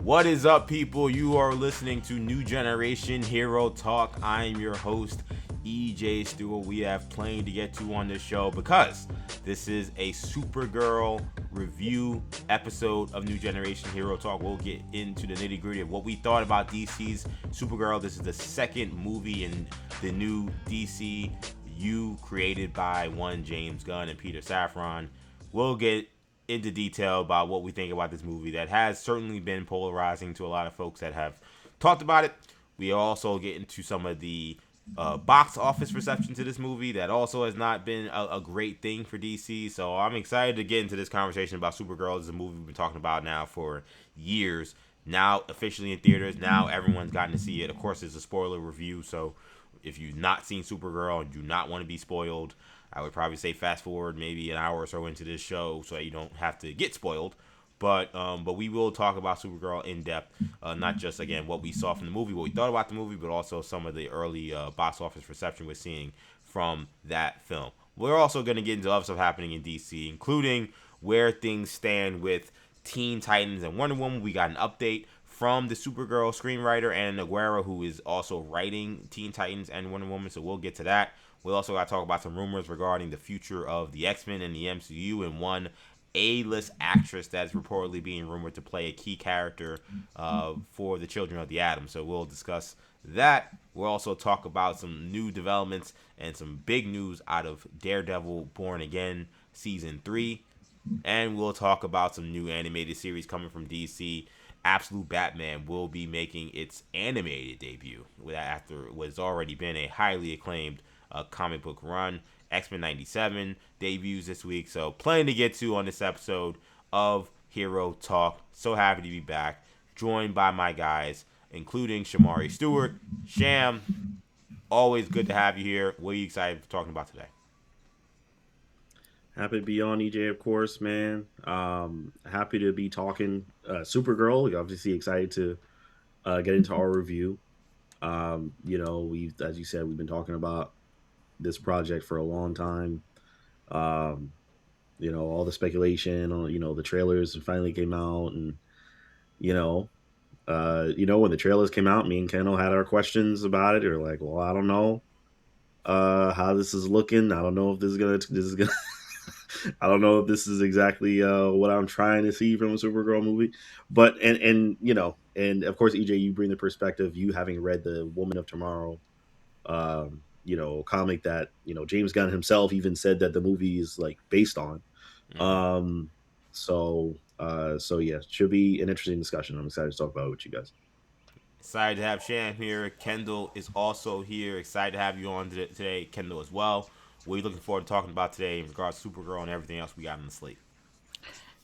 What is up, people? You are listening to New Generation Hero Talk. I am your host, EJ Stewart. We have plenty to get to on this show because this is a Supergirl review episode of New Generation Hero Talk. We'll get into the nitty gritty of what we thought about DC's Supergirl. This is the second movie in the new DCU created by one James Gunn and Peter Safran. We'll get into detail about what we think about this movie that has certainly been polarizing to a lot of folks that have talked about it. We also get into some of the box office reception to this movie that also has not been a great thing for DC. So I'm excited to get into this conversation about Supergirl. This is a movie we've been talking about now for years. Now officially in theaters. Now everyone's gotten to see it. Of course, it's a spoiler review. So if you've not seen Supergirl and do not want to be spoiled, I would probably say fast forward maybe an hour or so into this show so that you don't have to get spoiled. But we will talk about Supergirl in depth, not just, again, what we saw from the movie, what we thought about the movie, but also some of the early box office reception we're seeing from that film. We're also going to get into other stuff happening in DC, including where things stand with Teen Titans and Wonder Woman. We got an update from the Supergirl screenwriter, Anna Aguero, who is also writing Teen Titans and Wonder Woman, so we'll get to that. We'll also got to talk about some rumors regarding the future of the X-Men and the MCU, and one A-list actress that's reportedly being rumored to play a key character for the Children of the Atom. So we'll discuss that. We'll also talk about some new developments and some big news out of Daredevil Born Again Season 3. And we'll talk about some new animated series coming from DC. Absolute Batman will be making its animated debut after what's already been a highly acclaimed comic book run. X-Men 97 debuts this week, so plenty to get to on this episode of Hero Talk. So happy to be back, joined by my guys, including Shamari Stewart. Sham, always good to have you here. What are you excited for talking about today? Happy to be on, EJ, of course, man. Happy to be talking Supergirl. Obviously excited to get into our review. As you said, we've been talking about this project for a long time. All the speculation on, the trailers finally came out, and when the trailers came out, me and Kendall had our questions about it. We were like, well, I don't know how this is looking. I don't know if this is gonna I don't know if this is exactly what I'm trying to see from a Supergirl movie. But and of course, EJ, you bring the perspective, you having read the Woman of Tomorrow comic that James Gunn himself even said that the movie is like based on. Mm-hmm. So yeah, should be an interesting discussion. I'm excited to talk about it with you guys. Excited to have Sham here. Kendall is also here. Excited to have you on today, Kendall, as well. What are you looking forward to talking about today in regards to Supergirl and everything else we got on the slate?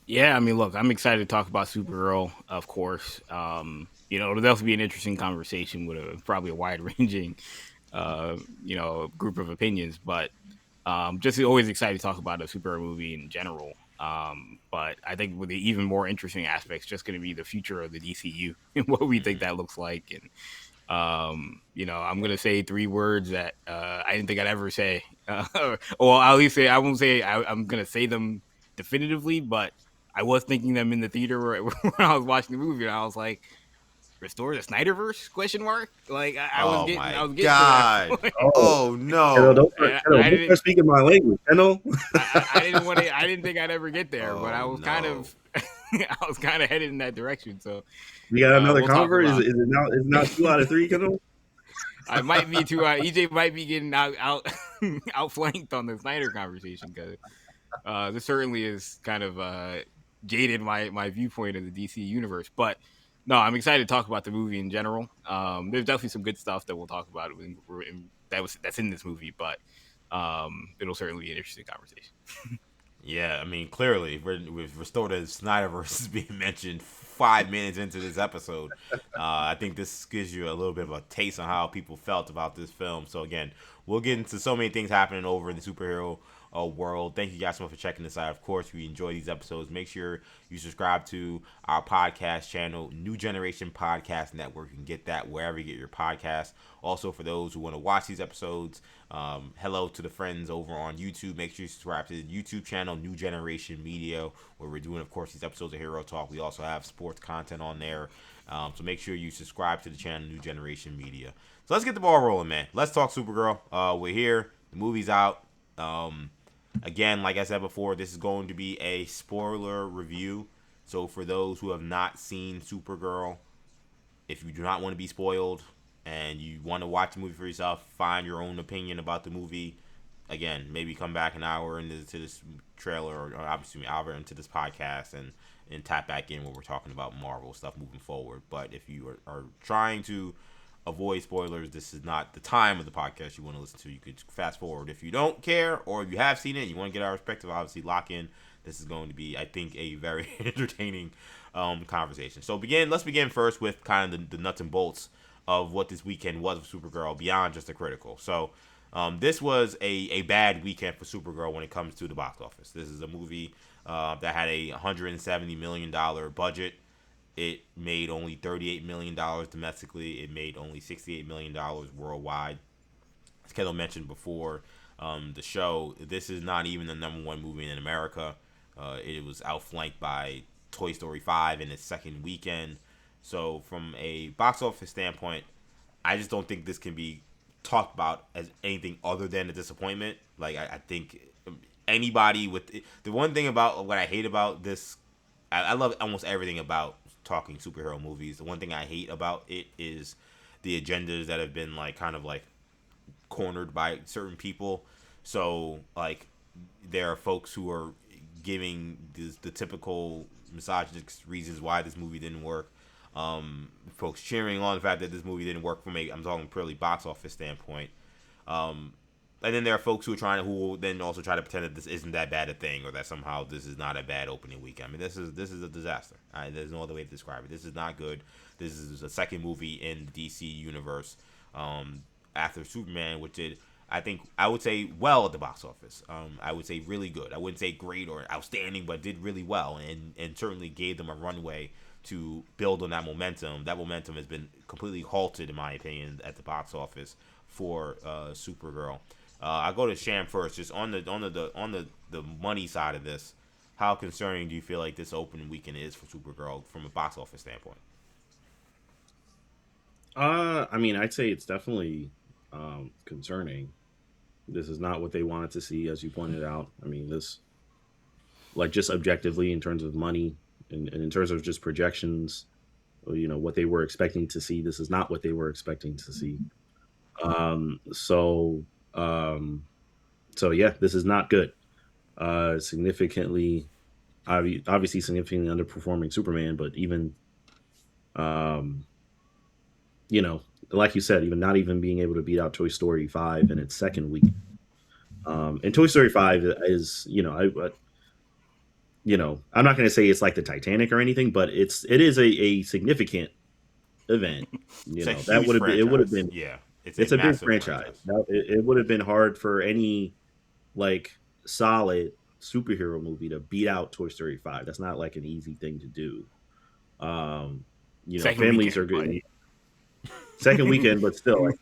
Yeah, I mean, look, I'm excited to talk about Supergirl, of course. It'll definitely be an interesting conversation with probably a wide-ranging, group of opinions. But just always excited to talk about a superhero movie in general. But I think with the even more interesting aspects, just going to be the future of the DCU and what we think that looks like. And I'm going to say three words that I didn't think I'd ever say. Or at least I won't say I'm going to say them definitively, but I was thinking them in the theater when I was watching the movie, and I was like, "Restore the Snyderverse?" Question mark. Like I was getting to that point. Oh Kendall, no! don't start speaking my language, Kendall. I didn't want to. I didn't think I'd ever get there, but I was kind no. of, I was kind of headed in that direction. So You got another we'll talk convert? Is about. it now? Is it now 2 out of 3, Kendall? I might be too. EJ might be getting outflanked on the Snyder conversation because this certainly is kind of jaded my viewpoint of the DC universe. But no, I'm excited to talk about the movie in general. There's definitely some good stuff that we'll talk about that's in this movie, but it'll certainly be an interesting conversation. Yeah, I mean, clearly, with Restored Snyderverse being mentioned 5 minutes into this episode, I think this gives you a little bit of a taste on how people felt about this film. So again, we'll get into so many things happening over in the superhero world. Thank you guys so much for checking this out. Of course, if you enjoy these episodes, make sure you subscribe to our podcast channel, New Generation Podcast Network. You can get that wherever you get your podcasts. Also, for those who want to watch these episodes, hello to the friends over on YouTube. Make sure you subscribe to the YouTube channel, New Generation Media, where we're doing, of course, these episodes of Hero Talk. We also have sports content on there. So make sure you subscribe to the channel, New Generation Media. So let's get the ball rolling, man. Let's talk Supergirl. We're here. The movie's out. Again, like I said before, this is going to be a spoiler review. So for those who have not seen Supergirl, if you do not want to be spoiled and you want to watch the movie for yourself, find your own opinion about the movie. Again, maybe come back an hour into this trailer, or obviously an hour into this podcast, and tap back in when we're talking about Marvel stuff moving forward. But if you are trying to avoid spoilers, this is not the time of the podcast you want to listen to. You could fast forward. If you don't care, or if you have seen it and you want to get our perspective, obviously lock in. This is going to be, I think, a very entertaining conversation. So let's begin first with kind of the nuts and bolts of what this weekend was with Supergirl, beyond just the critical. So this was a bad weekend for Supergirl when it comes to the box office. This is a movie that had a $170 million budget. It made only $38 million domestically. It made only $68 million worldwide. As Kendall mentioned before the show, this is not even the number one movie in America. It was outflanked by Toy Story 5 in its second weekend. So from a box office standpoint, I just don't think this can be talked about as anything other than a disappointment. Like, I think anybody with the one thing about what I hate about this, I love almost everything about talking superhero movies. The one thing I hate about it is the agendas that have been like kind of like cornered by certain people. So like there are folks who are giving the typical misogynistic reasons why this movie didn't work. Folks cheering on the fact that this movie didn't work from I'm talking purely box office standpoint. And then there are folks who will then also try to pretend that this isn't that bad a thing, or that somehow this is not a bad opening weekend. I mean, this is a disaster. There's no other way to describe it. This is not good. This is the second movie in the DC universe after Superman, which did, I think, I would say well at the box office. I would say really good. I wouldn't say great or outstanding, but did really well, and certainly gave them a runway to build on that momentum. That momentum has been completely halted, in my opinion, at the box office for Supergirl. I'll go to Sham first. Just on the money side of this, how concerning do you feel like this opening weekend is for Supergirl from a box office standpoint? I mean, I'd say it's definitely concerning. This is not what they wanted to see, as you pointed out. I mean, this, like, just objectively in terms of money and in terms of just projections, what they were expecting to see. This is not what they were expecting to see. So yeah, this is not good. Significantly, obviously significantly underperforming Superman, but even, like you said, even not even being able to beat out Toy Story 5 in its second week. And Toy Story 5 is, I'm not going to say it's like the Titanic or anything, but it is a significant event. That would have been, it would have been, yeah. It's a big franchise. It would have been hard for any like solid superhero movie to beat out Toy Story 5. That's not like an easy thing to do. Families are good. Right? Second weekend, but still, like,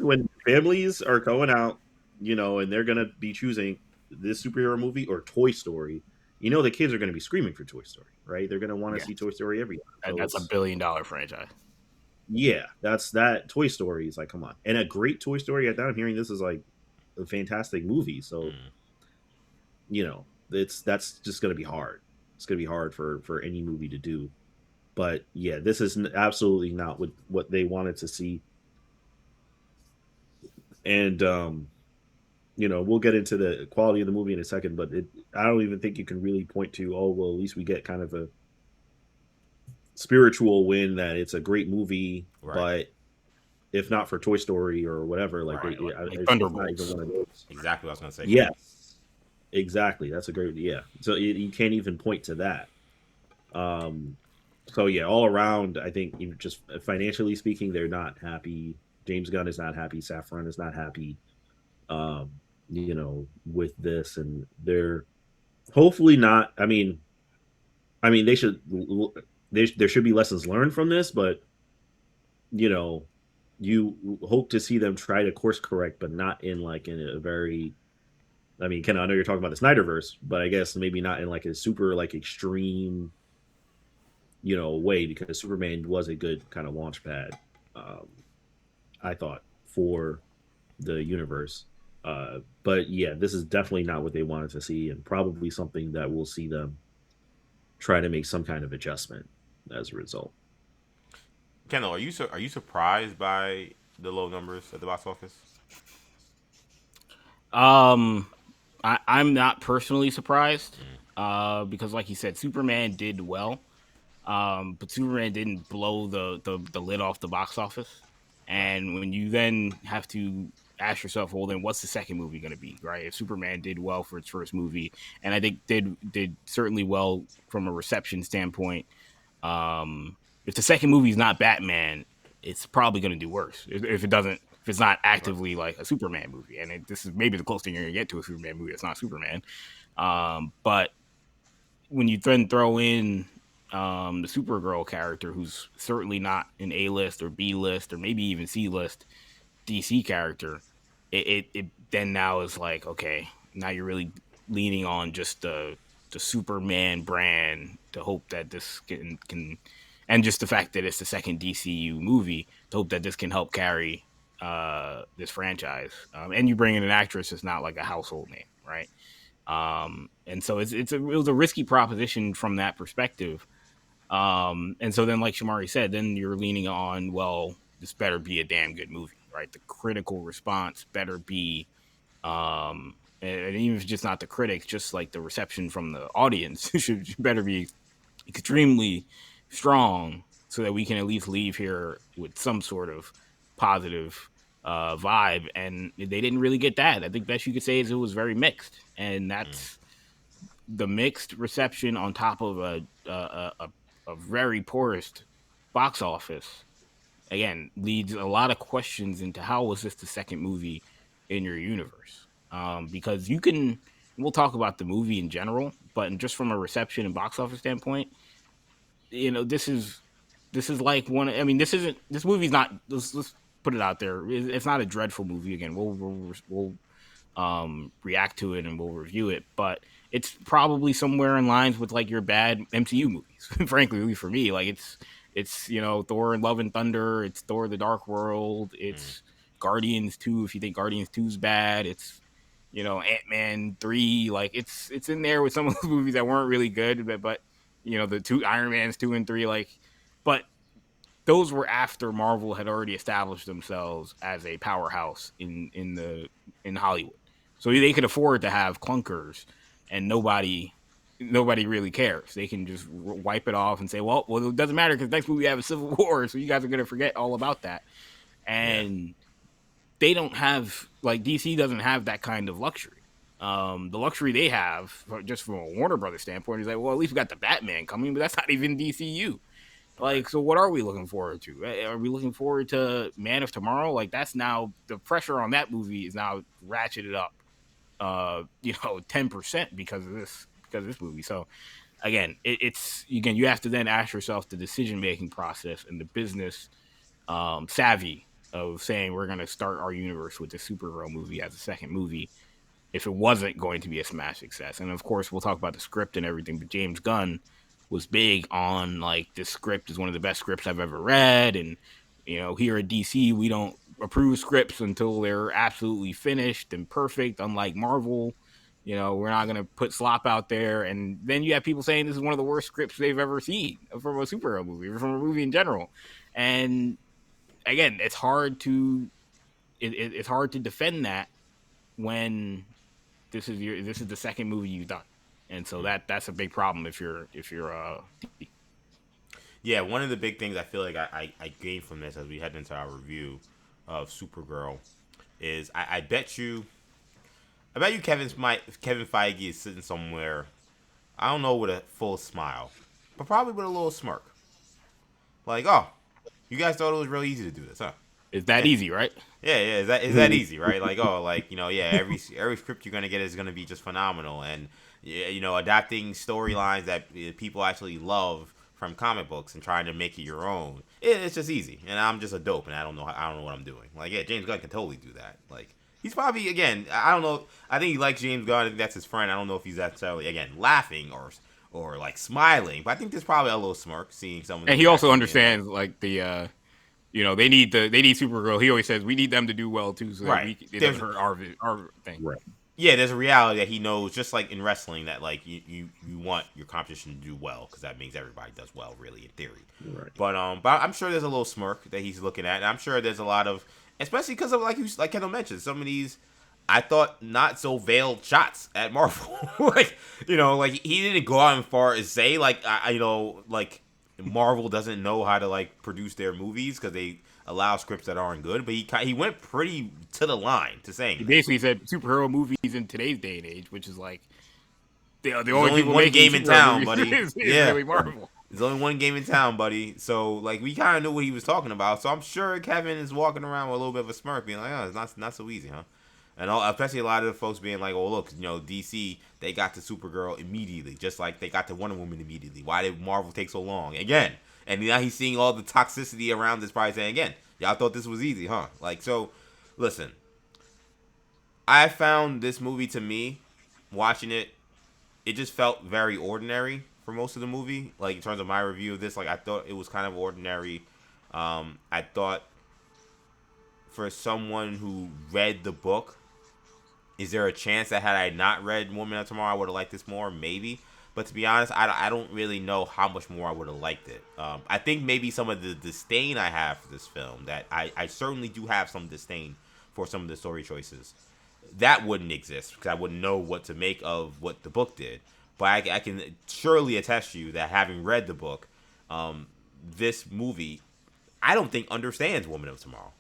when families are going out, and they're gonna be choosing this superhero movie or Toy Story, the kids are gonna be screaming for Toy Story, right? They're gonna want to see Toy Story every time. So that's $1 billion franchise. Yeah, that Toy Story is like, come on. And a great Toy Story at that, I'm hearing this is like a fantastic movie. So, that's just going to be hard. It's going to be hard for any movie to do. But yeah, this is absolutely not what they wanted to see. And, we'll get into the quality of the movie in a second, but I don't even think you can really point to, at least we get kind of a spiritual win that it's a great movie, right. But if not for Toy Story or whatever, like, right. It's not even one of those. Exactly what I was going to say. Yes, exactly. That's a great, yeah. So you can't even point to that. So yeah, all around, I think even just financially speaking, they're not happy. James Gunn is not happy. Safran is not happy. with this, and they're hopefully not. I mean, they should. There should be lessons learned from this, but you know, you hope to see them try to course correct, but not in a very. I mean, Ken, I know you're talking about the Snyderverse, but I guess maybe not in like a super like extreme, way because Superman was a good kind of launch pad. Um, I thought for the universe. But yeah, this is definitely not what they wanted to see, and probably something that we'll see them try to make some kind of adjustment as a result. Kendall, are you surprised by the low numbers at the box office? Um, I'm not personally surprised, because like you said, Superman did well, but Superman didn't blow the lid off the box office. Right. And when you then have to ask yourself, well, then what's the second movie going to be, right? If Superman did well for its first movie, and I think did certainly well from a reception standpoint, if the second movie is not Batman, it's probably going to do worse if it doesn't. If it's not Right. actively like a Superman movie, and this is maybe the closest thing you're gonna get to a Superman movie that's not Superman. But when you then throw in the Supergirl character, who's certainly not an A list or B list or maybe even C list DC character, it then now is like, okay, now you're really leaning on just the Superman brand to hope that this can and just the fact that it's the second DCU movie to hope that this can help carry this franchise. And you bring in an actress that's not like a household name, right? And so it was a risky proposition from that perspective. And so then, like Shamari said, then you're leaning on, well, this better be a damn good movie, right? The critical response better be, and even if it's just not the critics, just like the reception from the audience should better be extremely strong so that we can at least leave here with some sort of positive vibe. And they didn't really get that. I think best you could say is it was very mixed, and Mm. that's the mixed reception on top of a very poorest box office. Again, leads a lot of questions into how was this the second movie in your universe? Because you can, we'll talk about the movie in general, but just from a reception and box office standpoint, this is like one. I mean, this movie's not. Let's put it out there. It's not a dreadful movie. Again, we'll react to it and we'll review it, but it's probably somewhere in lines with like your bad MCU movies. Frankly, at least for me, like it's Thor and Love and Thunder, it's Thor the Dark World, Mm. it's Guardians 2 if you think Guardians 2 is bad, it's Ant-Man 3, like it's in there with some of those movies that weren't really good, but the two Iron Mans 2 and 3, like, but those were after Marvel had already established themselves as a powerhouse in Hollywood. So they could afford to have clunkers, and nobody really cares. They can just wipe it off and say, well, it doesn't matter because next movie we have a Civil War, so you guys are gonna forget all about that. Yeah. And they don't have, like, DC doesn't have that kind of luxury. The luxury they have, just from a Warner Brothers standpoint, is like, well, at least we got the Batman coming, but that's not even DCU. Right. Like, so what are we looking forward to? Are we looking forward to Man of Tomorrow? Like, that's now the pressure on that movie is now ratcheted up, 10% because of this movie. So again, it's again you have to then ask yourself the decision making process and the business savvy of saying we're going to start our universe with the Supergirl movie as a second movie if it wasn't going to be a smash success. And of course, we'll talk about the script and everything, but James Gunn was big on like this script is one of the best scripts I've ever read. And, here at DC, we don't approve scripts until they're absolutely finished and perfect, unlike Marvel. We're not going to put slop out there. And then you have people saying this is one of the worst scripts they've ever seen from a superhero movie or from a movie in general. And again, it's hard to defend that when this is the second movie you've done, and so Mm. that's a big problem if you're Yeah. One of the big things I feel like I gained from this as we head into our review of Supergirl is I bet you Kevin Feige is sitting somewhere. I don't know with a full smile, but probably with a little smirk. Like, oh, you guys thought it was real easy to do this, huh? It's that easy, right? Yeah, is that easy, right? Like, oh, like, yeah, every script you're gonna get is gonna be just phenomenal, and yeah, adapting storylines that people actually love from comic books and trying to make it your own. It's just easy, and I'm just a dope, and I don't know what I'm doing. Like, yeah, James Gunn can totally do that. Like, he's probably, again, I don't know. I think he likes James Gunn. I think that's his friend. I don't know if he's necessarily, again, laughing or like smiling, but I think there's probably a little smirk seeing someone. And he also understands like the. They need Supergirl. He always says we need them to do well too, so that right. it doesn't hurt our thing. Right. Yeah, there's a reality that he knows, just like in wrestling, that like you want your competition to do well because that means everybody does well, really, in theory. Right. But I'm sure there's a little smirk that he's looking at, and I'm sure there's a lot of, especially because of like Kendall mentioned, some of these I thought not so veiled shots at Marvel. like like he didn't go out as far as say like like Marvel doesn't know how to like produce their movies because they allow scripts that aren't good, but he went pretty to the line to saying he basically said superhero movies in today's day and age, which is like the only one game in town, buddy. is yeah, really Marvel. There's only one game in town, buddy. So like we kind of knew what he was talking about. So I'm sure Kevin is walking around with a little bit of a smirk, being like, "Oh, it's not so easy, huh?" And especially a lot of the folks being like, "Oh, look, DC, they got to Supergirl immediately, just like they got to Wonder Woman immediately. Why did Marvel take so long?" Again, and now he's seeing all the toxicity around this, probably saying, again, y'all thought this was easy, huh? Like, so, listen. I found this movie, to me, watching it, it just felt very ordinary for most of the movie. Like, in terms of my review of this, like, I thought it was kind of ordinary. I thought for someone who read the book, is there a chance that had I not read Woman of Tomorrow, I would have liked this more? Maybe. But to be honest, I don't really know how much more I would have liked it. I think maybe some of the disdain I have for this film, that I certainly do have some disdain for some of the story choices, that wouldn't exist because I wouldn't know what to make of what the book did. But I can surely attest to you that having read the book, this movie, I don't think understands Woman of Tomorrow.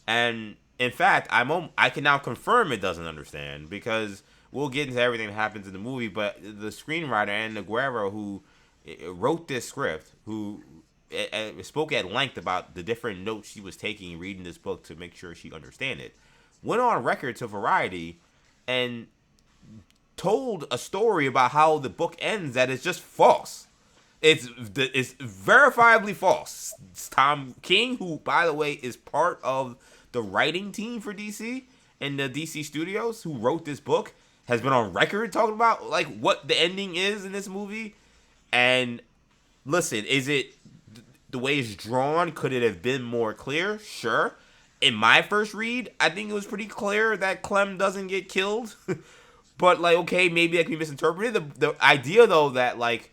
And in fact, I can now confirm it doesn't understand because we'll get into everything that happens in the movie, but the screenwriter, Anna Guerrero, who wrote this script, who spoke at length about the different notes she was taking reading this book to make sure she understand it, went on record to Variety and told a story about how the book ends that is just false. It's verifiably false. It's Tom King, who, by the way, is part of the writing team for DC and the DC Studios, who wrote this book, has been on record talking about like what the ending is in this movie. And listen, is it the way it's drawn? Could it have been more clear? Sure. In my first read, I think it was pretty clear that Clem doesn't get killed. But like, okay, maybe that can be misinterpreted. The idea though that like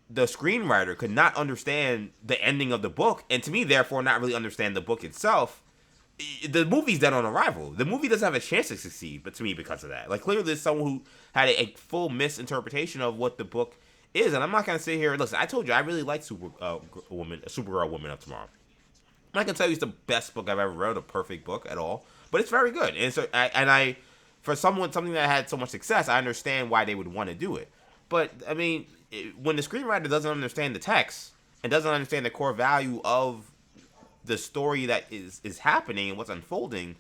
the screenwriter could not understand the ending of the book, and to me, therefore, not really understand the book itself. The movie's dead on arrival. The movie doesn't have a chance to succeed, but to me, because of that. Like, clearly, there's someone who had a full misinterpretation of what the book is, and I'm not going to sit here. Listen, I told you, I really like Supergirl, Woman of Tomorrow. I'm not going to tell you it's the best book I've ever read, a perfect book at all, but it's very good. And so, for something that had so much success, I understand why they would want to do it. But, I mean, when the screenwriter doesn't understand the text and doesn't understand the core value of the story that is happening and what's unfolding,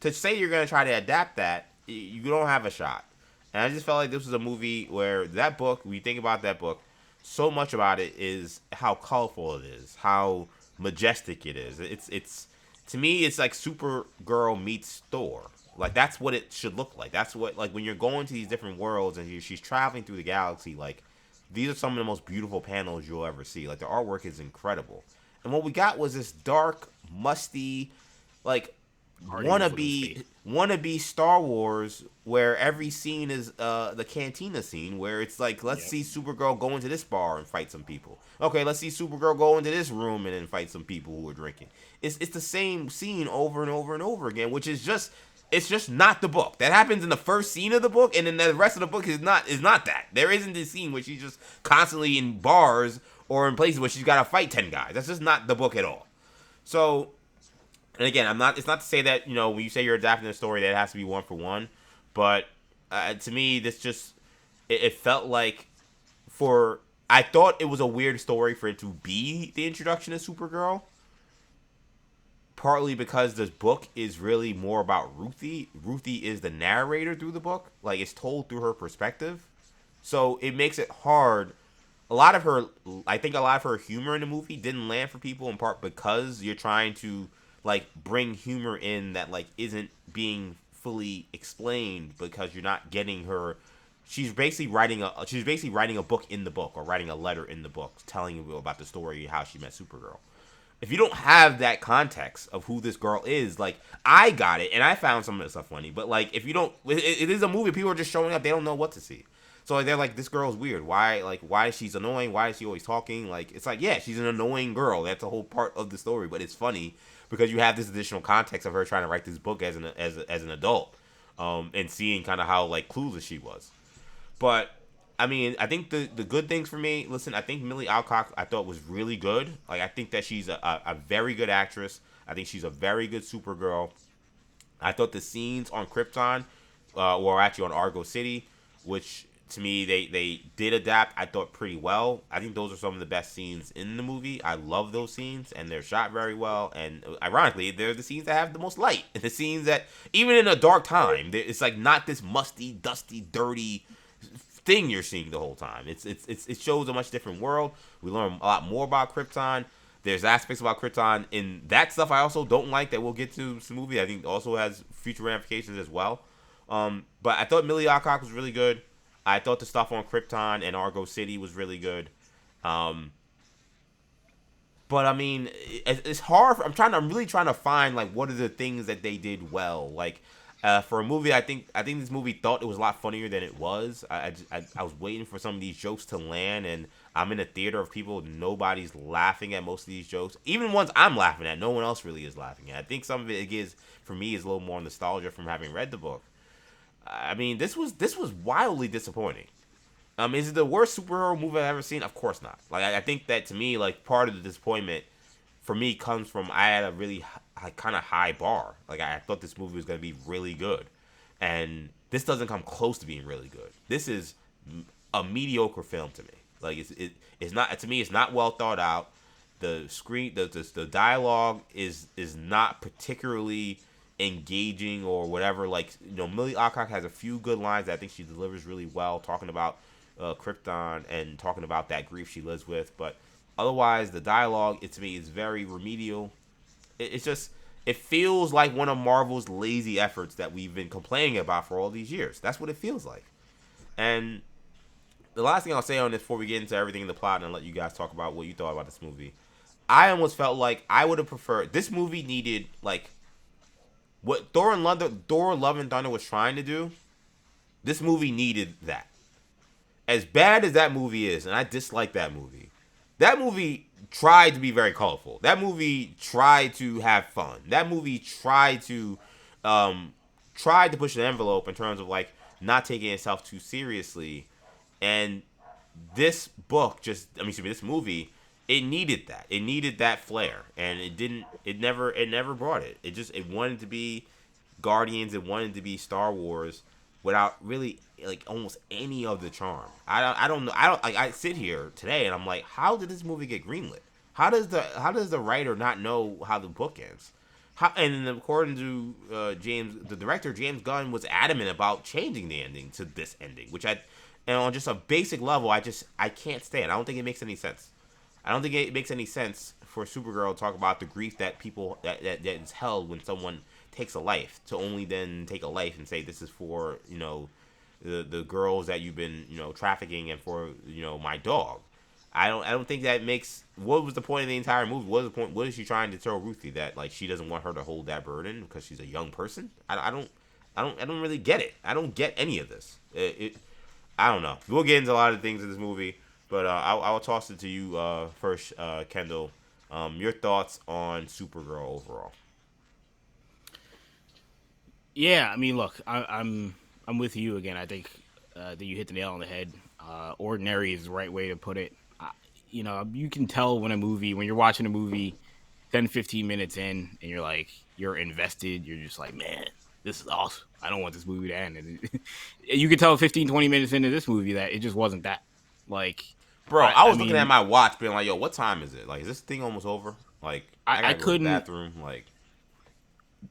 to say you're going to try to adapt that, you don't have a shot. And I just felt like this was a movie where that book, when you think about that book, so much about it is how colorful it is, how majestic it is. It's to me, it's like Supergirl meets Thor. Like, that's what it should look like. That's what, like, when you're going to these different worlds and she's traveling through the galaxy, like, these are some of the most beautiful panels you'll ever see. Like, the artwork is incredible. And what we got was this dark, musty, like, wannabe Star Wars, where every scene is the cantina scene, where it's like, let's see Supergirl go into this bar and fight some people. Okay, let's see Supergirl go into this room and then fight some people who are drinking. It's the same scene over and over and over again, which is just, it's just not the book. That happens in the first scene of the book, and then the rest of the book is not that. There isn't this scene where she's just constantly in bars or in places where she's got to fight 10 guys. That's just not the book at all. So, and again, it's not to say that, when you say you're adapting a story, that it has to be one for one. But to me, this just, it felt like I thought it was a weird story for it to be the introduction of Supergirl. partly because this book is really more about Ruthie. Ruthie is the narrator through the book. Like, it's told through her perspective. So it makes it hard. I think a lot of her humor in the movie didn't land for people in part because you're trying to, like, bring humor in that, like, isn't being fully explained because you're not getting her. She's basically writing a book in the book, or writing a letter in the book telling you about the story, how she met Supergirl. If you don't have that context of who this girl is, like, I got it and I found some of the stuff funny, but, like, if you don't, it is a movie. People are just showing up. They don't know what to see. So, like, they're like, this girl's weird. Why she's annoying? Why is she always talking? Like, it's like, yeah, she's an annoying girl. That's a whole part of the story, but it's funny because you have this additional context of her trying to write this book as an adult, and seeing kind of how, like, clueless she was. But I mean, I think the good things for me. Listen, I think Millie Alcock I thought was really good. Like, I think that she's a very good actress. I think she's a very good Supergirl. I thought the scenes on Krypton, or actually on Argo City, which to me they did adapt, I thought pretty well. I think those are some of the best scenes in the movie. I love those scenes, and they're shot very well. And ironically, they're the scenes that have the most light. The scenes that, even in a dark time, it's like not this musty, dusty, dirty thing you're seeing the whole time. It shows a much different world. We learn a lot more about Krypton. There's aspects about Krypton in that stuff I also don't like that we'll get to this movie. I think also has future ramifications as well. But I thought Millie Alcock was really good. I thought the stuff on Krypton and Argo City was really good. But I mean, it's hard. I'm really trying to find, like, what are the things that they did well. Like, for a movie, I think this movie thought it was a lot funnier than it was. I was waiting for some of these jokes to land, and I'm in a theater of people. Nobody's laughing at most of these jokes. Even ones I'm laughing at, no one else really is laughing at. I think some of it is, for me, is a little more nostalgia from having read the book. I mean, this was wildly disappointing. Is it the worst superhero movie I've ever seen? Of course not. Like, I think that, to me, like, part of the disappointment for me comes from I had a really kind of high bar. Like, I thought this movie was going to be really good, and this doesn't come close to being really good. This is a mediocre film to me. Like, it's not, to me, it's not well thought out. The dialogue is not particularly engaging or whatever. Like, Millie Alcock has a few good lines that I think she delivers really well, talking about Krypton and talking about that grief she lives with. But otherwise, the dialogue, to me, is very remedial. It's just, it feels like one of Marvel's lazy efforts that we've been complaining about for all these years. That's what it feels like. And the last thing I'll say on this before we get into everything in the plot and let you guys talk about what you thought about this movie, I almost felt like I would have preferred, this movie needed, like, what Thor Love and Thunder was trying to do. This movie needed that. As bad as that movie is, and I dislike that movie tried to be very colorful. That movie tried to have fun. That movie tried to push an envelope in terms of, like, not taking itself too seriously. And this movie, it needed that. It needed that flair, and it never brought it. It wanted to be Guardians. It wanted to be Star Wars without really, like, almost any of the charm. I sit here today and I'm like, how did this movie get greenlit? How does the writer not know how the book ends? And according to the director, James Gunn was adamant about changing the ending to this ending, which and on just a basic level, I can't stand. I don't think it makes any sense. I don't think it makes any sense for Supergirl to talk about the grief that people that is held when someone takes a life, to only then take a life and say this is for the girls that you've been trafficking, and for my dog. I don't think that makes. What was the point of the entire movie? What was the point? What is she trying to tell Ruthie, that, like, she doesn't want her to hold that burden because she's a young person? I don't really get it. I don't get any of this. I don't know. We'll get into a lot of things in this movie, but I'll toss it to you first, Kendall. Your thoughts on Supergirl overall? Yeah, I mean, look, I'm with you again. I think that you hit the nail on the head. Ordinary is the right way to put it. You can tell when you're watching a movie 10, 15 minutes in, and you're invested. You're just like, man, this is awesome. I don't want this movie to end. And you can tell 15, 20 minutes into this movie that it just wasn't that. Like, bro, I was looking at my watch being like, yo, what time is it? Like, is this thing almost over? Like, I couldn't. Go to the bathroom, like.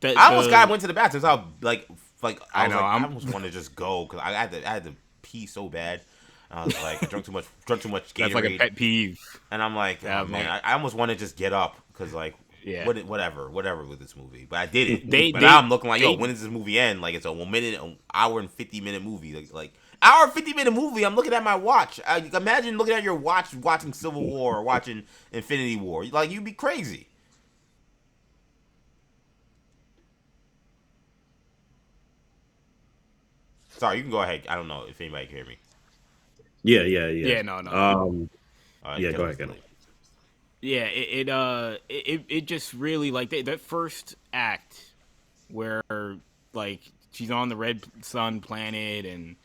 I almost went to the bathroom. That's how I know. I almost wanted to just go because I had to pee so bad. I was like, I drank too much That's like a Gatorade, pet peeve. and I'm like, oh Like, man, I almost want to just get up because like, yeah. whatever with this movie. But I didn't. They But they now I'm looking like, yo, they when does this movie end? Like, it's a 1 minute, an hour and 50-minute movie. Like hour and 50-minute movie. I'm looking at my watch. Imagine looking at your watch watching Civil War or watching Infinity War. Like, you'd be crazy. Sorry, you can go ahead. I don't know if anybody can hear me. Yeah. Yeah, no. Yeah, go ahead. Yeah, it just really like that first act where like she's on the red sun planet and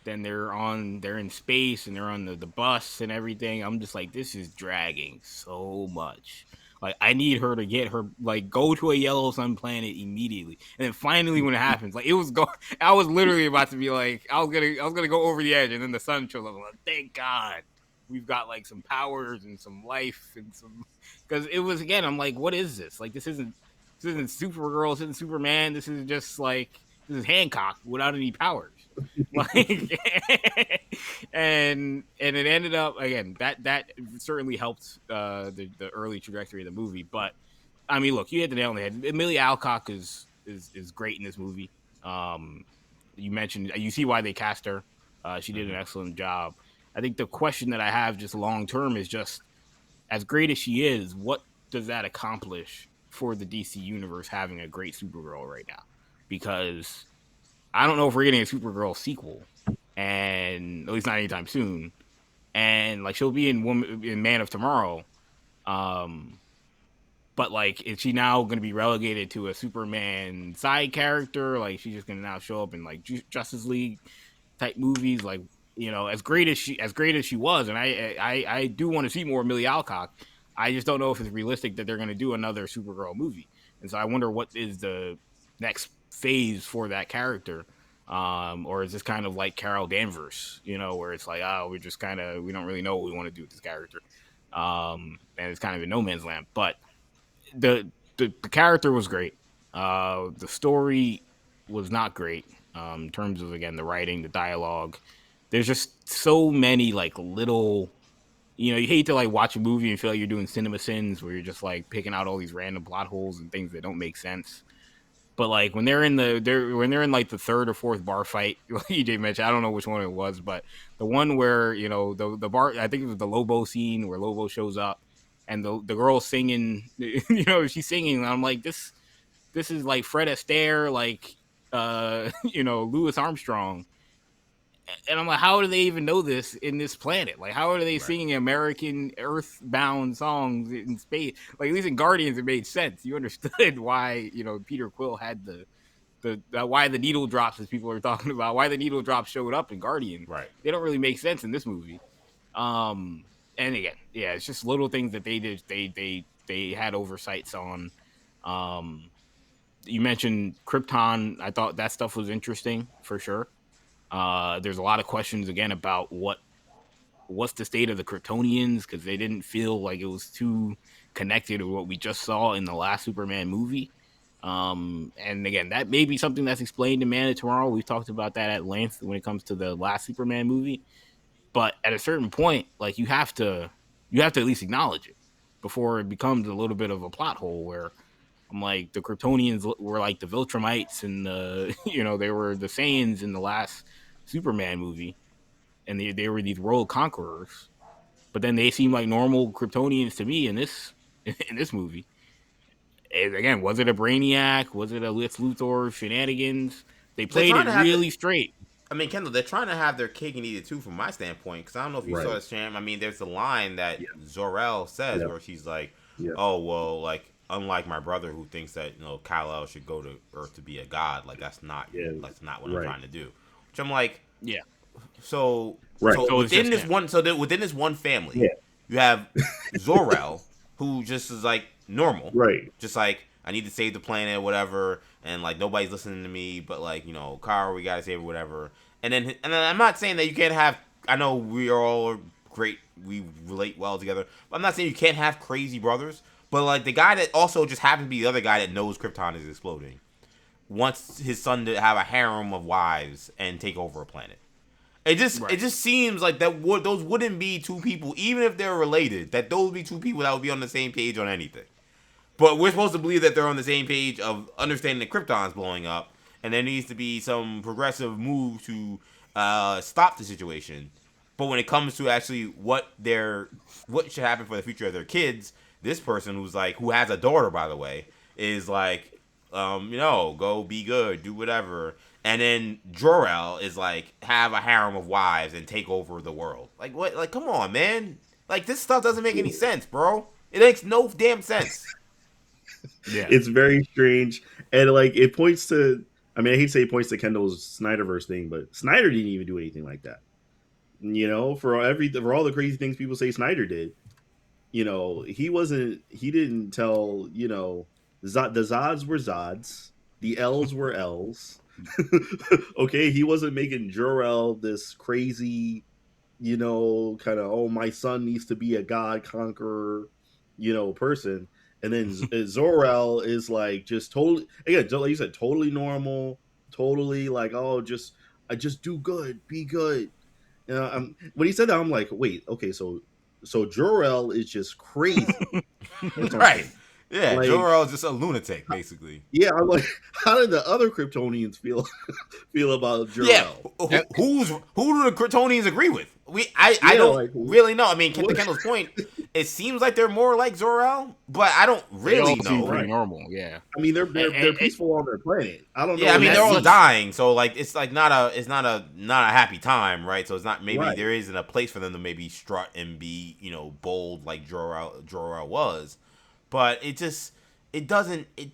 then they're in space and they're on the bus and everything. I'm just like, this is dragging so much. Like, I need her to get her, like, go to a yellow sun planet immediately. And then finally when it happens, like, I was literally about to be like, I was gonna go over the edge, and then the sun shows up. I'm like, thank God we've got like some powers and some life and some, because it was, again, I'm like, what is this? Like, this isn't Supergirl, this isn't Superman, this is just like, this is Hancock without any powers. Like, and it ended up, again, that certainly helped the early trajectory of the movie. But I mean, look, you hit the nail on the head. Amelia Alcock is great in this movie. You mentioned, you see why they cast her. She did an excellent job. I think the question that I have just long term is just, as great as she is, what does that accomplish for the DC universe having a great Supergirl right now? Because I don't know if we're getting a Supergirl sequel, and at least not anytime soon. And like, she'll be in Man of Tomorrow, but like, is she now going to be relegated to a Superman side character? Like, she's just going to now show up in like Justice League type movies? Like, as great as she was, and I do want to see more Amelia Alcock. I just don't know if it's realistic that they're going to do another Supergirl movie, and so I wonder what is the next phase for that character. Or is this kind of like Carol Danvers, where it's like, oh, we don't really know what we want to do with this character, and it's kind of in no man's land. But the character was great. The story was not great, in terms of, again, the writing, the dialogue. There's just so many like little, you hate to like watch a movie and feel like you're doing cinema sins where you're just like picking out all these random plot holes and things that don't make sense. But like, when they're in like the third or fourth bar fight, EJ mentioned, I don't know which one it was, but the one where, the bar, I think it was the Lobo scene where Lobo shows up and the girl singing, she's singing, and I'm like, this is like Fred Astaire, like, Louis Armstrong. And I'm like, how do they even know this in this planet? Like, how are they singing American Earthbound songs in space? Like, at least in Guardians, it made sense. You understood why, Peter Quill had the why the needle drops, as people are talking about, why the needle drops showed up in Guardians. Right. They don't really make sense in this movie. And again, yeah, it's just little things that they did. They had oversights on. You mentioned Krypton. I thought that stuff was interesting for sure. There's a lot of questions again about what's the state of the Kryptonians, because they didn't feel like it was too connected to what we just saw in the last Superman movie. And again, that may be something that's explained in Man of Tomorrow. We've talked about that at length when it comes to the last Superman movie. But at a certain point, like, you have to at least acknowledge it before it becomes a little bit of a plot hole where I'm like, the Kryptonians were like the Viltrumites and they were the Saiyans in the last Superman movie, and they were these world conquerors. But then they seem like normal Kryptonians to me in this movie. And again, was it a Brainiac? Was it a Lex Luthor shenanigans? They played it really straight. I mean, Kendall, they're trying to have their cake and eat it too, from my standpoint. Because I don't know if you saw this, Sham. I mean, there's a line that Zor-El says where she's like, "Oh, well, like, unlike my brother who thinks that Kal-El should go to Earth to be a god, like, that's not what I'm trying to do." Which I'm like, So within this one family, you have Zor-El, who just is like normal, just like, I need to save the planet, whatever, and like nobody's listening to me, but like, Kara, we gotta save her, whatever. And then I'm not saying that you can't have. I know we are all great, we relate well together, but I'm not saying you can't have crazy brothers. But like the guy that also just happens to be the other guy that knows Krypton is exploding wants his son to have a harem of wives and take over a planet. It just seems like those wouldn't be two people, even if they're related. That those would be two people that would be on the same page on anything. But we're supposed to believe that they're on the same page of understanding that Krypton's blowing up, and there needs to be some progressive move to stop the situation. But when it comes to actually what should happen for the future of their kids, this person who has a daughter, by the way, is like, go be good, do whatever. And then Jor-El is like, have a harem of wives and take over the world. Like, what? Like, come on, man. Like, this stuff doesn't make any sense, bro. It makes no damn sense. Yeah. It's very strange. And, like, it points to, I mean, I hate to say it points to Kendall's Snyderverse thing, but Snyder didn't even do anything like that. For all the crazy things people say Snyder did, he didn't tell, the Zods were Zods, the L's were L's. Okay, he wasn't making Jor-El this crazy, kind of, my son needs to be a god conqueror, person. And then Zor-El is like just totally, again, like you said, totally normal, totally like, I just do good, be good. When he said that, I'm like, wait, okay, so Jor-El is just crazy. Right. Yeah, like, Jor-El is just a lunatic, basically. Yeah, I'm like, how did the other Kryptonians feel about Jor-El? Yeah, who do the Kryptonians agree with? I don't really know. I mean, to Kendall's point, it seems like they're more like Jor-El, but I don't really know. Seem pretty normal, yeah. I mean, they're peaceful on their planet. I don't know. Yeah, I mean, they're all dying, so like it's like not a happy time, right? So it's not there isn't a place for them to maybe strut and be bold like Jor-El was. But it does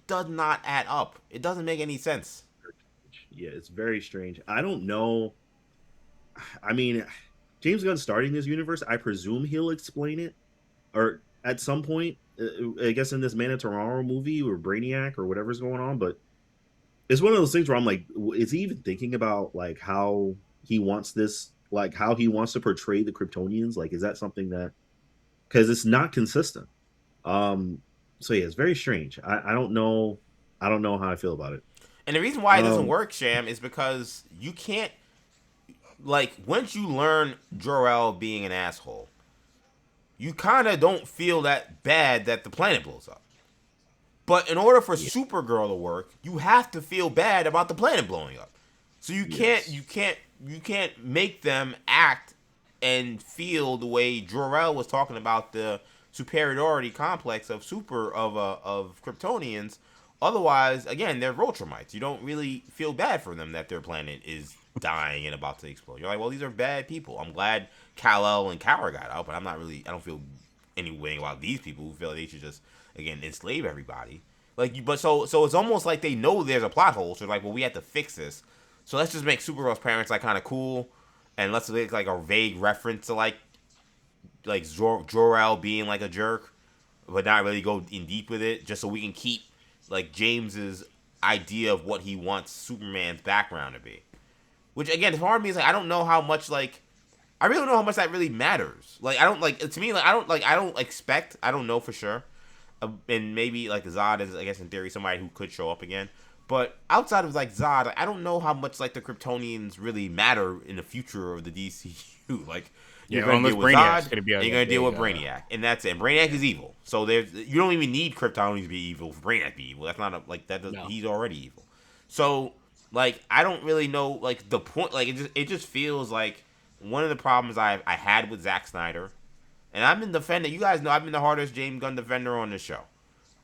not add up. It doesn't make any sense. Yeah, it's very strange. I don't know. I mean, James Gunn starting this universe, I presume he'll explain it, or at some point, I guess in this Man of Tomorrow movie or Brainiac or whatever's going on. But it's one of those things where I'm like, is he even thinking about like how he wants this, like how he wants to portray the Kryptonians? Like, is that something that, because it's not consistent. So yeah, it's very strange. I don't know how I feel about it. And the reason why it doesn't work, Sham, is because you can't, like, once you learn Jor-El being an asshole, you kind of don't feel that bad that the planet blows up. But in order for Supergirl to work, you have to feel bad about the planet blowing up. So you can't make them act and feel the way Jor-El was talking about the superiority complex of Kryptonians. Otherwise, again, they're Viltrumites. You don't really feel bad for them that their planet is dying and about to explode. You're like, well, these are bad people. I'm glad Kal-El and Kara got out, but I don't feel any way about these people who feel like they should just, again, enslave everybody. So it's almost like they know there's a plot hole. So they're like, well, we have to fix this. So let's just make Supergirl's parents like kind of cool, and let's make like a vague reference to like Jor-El being like a jerk, but not really go in deep with it, just so we can keep like James's idea of what he wants Superman's background to be. Which again, part of me is like, I don't know how much like, I really don't know how much that really matters. Like, I don't like, to me, like, I don't expect, I don't know for sure, and maybe like Zod is, I guess in theory, somebody who could show up again. But outside of like Zod, I don't know how much like the Kryptonians really matter in the future of the DCU. Like, you're gonna deal with Zod, and you're gonna deal with Brainiac, and that's it. And Brainiac is evil, so you don't even need Kryptonians to be evil for Brainiac to be evil. That's not he's already evil. So like, I don't really know like the point. Like, it just feels like one of the problems I had with Zack Snyder, and I've been defending. You guys know I've been the hardest James Gunn defender on this show,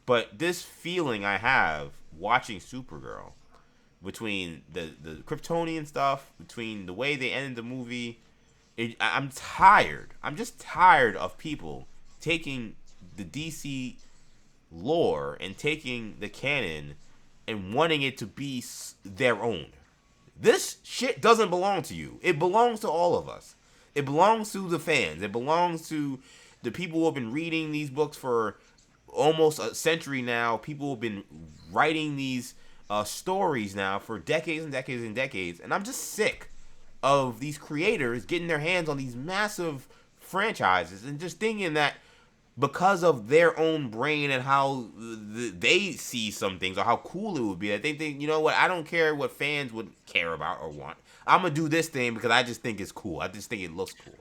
but this feeling I have watching Supergirl, between the Kryptonian stuff, between the way they ended the movie. I'm tired. I'm just tired of people taking the DC lore and taking the canon and wanting it to be their own. This shit doesn't belong to you. It belongs to all of us. It belongs to the fans. It belongs to the people who have been reading these books for almost a century now. People who have been writing these stories now for decades and decades and decades. And I'm just sick of these creators getting their hands on these massive franchises and just thinking that because of their own brain and how they see some things or how cool it would be. I think they, you know what? I don't care what fans would care about or want. I'm gonna do this thing because I just think it's cool. I just think it looks cool.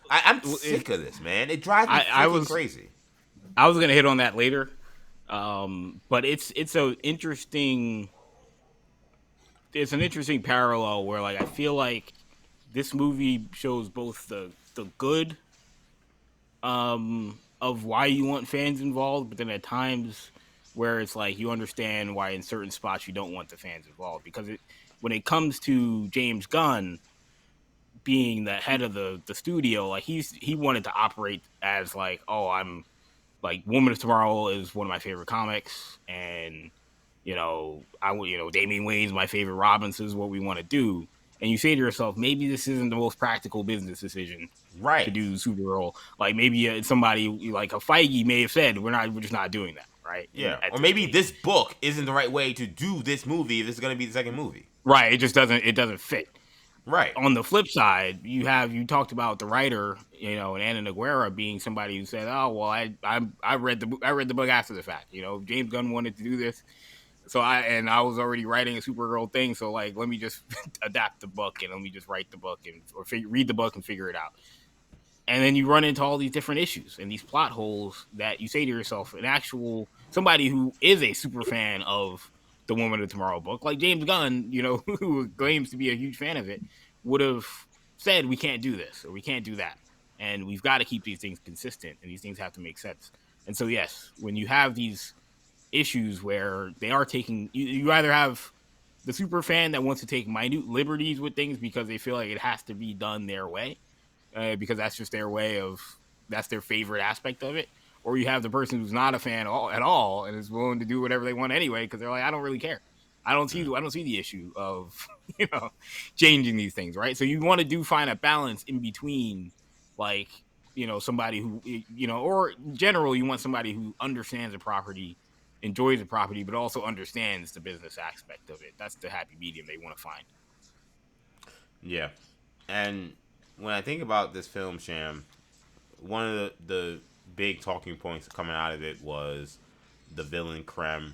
I'm sick of this, man. It drives me freaking crazy. I was gonna hit on that later, but it's an interesting parallel where like I feel like this movie shows both the good of why you want fans involved, but then at times where it's like you understand why in certain spots you don't want the fans involved, because when it comes to James Gunn being the head of the studio, like he wanted to operate as like, oh, I'm like Woman of Tomorrow is one of my favorite comics, and Damian Wayne's my favorite Robin, so this is what we want to do. And you say to yourself, maybe this isn't the most practical business decision, right, to do Supergirl. Like maybe somebody like a Feige may have said, we're just not doing that, right? Yeah, or maybe this book isn't the right way to do this movie if this is going to be the second movie. Right, it just doesn't fit. Right. On the flip side, you talked about the writer, and Anna Nogueira being somebody who said, "Oh, well, I read the book after the fact. James Gunn wanted to do this, so I was already writing a Supergirl thing, so like let me just adapt the book and let me just write the book read the book and figure it out." And then you run into all these different issues and these plot holes that you say to yourself, somebody who is a super fan of the Woman of Tomorrow book, like James Gunn, who claims to be a huge fan of it, would have said, we can't do this or we can't do that. And we've got to keep these things consistent and these things have to make sense. And so, yes, when you have these issues where they are taking, you either have the super fan that wants to take minute liberties with things because they feel like it has to be done their way, because that's just their that's their favorite aspect of it. Or you have the person who's not a fan at all and is willing to do whatever they want anyway because they're like, I don't really care. I don't see the issue of changing these things, right? So you want to find a balance in between, like somebody who or in general you want somebody who understands the property, enjoys the property, but also understands the business aspect of it. That's the happy medium they want to find. Yeah, and when I think about this film, Sham, one of the big talking points coming out of it was the villain Krem.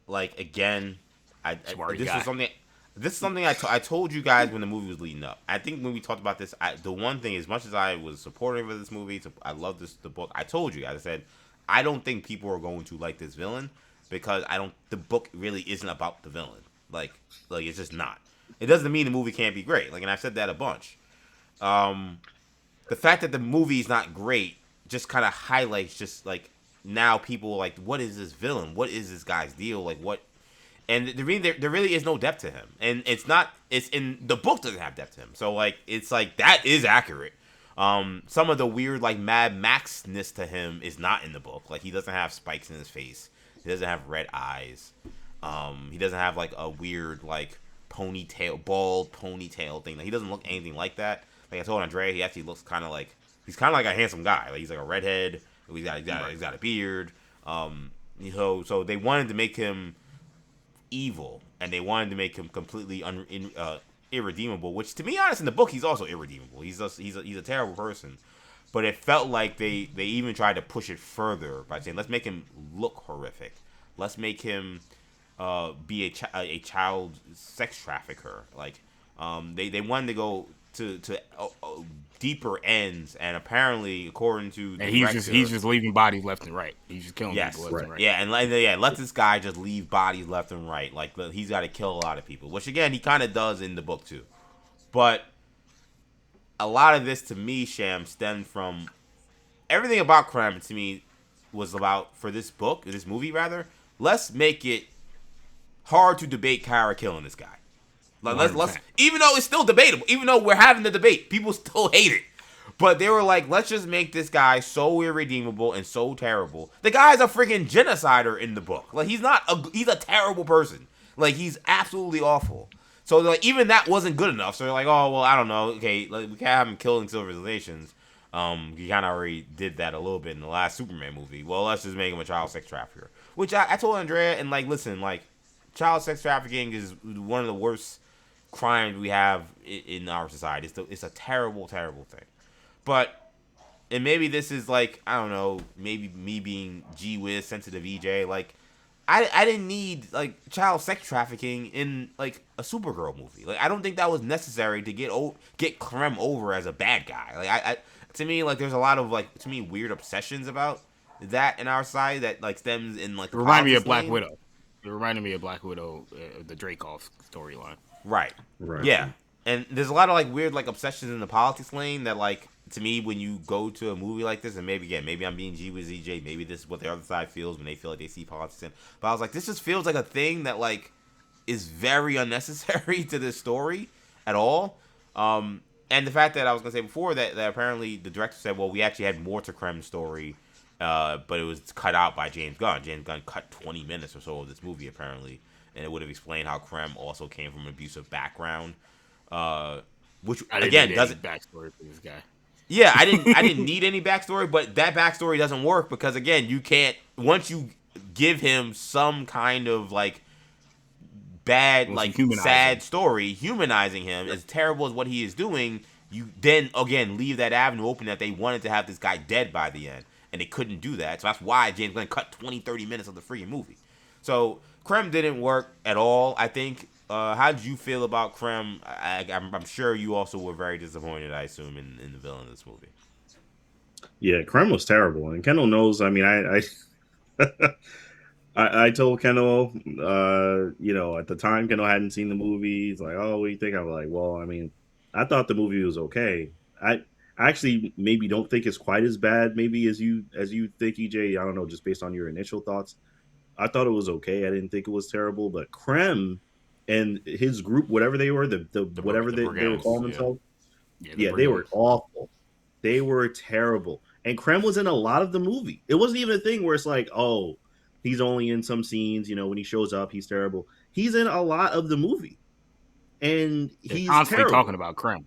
Like again, this is something I told you guys when the movie was leading up. I think when we talked about this, the one thing, as much as I was supportive of this movie, I love the book. I told you guys, I said I don't think people are going to like this villain because the book really isn't about the villain. Like it's just not. It doesn't mean the movie can't be great. Like, and I've said that a bunch. The fact that the movie is not great just kind of highlights just like now people are like, what is this villain? What is this guy's deal? Like what? And there really is no depth to him, and it's in the book doesn't have depth to him. So like it's like that is accurate. Some of the weird like Mad Max-ness to him is not in the book. Like he doesn't have spikes in his face. He doesn't have red eyes. He doesn't have like a weird like bald ponytail thing. Like, he doesn't look anything like that. Like I told Andrea, he actually looks kind of like a handsome guy. Like he's like a redhead. He's got a beard. So they wanted to make him evil, and they wanted to make him completely irredeemable. Which, to be honest, in the book, he's also irredeemable. He's a terrible person. But it felt like they even tried to push it further by saying, let's make him look horrific. Let's make him be a child sex trafficker. Like they wanted to go to deeper ends, and apparently, according to the director, he's just leaving bodies left and right. He's just killing people left and right. Yeah, and let this guy just leave bodies left and right. Like he's got to kill a lot of people, which again he kind of does in the book too. But a lot of this, to me, Sham, stemmed from everything about crime. To me, was about for this movie rather. Let's make it hard to debate Kara killing this guy. Like let's even though it's still debatable, even though we're having the debate, people still hate it. But they were like, let's just make this guy so irredeemable and so terrible. The guy's a freaking genocider in the book. Like he's a terrible person. Like he's absolutely awful. So like even that wasn't good enough. So they're like, oh well, I don't know. Okay, like, we can't have him killing civilizations. He kind of already did that a little bit in the last Superman movie. Well, let's just make him a child sex trafficker. Which I told Andrea, and like, listen, like, child sex trafficking is one of the worst crimes we have in our society. It's a terrible, terrible thing. But and maybe this is like, I don't know, maybe me being gee whiz sensitive EJ, like I didn't need like child sex trafficking in like a Supergirl movie. Like I don't think that was necessary to get Clem over as a bad guy. Like I to me, like there's a lot of like, to me, weird obsessions about that in our side that like stems in like It the reminded me of politics Black lane. Widow. It reminded me of Black Widow, the Dreykov storyline. Right. Right. Yeah. And there's a lot of like weird like obsessions in the politics lane that like, to me, when you go to a movie like this, and maybe again, maybe I'm being G with ZJ, maybe this is what the other side feels when they feel like they see politics in. But I was like, this just feels like a thing that like is very unnecessary to this story at all. And the fact that I was gonna say before that apparently the director said, well, we actually had more to Krem's story, but it was cut out by James Gunn. James Gunn cut 20 minutes or so of this movie apparently, and it would have explained how Krem also came from an abusive background, which again doesn't backstory for this guy. Yeah, I didn't need any backstory, but that backstory doesn't work because again, you can't, once you give him some kind of like bad, like sad story, humanizing him, as terrible as what he is doing, you then again leave that avenue open that they wanted to have this guy dead by the end, and they couldn't do that. So that's why James Gunn cut 20-30 minutes of the freaking movie. So Krem didn't work at all, I think. How did you feel about Krem? I'm sure you also were very disappointed, I assume, in the villain of this movie. Yeah, Krem was terrible, and Kendall knows. I mean, I told Kendall, at the time Kendall hadn't seen the movie. He's like, "Oh, what do you think?" I was like, "Well, I mean, I thought the movie was okay. I actually maybe don't think it's quite as bad, maybe as you think, EJ. I don't know, just based on your initial thoughts. I thought it was okay. I didn't think it was terrible, but Krem and his group, whatever they were, whatever they were calling themselves, they were awful. They were terrible. And Krem was in a lot of the movie. It wasn't even a thing where it's like, oh, he's only in some scenes. When he shows up, he's terrible. He's in a lot of the movie, and he's constantly terrible. talking about Krem.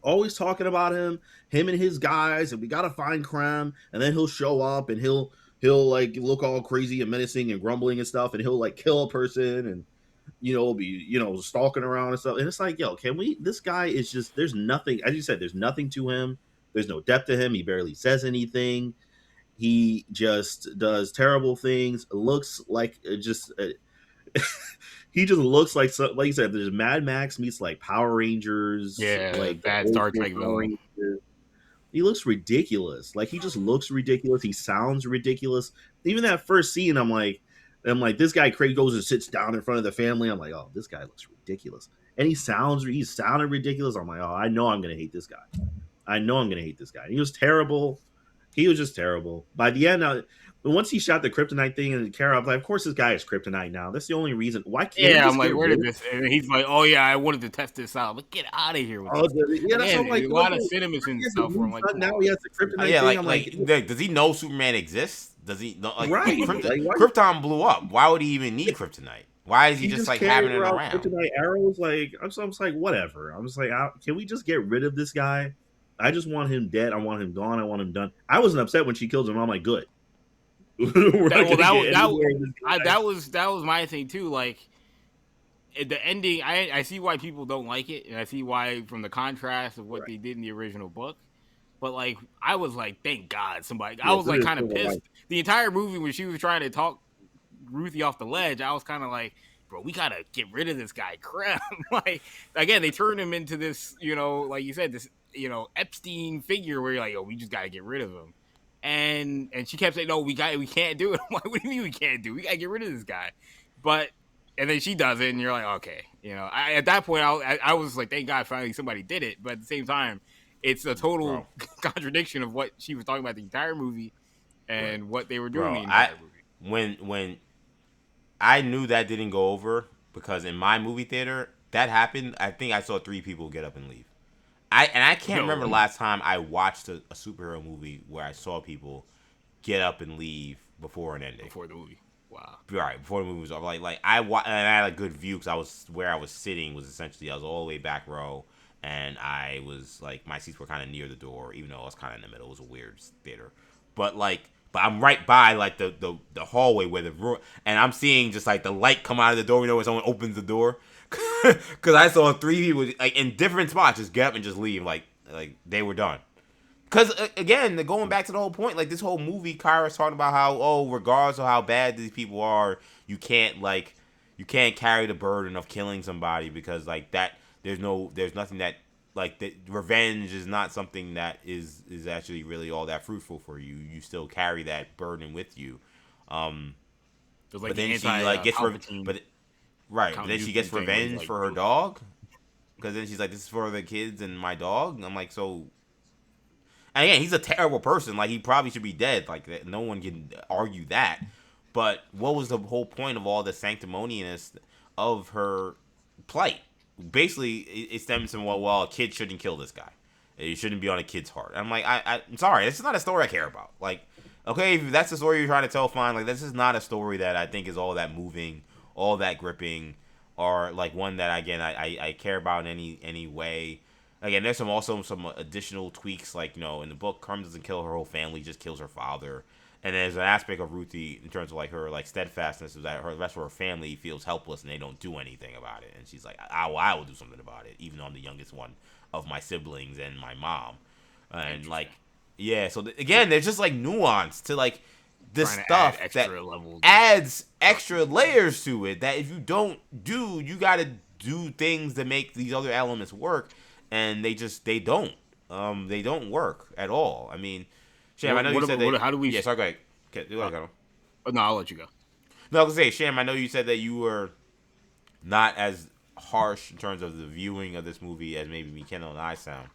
Always talking about him and his guys, and we gotta find Krem, and then he'll show up and he'll like look all crazy and menacing and grumbling and stuff, and he'll like kill a person and be stalking around and stuff. And it's like, yo, can we? This guy is just, there's nothing, as you said, there's nothing to him. There's no depth to him. He barely says anything. He just does terrible things. Looks like he just looks like you said. There's Mad Max meets like Power Rangers. Yeah, like bad Star Trek villain. He looks ridiculous. Like he just looks ridiculous. He sounds ridiculous. Even that first scene, I'm like, this guy Craig goes and sits down in front of the family. I'm like, oh, this guy looks ridiculous, and he's sounded ridiculous. I'm like, oh, I know I'm gonna hate this guy. And he was terrible. He was just terrible. By the end, once he shot the kryptonite thing in the car, I'm like, of course this guy is kryptonite now. That's the only reason. Why can't? Yeah, I'm like, where did this? And he's like, oh yeah, I wanted to test this out. But get out of here with this. Yeah, that's what I'm like. A lot of cinemas and stuff. Where I'm like, now he has the kryptonite yeah, thing. I'm like, does he know Superman exists? Does he know? Like, right. Krypton blew up. Why would he even need kryptonite? Why is he just like having it around? Kryptonite arrows, like I'm just like, whatever. I'm just like, can we just get rid of this guy? I just want him dead. I want him gone. I want him done. I wasn't upset when she killed him. I'm like, good. That was my thing too. Like the ending, I see why people don't like it, and I see why from the contrast of what they did in the original book. But like, I was like, thank God somebody. I was like kind of pissed. The entire movie when she was trying to talk Ruthie off the ledge, I was kind of like, bro, we gotta get rid of this guy. Crap. Like again, they turned him into this, like you said, this, Epstein figure where you're like, yo, we just gotta get rid of him. And she kept saying, no, we can't do it. I'm like, what do you mean we can't do it? We gotta get rid of this guy. And then she does it, and you're like, okay, at that point, I was like, thank God, finally somebody did it. But at the same time, it's a total contradiction of what she was talking about the entire movie and what they were doing the entire movie. When I knew that didn't go over, because in my movie theater that happened, I think I saw 3 people get up and leave. I can't remember the last time I watched a superhero movie where I saw people get up and leave before an ending. Before the movie. Wow. Right, before the movie was over. Like and I had a good view because where I was sitting was essentially, I was all the way back row, and I was like, my seats were kind of near the door, even though I was kind of in the middle. It was a weird theater. But I'm right by like the hallway where the room, and I'm seeing just like the light come out of the door. When someone opens the door, because I saw 3 people like in different spots just get up and just leave, like they were done. Because again, going back to the whole point, like this whole movie, Kyra's talking about how, regardless of how bad these people are, you can't carry the burden of killing somebody because like that. There's nothing that like that. Revenge is not something that is actually really all that fruitful for you. You still carry that burden with you. Like but then she like gets right. But then she gets revenge for her dog. Because then she's like, this is for the kids and my dog. And I'm like, so. And again, he's a terrible person. Like, he probably should be dead. Like, no one can argue that. But what was the whole point of all the sanctimoniousness of her plight? Basically, it stems from, well, a kid shouldn't kill this guy. It shouldn't be on a kid's heart. I'm like, I'm sorry. This is not a story I care about. Like, okay, if that's the story you're trying to tell, fine. Like, this is not a story that I think is all that moving, all that gripping, or, like, one that, again, I care about in any way. Again, there's some additional tweaks, like, in the book, Crumb doesn't kill her whole family, just kills her father. And there's an aspect of Ruthie in terms of, like, her, like, steadfastness is that the rest of her family feels helpless and they don't do anything about it. And she's like, I will do something about it, even though I'm the youngest one of my siblings and my mom. And, like, yeah, so, again, there's just, like, nuance to, like, this stuff that adds extra layers to it that if you don't do, you got to do things to make these other elements work. And they don't work at all. I mean, Sham, I know you said that. How do we? Yeah, sorry, go ahead. Okay, no, I'll let you go. No, I was gonna say, Sham, I know you said that you were not as harsh in terms of the viewing of this movie as maybe me, Kendall, and I sound.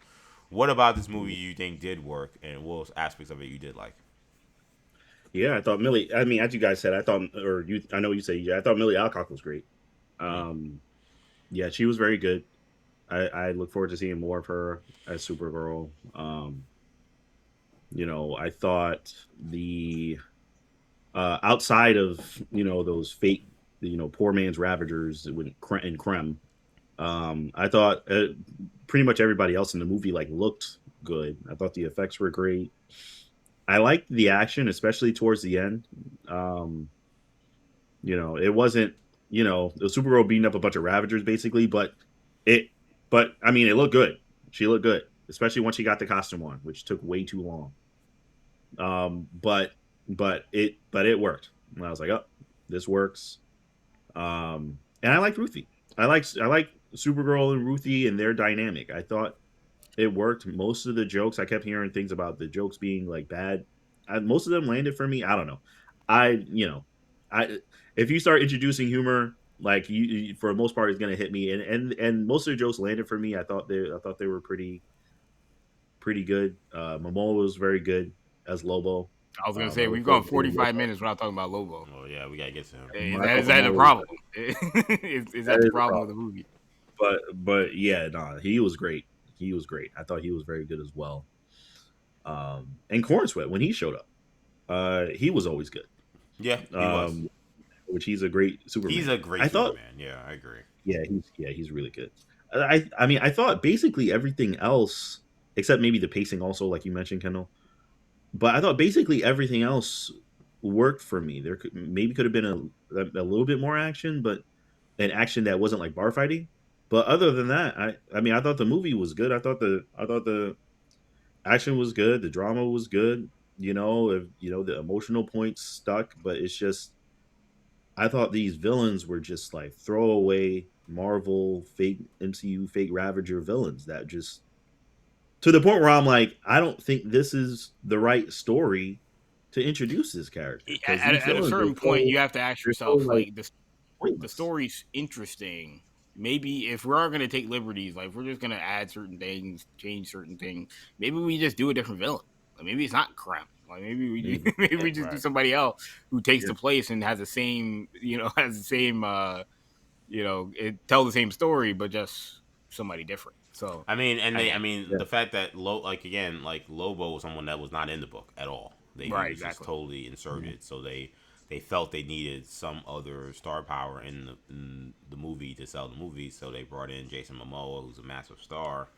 What about this movie you think did work, and what aspects of it you did like? Yeah, I thought Millie. I mean, as you guys said, I know you say, I thought Millie Alcock was great. Yeah, she was very good. I look forward to seeing more of her as Supergirl. I thought the outside of those fake poor man's Ravagers and Krem, I thought pretty much everybody else in the movie like looked good. I thought the effects were great. I liked the action, especially towards the end. It wasn't the Supergirl beating up a bunch of Ravagers basically, but I mean, it looked good. She looked good, especially once she got the costume on, which took way too long. But it worked. And I was like, oh, this works. And I liked Ruthie. I like Supergirl and Ruthie and their dynamic. I thought it worked. Most of the jokes, I kept hearing things about the jokes being like bad. Most of them landed for me. I don't know. If you start introducing humor, like you for the most part, it's gonna hit me, and most of the jokes landed for me. I thought they were pretty good. Momoa was very good as Lobo. I was gonna say we've gone 45 minutes without talking about Lobo. Oh yeah, we gotta get to him. Is that the problem? is that the problem with the movie? But yeah, he was great. He was great. I thought he was very good as well. And Corn Sweat when he showed up, he was always good. Yeah, he was. Which he's a great Superman. He's a great Superman. Yeah, I agree. Yeah, he's really good. I mean, I thought basically everything else, except maybe the pacing also, like you mentioned, Kendall. But I thought basically everything else worked for me. There could have been a little bit more action, but an action that wasn't like bar fighting. But other than that, I mean, I thought the movie was good. I thought the action was good. The drama was good. The emotional points stuck, but it's just. I thought these villains were just like throwaway Marvel fake MCU fake Ravager villains that just to the point where I'm like, I don't think this is the right story to introduce this character. At a certain point, you have to ask yourself, like, the story's interesting. Maybe if we are going to take liberties, like if we're just going to add certain things, change certain things, maybe we just do a different villain. Like maybe it's not Crumb. Like maybe we just do somebody else who takes the place and has the same, tell the same story, but just somebody different. So I mean, the fact that Lobo was someone that was not in the book at all. He was just totally inserted. So they felt they needed some other star power in the movie to sell the movie. So they brought in Jason Momoa, who's a massive star.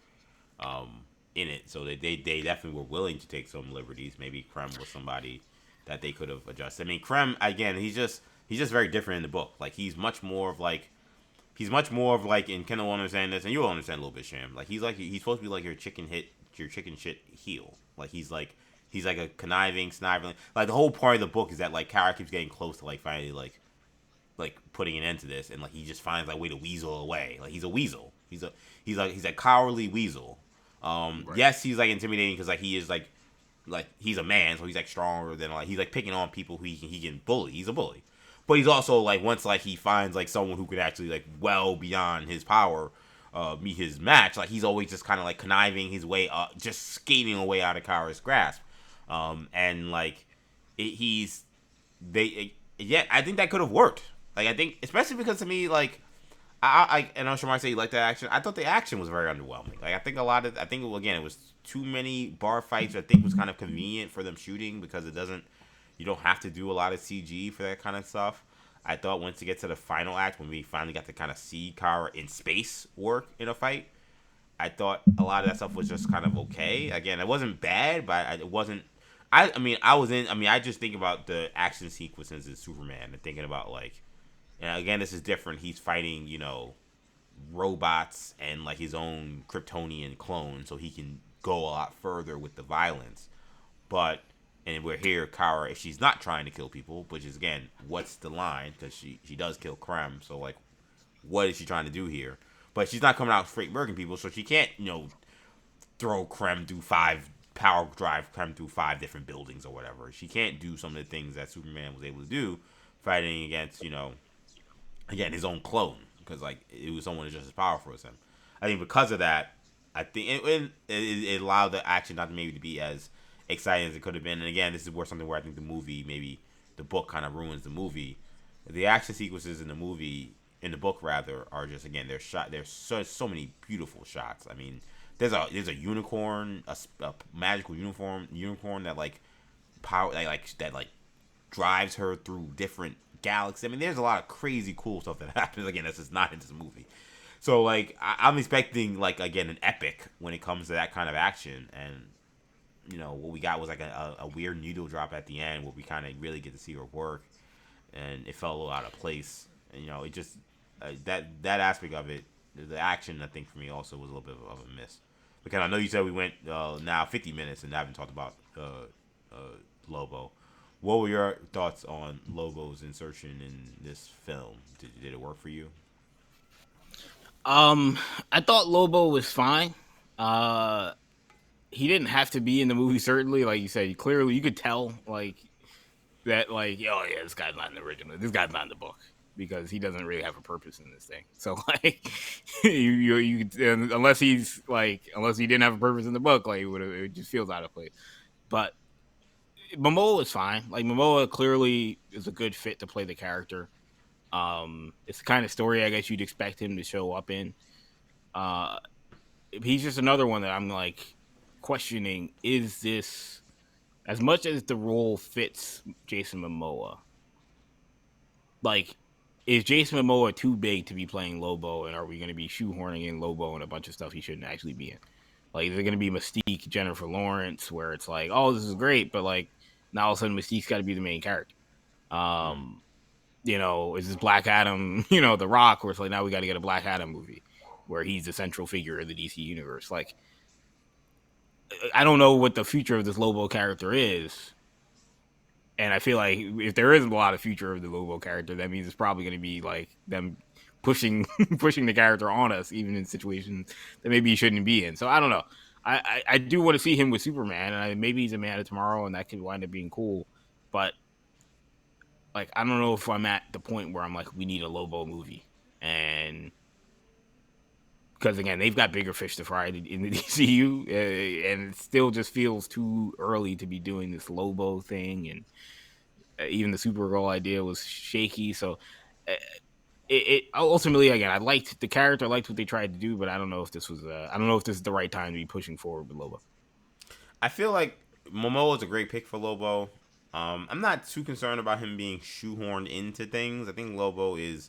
In it, so they definitely were willing to take some liberties. Maybe Krem was somebody that they could have adjusted. I mean, Krem again, he's just very different in the book. Like he's much more of like, and Kendall will understand this, and you'll understand a little bit, Sham. Like he's supposed to be like your chicken your chicken shit heel. Like he's like a conniving, sniving. Like the whole part of the book is that like Kara keeps getting close to like finally like putting an end to this, and like he just finds like a way to weasel away. Like he's a weasel. He's a cowardly weasel. Right. Yes, he's like intimidating because like he is like he's a man, so he's like stronger than like he's like picking on people who he can bully. He's a bully, but he's also like once like he finds like someone who could actually like well beyond his power, meet his match. Like he's always just kind of like conniving his way up, just skating away out of Kara's grasp, and like he's yeah, I think that could have worked. Like I think especially because to me like. And I'm sure might say you like the action. I thought the action was very underwhelming. Like I think again it was too many bar fights. I think it was kind of convenient for them shooting because you don't have to do a lot of CG for that kind of stuff. I thought once you get to the final act when we finally got to kind of see Kara in space work in a fight, I thought a lot of that stuff was just kind of okay. Again, it wasn't bad, but it wasn't. I just think about the action sequences in Superman and thinking about like. And again, this is different. He's fighting, robots and like his own Kryptonian clone, so he can go a lot further with the violence. But and we're here, Kara, if she's not trying to kill people, which is again, what's the line? Because she does kill Krem, so like, what is she trying to do here? But she's not coming out straight murdering people, so she can't, throw Krem through power drive Krem through 5 different buildings or whatever. She can't do some of the things that Superman was able to do, fighting against, again, his own clone, because like it was someone just as powerful as him. I think because of that, I think it allowed the action not to maybe to be as exciting as it could have been. And again, this is something where I think the movie, maybe the book, kind of ruins the movie. The action sequences in the book rather, are just again There's so many beautiful shots. I mean, there's a unicorn, a magical unicorn that like power that drives her through different galaxy. I mean, there's a lot of crazy cool stuff that happens. Again, this is not in this movie. So, like, I'm expecting, like, again, an epic when it comes to that kind of action. And, what we got was, like, a weird needle drop at the end where we kind of really get to see her work. And it felt a little out of place. And, it just, that aspect of it, the action, I think, for me also was a little bit of a miss. Because I know you said we went now 50 minutes and I haven't talked about Lobo. What were your thoughts on Lobo's insertion in this film? Did it work for you? I thought Lobo was fine. He didn't have to be in the movie, certainly. Like you said, clearly you could tell like that, like, oh yeah, this guy's not in the original. This guy's not in the book because he doesn't really have a purpose in this thing. So like, you unless he didn't have a purpose in the book, like it just feels out of place. But Momoa is fine. Like Momoa clearly is a good fit to play the character. It's the kind of story I guess you'd expect him to show up in. He's just another one that I'm like questioning: is this, as much as the role fits Jason Momoa, like, is Jason Momoa too big to be playing Lobo, and are we going to be shoehorning in Lobo and a bunch of stuff he shouldn't actually be in? Like, is it going to be Mystique, Jennifer Lawrence, where it's like, oh, this is great, but like, now all of a sudden Mystique's got to be the main character? Is this Black Adam, The Rock, where it's like, now we got to get a Black Adam movie where he's the central figure of the DC universe. Like, I don't know what the future of this Lobo character is. And I feel like if there isn't a lot of future of the Lobo character, that means it's probably going to be like them pushing the character on us, even in situations that maybe he shouldn't be in. So I don't know. I do want to see him with Superman, and maybe he's a Man of Tomorrow, and that could wind up being cool. But like, I don't know if I'm at the point where I'm like, we need a Lobo movie, and because again, they've got bigger fish to fry in the DCU, and it still just feels too early to be doing this Lobo thing, and even the Supergirl idea was shaky. So it ultimately, again, I liked the character, I liked what they tried to do, but I don't know if this is the right time to be pushing forward with Lobo. I feel like Momoa is a great pick for Lobo. I'm not too concerned about him being shoehorned into things. I think Lobo is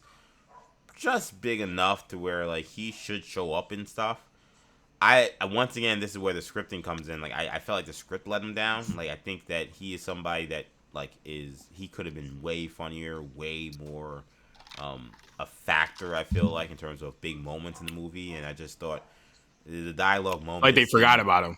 just big enough to where like he should show up in stuff. I once again, this is where the scripting comes in. Like I felt like the script let him down. Like I think that he is somebody that like he could have been way funnier, way more a factor. I feel like in terms of big moments in the movie, and I just thought the dialogue moments, like they forgot about him.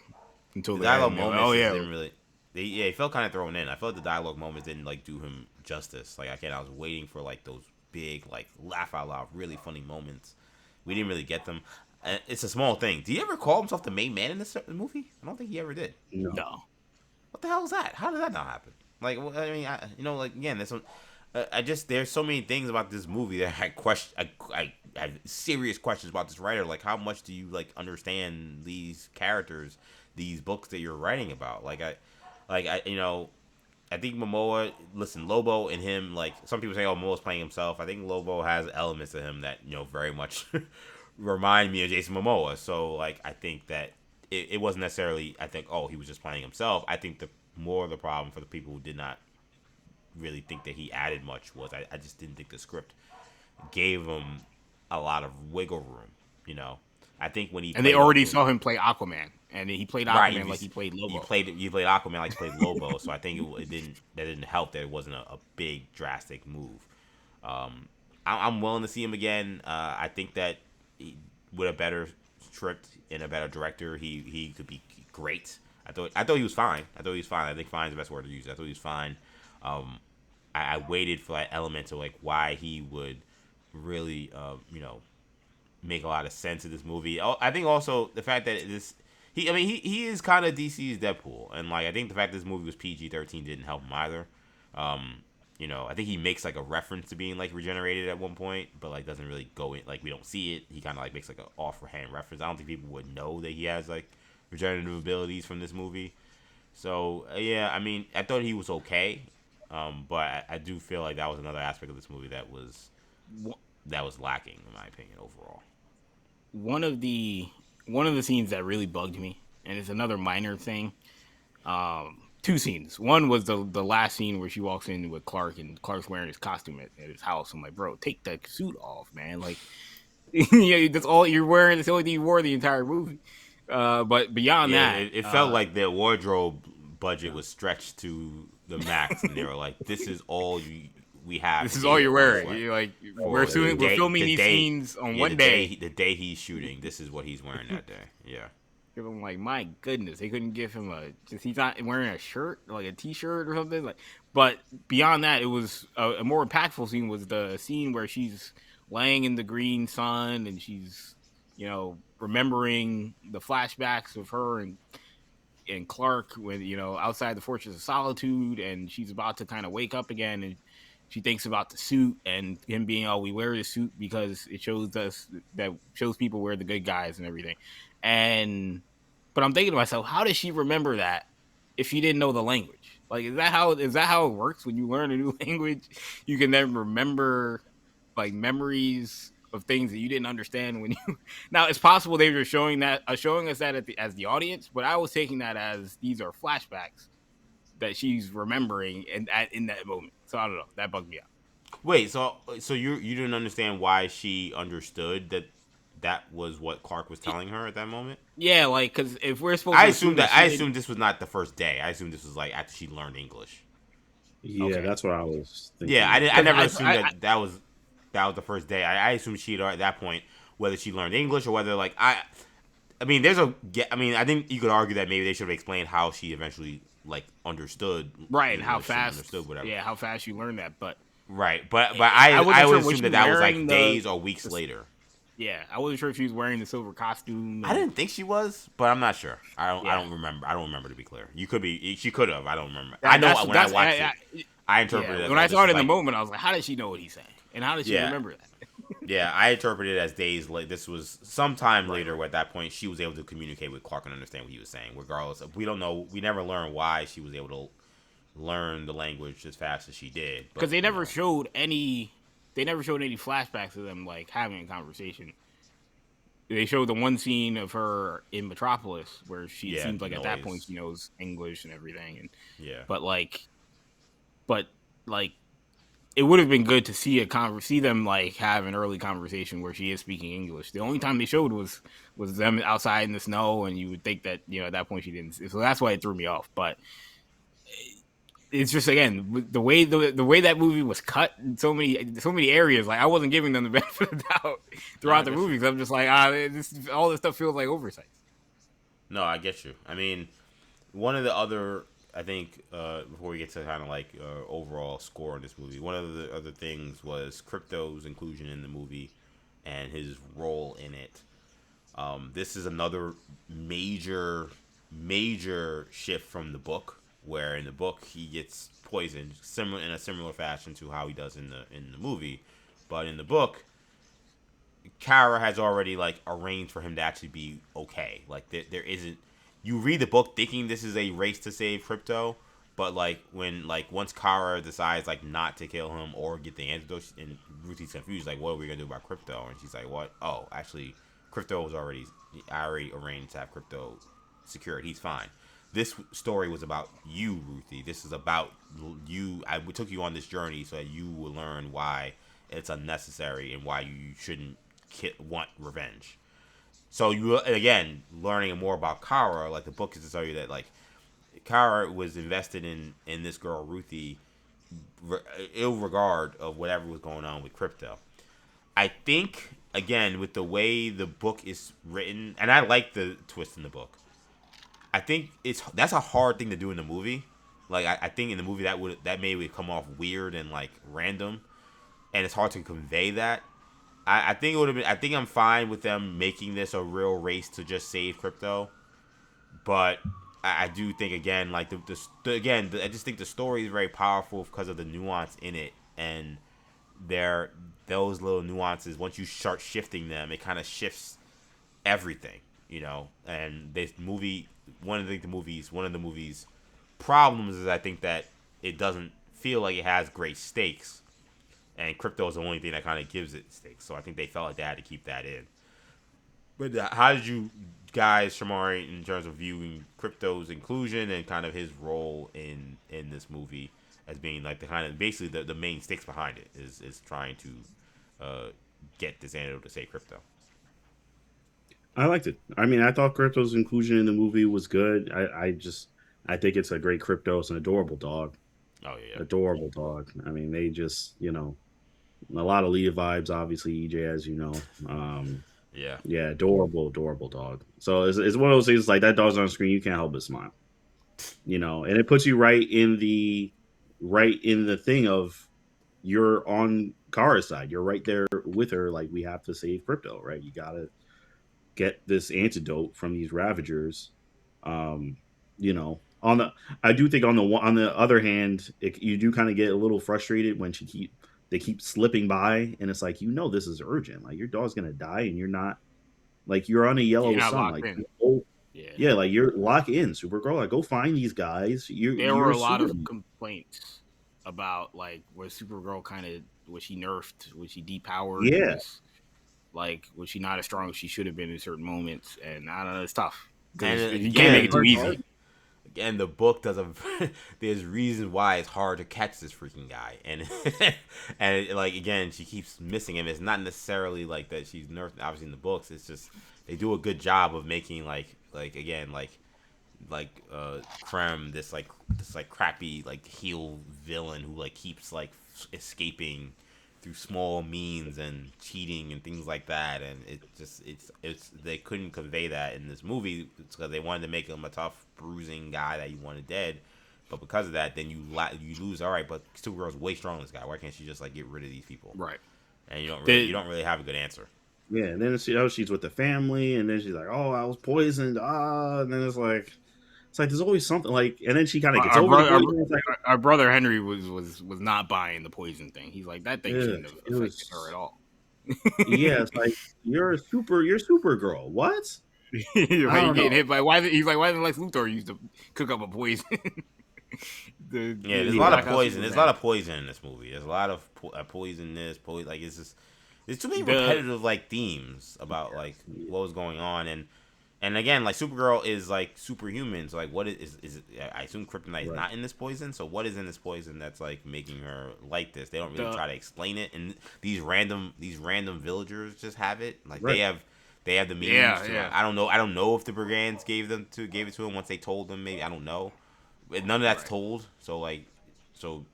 until The the dialogue end. Like, moments oh yeah, didn't really. He felt kind of thrown in. I felt the dialogue moments didn't like do him justice. Like again, I was waiting for like those big like laugh out loud, really funny moments. We didn't really get them. It's a small thing. Did he ever call himself the main man in this movie? I don't think he ever did. No. no. What the hell is that? How did that not happen? Like, I mean, like again, there's some. I just there's so many things about this movie that I had serious questions about this writer. Like, how much do you like understand these characters, these books that you're writing about? I think Momoa. Listen, Lobo and him. Like some people say, oh, Momoa's playing himself. I think Lobo has elements of him that very much remind me of Jason Momoa. So like, I think that it wasn't necessarily. I think he was just playing himself. I think the more the problem for the people who did not really think that he added much was I just didn't think the script gave him a lot of wiggle room. I think when he And they already saw him play Aquaman, and he played Aquaman like he played Lobo. You played Aquaman like he played Lobo, so I think it didn't help that it wasn't a big drastic move. I'm willing to see him again. I think that with a better script and a better director, he could be great. I thought he was fine. I think fine is the best word to use. I thought he was fine. I waited for that element of like why he would really make a lot of sense in this movie. I think also the fact that he is kind of DC's Deadpool, and like I think the fact that this movie was PG-13 didn't help him either. I think he makes like a reference to being like regenerated at one point, but like doesn't really go in, like we don't see it. He kind of like makes like an offhand reference. I don't think people would know that he has like regenerative abilities from this movie. So yeah, I mean, I thought he was okay, but I do feel like that was another aspect of this movie that was lacking in my opinion overall. One of the scenes that really bugged me, and it's another minor thing. Two scenes. One was the last scene where she walks in with Clark, and Clark's wearing his costume at his house. I'm like, bro, take that suit off, man. Like, yeah, that's all you're wearing. It's the only thing you wore the entire movie. But beyond that, it felt like their wardrobe budget was stretched to the max, and they were like, "This is all we have. This is all you're wearing. You're like, we're filming these scenes on one day. The day he's shooting, this is what he's wearing that day. Yeah." I'm like, my goodness, they couldn't give him he's not wearing a shirt, like a t-shirt or something. Like, but beyond that, it was a more impactful scene was the scene where she's laying in the green sun and she's, remembering the flashbacks of her and Clark when, outside the Fortress of Solitude, and she's about to kind of wake up again, and she thinks about the suit and him being, we wear the suit because it shows people we're the good guys and everything. But I'm thinking to myself, how does she remember that if she didn't know the language? Like, is that how it works when you learn a new language? You can then remember like memories of things that you didn't understand when you. Now it's possible they were showing us that as the audience, but I was taking that as these are flashbacks that she's remembering in that moment. So I don't know. That bugged me out. Wait, so you didn't understand why she understood that was what Clark was telling her at that moment? Yeah, like, because if we're supposed I to assumed this was not the first day. I assumed this was like after she learned English. Yeah, Okay. that's what I was thinking. Yeah, I never assumed that was the first day. I assumed she'd at that point, whether she learned English or whether like I mean, I think you could argue that maybe they should have explained how she eventually like understood, right, and how fast understood whatever. Yeah, how fast you learned that, but right, but I would assume that was like days or weeks later. Yeah, I wasn't sure if she was wearing the silver costume. I didn't think she was, but I'm not sure. I don't remember. I don't remember, to be clear. You could be. She could have. I don't remember. I know when I watched it, I interpreted it. When I saw it in the moment, I was like, "How did she know what he's saying? And how did she remember that?" Yeah, I interpreted it as days late. This was sometime later. Where at that point she was able to communicate with Clark and understand what he was saying. Regardless of, we don't know. We never learned why she was able to learn the language as fast as she did. Because they never showed any. They never showed any flashbacks of them like having a conversation. They showed the one scene of her in Metropolis where she seems like at that point she knows English and everything, and but it would have been good to see see them like have an early conversation where she is speaking English. The only time they showed was them outside in the snow, and you would think that at that point she didn't. So that's why it threw me off. But it's just, again, the way that movie was cut in so many areas. Like, I wasn't giving them the benefit of the doubt throughout the movie, because I'm just like, all this stuff feels like oversight. No, I get you. I mean, one of the other, I think, before we get to kind of like overall score in this movie, one of the other things was Crypto's inclusion in the movie and his role in it. This is another major shift from the book, where in the book he gets poisoned similar in a similar fashion to how he does in the movie, but in the book, Kara has already like arranged for him to actually be okay. Like there isn't. You read the book thinking this is a race to save Crypto, but like when like once Kara decides like not to kill him or get the antidote, and Ruthie's confused like, what are we gonna do about Crypto? And she's like, what? Oh, actually, Crypto was already. I already arranged to have Crypto secured. He's fine. This story was about you, Ruthie. This is about you. I took you on this journey so that you will learn why it's unnecessary and why you shouldn't want revenge. So you again learning more about Kara. Like the book is to tell you that like Kara was invested in this girl Ruthie, ill regard of whatever was going on with Crypto. I think again with the way the book is written, and I like the twist in the book. I think that's a hard thing to do in the movie. Like I think in the movie that may come off weird and like random, and it's hard to convey that. I think it would have been. I think I'm fine with them making this a real race to just save Crypto, but I do think again, like I just think the story is very powerful because of the nuance in it, and those little nuances. Once you start shifting them, it kind of shifts everything, you know. And this movie, one of the movie's problems is I think that it doesn't feel like it has great stakes, and Crypto is the only thing that kind of gives it stakes. So I think they felt like they had to keep that in. But how did you guys, Shamari, in terms of viewing Crypto's inclusion and kind of his role in this movie as being like the kind of basically the main stakes behind it is trying to get this antidote to save Crypto? I liked it. I mean, I thought Crypto's inclusion in the movie was good. I think it's a great Crypto. It's an adorable dog. Oh yeah, Adorable dog. I mean, they just, a lot of Leah vibes, obviously, EJ, as you know. yeah. Yeah, adorable dog. So it's one of those things like that dog's on screen, you can't help but smile. And it puts you right in the thing of you're on Kara's side. You're right there with her. Like, we have to save Crypto, right? You gotta get this antidote from these Ravagers. On the I do think on the other hand, you do kind of get a little frustrated when they keep slipping by, and it's like, this is urgent. Like, your dog's gonna die, and you're not, like, you're on a yellow You're not sun. locked Like, in. Yeah. yeah, like, you're lock in, Supergirl. Like, go find these guys. There were You're a lot of Superman. complaints about like was Supergirl kind of was she nerfed, was she depowered, Yeah, was she not as strong as she should have been in certain moments, and I don't know, it's tough because And you can't make it too again, easy. Again, the book doesn't. There's reasons why it's hard to catch this freaking guy, and like again, she keeps missing him. It's not necessarily like that she's nerfed. Obviously, in the books, it's just they do a good job of making like again Krem this crappy like heel villain who like keeps like escaping through small means and cheating and things like that, and it's they couldn't convey that in this movie because they wanted to make him a tough bruising guy that you wanted dead, but because of that then you lose. All right, but Supergirl's way stronger than this guy. Why can't she just like get rid of these people? Right. And you don't really have a good answer. yeah. And then she's with the family, and then she's like, "Oh, I was poisoned." And then it's like there's always something like, and then she kind of gets over the poison. It's like, Our brother Henry was not buying the poison thing. He's like, that thing yeah, shouldn't have affected her at all. yeah, it's like you're Supergirl. What? He's I don't getting know. hit by why didn't Lex Luthor used to cook up a poison? Yeah, there's a lot of poison. There's a lot of poison in this movie. There's a lot of poison. Like it's just there's too many repetitive like themes about like what was going on, and again like Supergirl is like superhuman. So like what is it? I assume kryptonite is not in this poison. So what is in this poison that's like making her like this? They don't really try to explain it, and these random villagers just have it. Like they have the means. Yeah. I don't know if the brigands gave it to him once they told them. Maybe I don't know. None of that's told, so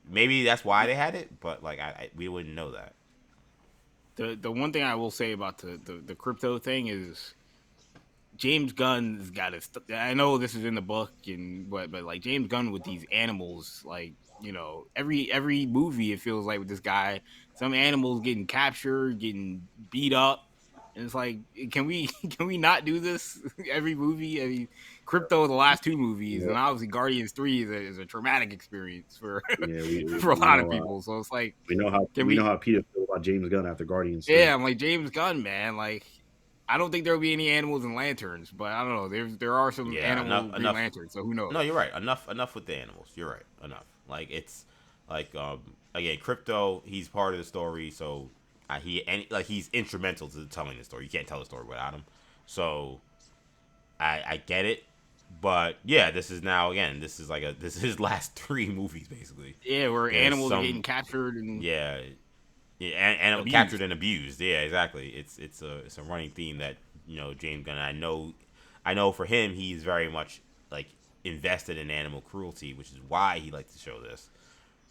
maybe that's why they had it, but like we wouldn't know that. The one thing I will say about the crypto thing is James Gunn's got his. I know this is in the book, but like James Gunn with these animals, like every movie it feels like with this guy, some animals getting captured, getting beat up, and it's like, can we can we not do this every movie? I mean, Crypto the last two movies, Yeah, and obviously Guardians 3 is a traumatic experience for yeah, for a we lot of know people. So it's like, can we know we? how Peter feels about James Gunn after Guardians 3. Yeah, I'm like James Gunn, man. Like, I don't think there'll be any animals and lanterns, but I don't know. There are some Yeah, animal Green Lanterns, so who No, knows? you're right. Enough with the animals. You're right. Enough. Like it's like again, Crypto. He's part of the story, so he's instrumental to telling the story. You can't tell the story without him. So I get it, but yeah, this is now again. This is his last three movies basically. Yeah, where There's animals are some getting captured and yeah yeah and captured abused. and abused. Yeah, exactly. It's a running theme that James Gunn. I know for him he's very much like invested in animal cruelty, which is why he likes to show this.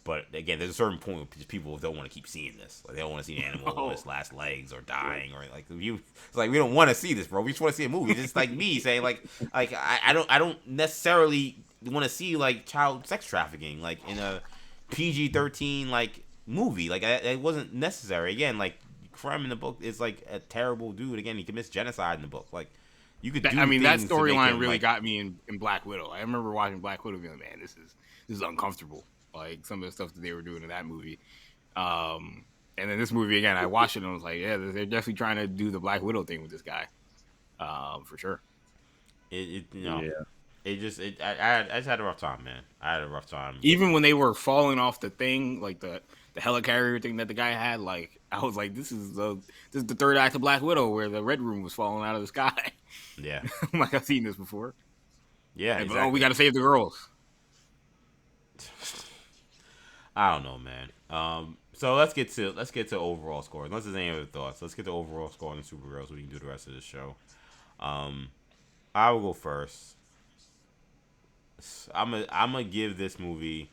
But again, there's a certain point where people don't want to keep seeing this. Like they don't want to see an animal on its last legs or dying or like It's like we don't want to see this, bro. We just want to see a movie. Just like me saying like I don't necessarily want to see like child sex trafficking like in a PG-13 like movie. Like it wasn't necessary. Again, like Crumb in the book is like a terrible dude. Again, he commits genocide in the book. Like you could do I mean, that things to make storyline him really like got me in Black Widow. I remember watching Black Widow, being like, man, this is uncomfortable. Like some of the stuff that they were doing in that movie. And then this movie again, I watched it and I was like, yeah, they're definitely trying to do the Black Widow thing with this guy, for sure. it Yeah. I just had a rough time, man. I had a rough time. Even when they were falling off the thing, like the helicarrier thing that the guy had, like I was like, this is the third act of Black Widow where the Red Room was falling out of the sky. Yeah. I'm like, I've seen this before. Yeah, But, exactly. oh, we got to save the girls. I don't know, man. So let's get to overall score. Unless there's any other thoughts, let's get to overall score on the Supergirl so we can do the rest of the show. I will go first. I'm gonna give this movie.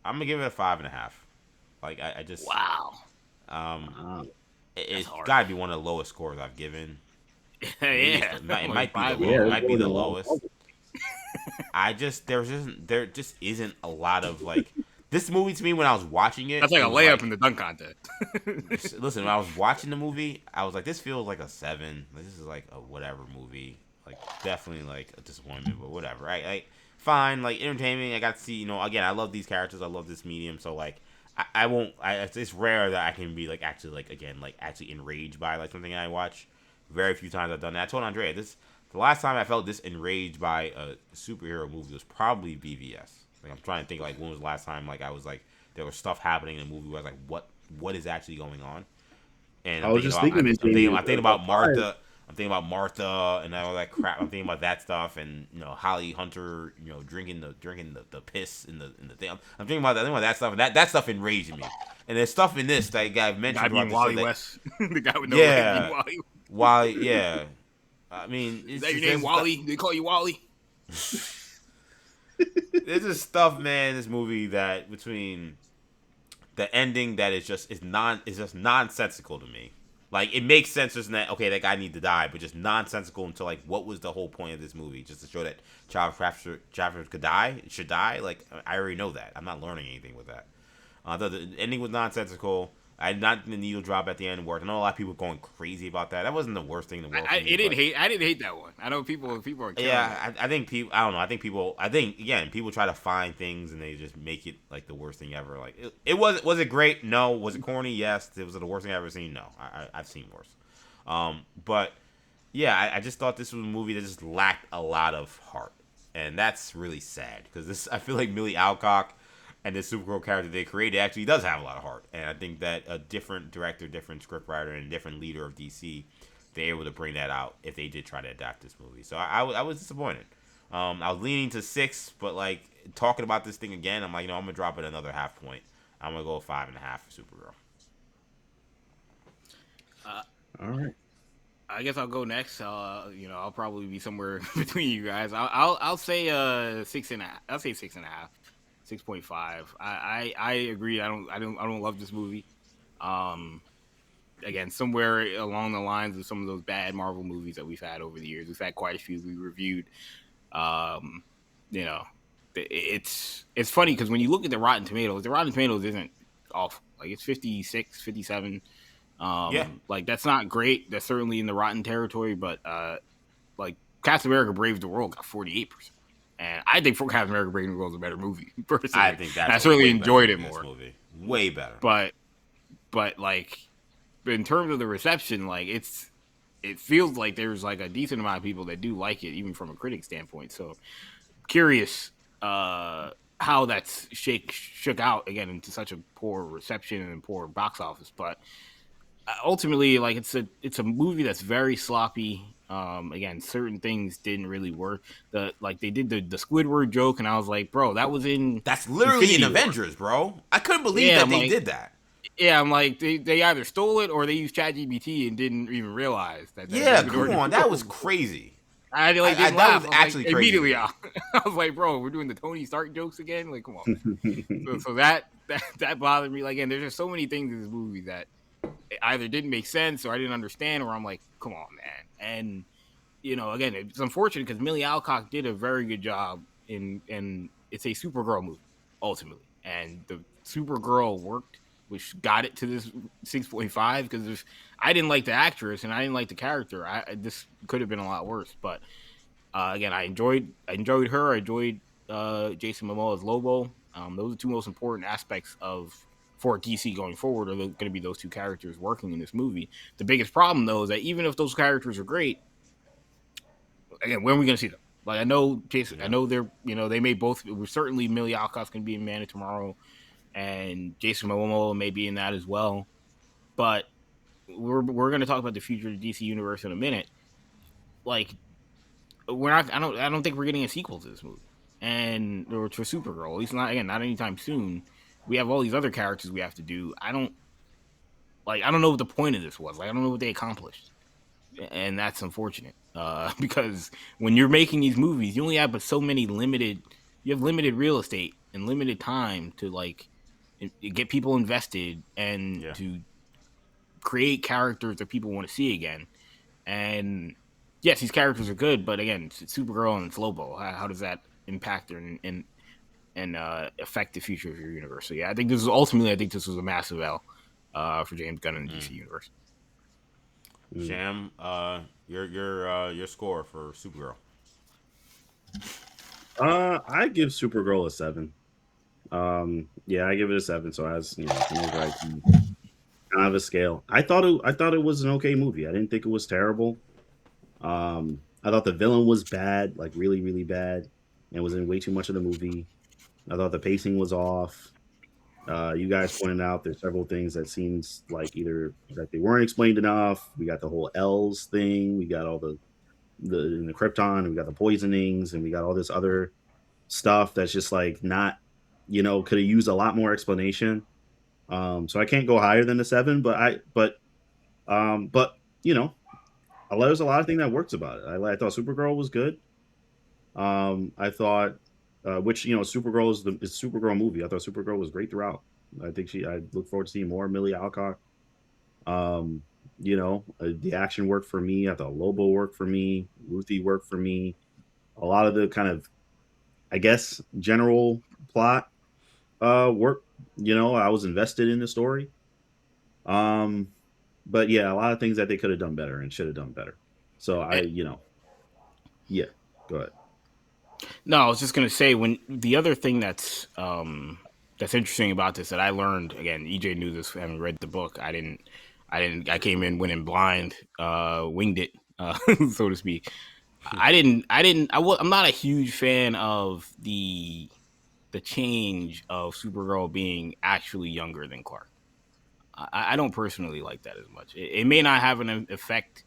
I'm gonna give it a 5.5. Like I just Wow. it's Hard. gotta be one of the lowest scores I've given. Yeah. It Like might be five. the Yeah, low, it it's might be more the than lowest. There just isn't a lot of like this movie to me when I was watching it. That's like it a was layup in the dunk contest. Listen, when I was watching the movie, I was like, this feels like a 7. Like, this is like a whatever movie. Like definitely like a disappointment, but whatever. Right? Like fine, like entertaining. I got to see, again, I love these characters. I love this medium. So like I won't. It's rare that I can be like actually like again like actually enraged by like something I watch. Very few times I've done that. I told Andrea the last time I felt this enraged by a superhero movie was probably BVS. Like I'm trying to think like when was the last time like I was like there was stuff happening in a movie where I was like what is actually going on? And I was just thinking, I'm maybe thinking about Martha. I'm thinking about Martha and all that crap. I'm thinking about that stuff and Holly Hunter, drinking the piss in the thing. I'm thinking about that stuff and that stuff enraged me. And there's stuff in this that I've mentioned Guy being throughout Wally the show West. The guy with no yeah, leg being Wally. why yeah. I mean, Is that your name, Wally? They call you Wally? There's just stuff, man, in this movie that between the ending that is just nonsensical to me. Like it makes sense just in that okay, that guy needs to die, but just nonsensical until like what was the whole point of this movie? Just to show that child traffickers should die. Like I already know that. I'm not learning anything with that. The ending was nonsensical. I did not the needle drop at the end worked. I know a lot of people going crazy about that. That wasn't the worst thing in the world. I didn't hate that one. I know people are killing it. I think people. I don't know. I think again, people try to find things and they just make it like the worst thing ever. Like it was it great? No. Was it corny? Yes. Was it the worst thing I've ever seen? No. I've seen worse. But yeah, I just thought this was a movie that just lacked a lot of heart, and that's really sad because I feel like Millie Alcock and this Supergirl character they created actually does have a lot of heart. And I think that a different director, different scriptwriter, and a different leader of DC, they're able to bring that out if they did try to adapt this movie. So I was disappointed. I was leaning to 6, but like talking about this thing again, I'm like, I'm gonna drop it another half point. I'm gonna go 5.5 for Supergirl. All right. I guess I'll go next. I'll probably be somewhere between you guys. I'll say 6.5. I'll say 6.5. 6.5. I agree. I don't love this movie. again, somewhere along the lines of some of those bad Marvel movies that we've had over the years. We've had quite a few we reviewed. Um, you know, it's funny because when you look at the Rotten Tomatoes isn't awful. Like it's 56, 57. Yeah, Like that's not great. That's certainly in the rotten territory, but like Captain America: Brave the World got 48%. And I think Captain America: Brave the World is a better movie, personally. I think And I that's a certainly way better enjoyed movie it than this more. movie. Way better. But like in terms of the reception, like it feels like there's like a decent amount of people that do like it, even from a critic standpoint. So curious how that's shook out again into such a poor reception and poor box office. But ultimately, like it's a movie that's very sloppy. Again, certain things didn't really work. They did the Squidward joke, and I was like, bro, that was in That's literally in Infinity War. Avengers, bro. I couldn't believe Yeah, that I'm they like, did that. Yeah, I'm like they either stole it or they used ChatGPT and didn't even realize that. Yeah, come on, that was crazy. I like didn't that laugh. was I was actually like, crazy. immediately. I was like, bro, we're doing the Tony Stark jokes again. Like, come on. So that bothered me. Like, again, there's just so many things in this movie that either didn't make sense or I didn't understand, or I'm like, come on, man. And again, it's unfortunate because Millie Alcock did a very good job in it's a Supergirl movie ultimately, and the Supergirl worked, which got it to this 6.5 because I didn't like the actress and I didn't like the character. This could have been a lot worse, but again, I enjoyed her. I enjoyed Jason Momoa as Lobo. Those are the two most important aspects for DC going forward are going to be those two characters working in this movie. The biggest problem though is that even if those characters are great, again, when are we going to see them? Like I know Jason, I know they're they may both. Certainly Millie Alcott's going to be in Man of Tomorrow, and Jason Momoa may be in that as well. But we're going to talk about the future of the DC universe in a minute. Like we're not. I don't think we're getting a sequel to this movie, or to Supergirl. At least not anytime soon. We have all these other characters we have to do. I don't know what the point of this was. Like I don't know what they accomplished, and that's unfortunate. Because when you're making these movies, you only have so many limited. You have limited real estate and limited time to get people invested and to create characters that people want to see again. And yes, these characters are good, but again, it's Supergirl and it's Lobo. How does that impact and affect the future of your universe? So yeah, I think this was a massive L for James Gunn and the DC universe. Sham, your score for Supergirl. I give Supergirl a 7. Yeah, I give it a 7. So as kind of a scale. I thought it was an okay movie. I didn't think it was terrible. I thought the villain was bad, like really, really bad, and was in way too much of the movie. I thought the pacing was off. You guys pointed out there's several things that seems like either that they weren't explained enough. We got the whole L's thing. We got all the Krypton. We got the poisonings, and we got all this other stuff that's just like not, could have used a lot more explanation. So I can't go higher than the 7, but there's a lot of things that works about it. I thought Supergirl was good. I thought, Supergirl is Supergirl movie. I thought Supergirl was great throughout. I look forward to seeing more Millie Alcock. The action worked for me. I thought Lobo worked for me. Ruthie worked for me. A lot of the kind of, I guess, general plot work. I was invested in the story. But yeah, a lot of things that they could have done better and should have done better. So yeah, go ahead. No, I was just gonna say when the other thing that's interesting about this that I learned, again, EJ knew this, having read the book. I didn't. I came in, went in blind, winged it, so to speak. I'm not a huge fan of the change of Supergirl being actually younger than Clark. I don't personally like that as much. It may not have an effect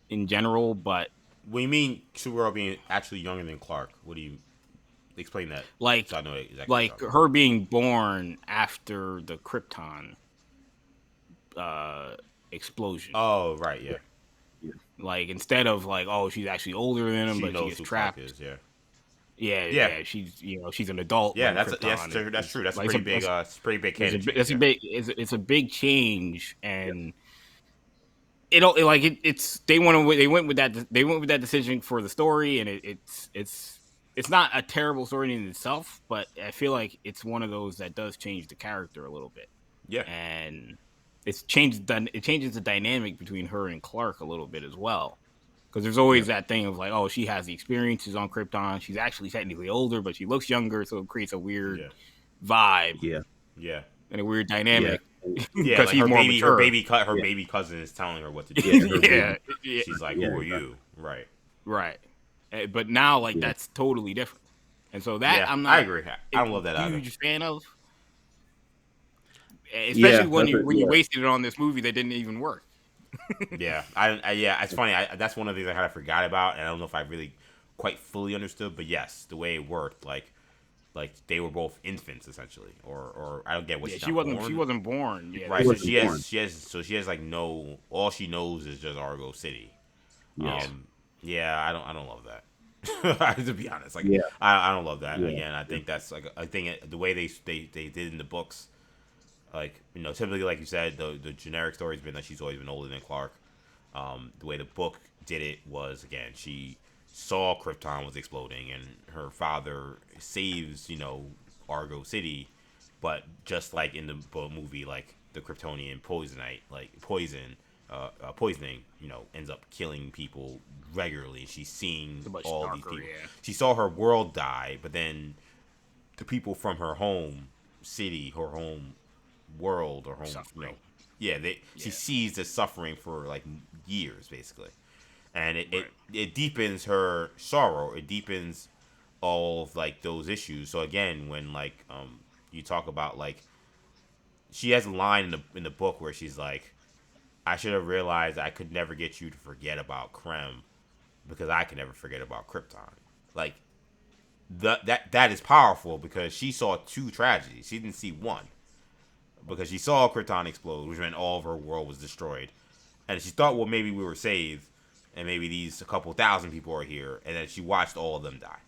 in general, but What do you mean Supergirl being actually younger than Clark? What do you explain that? Like, so I know exactly like her being born after the Krypton explosion. Oh, right, yeah. Like instead of like, oh, she's actually older than him, but she gets trapped. Is, yeah. Yeah. She's she's an adult. Yeah, that's true. That's like pretty big. It's pretty big. It's a big change, and it's they went with that decision for the story, and it's not a terrible story in itself, but I feel like it's one of those that does change the character a little bit. Yeah. And it changes the dynamic between her and Clark a little bit as well. Because there's always that thing of like, oh, she has the experiences on Krypton. She's actually technically older, but she looks younger, so it creates a weird vibe. Yeah. And a weird dynamic. Yeah, like she's her baby cousin is telling her what to do. She's like, "Who are you?" Right. But now, like, that's totally different. And so that I'm not. I agree. I don't love that either. Huge fan of. Especially when you wasted it on this movie that didn't even work. Yeah, it's funny. That's one of the things I kind of forgot about, and I don't know if I really quite fully understood. But yes, the way it worked, like they were both infants essentially, or I don't get what she wasn't born. Yeah, right. So she has like all she knows is just Argo City. Yes. I don't love that. To be honest, like I don't love that. Again, I think that's like the way they did in the books. Like, typically, like you said, the generic story's been that she's always been older than Clark. The way the book did it was, again, she saw Krypton was exploding, and her father saves, Argo City, but just like in the movie, like the Kryptonian poisoning, ends up killing people regularly. She's seeing all these people. Yeah. She saw her world die, but then the people from her home city, her home world or home suffering. She sees the suffering for like years basically, and it deepens her sorrow. It deepens all of like those issues. So again, when like you talk about like she has a line in the book where she's like, I should have realized I could never get you to forget about Krem because I could never forget about Krypton. Like that is powerful because she saw two tragedies. She didn't see one. Because she saw Krypton explode, which meant all of her world was destroyed. And she thought, well, maybe we were saved, and maybe a couple thousand people are here, and then she watched all of them die.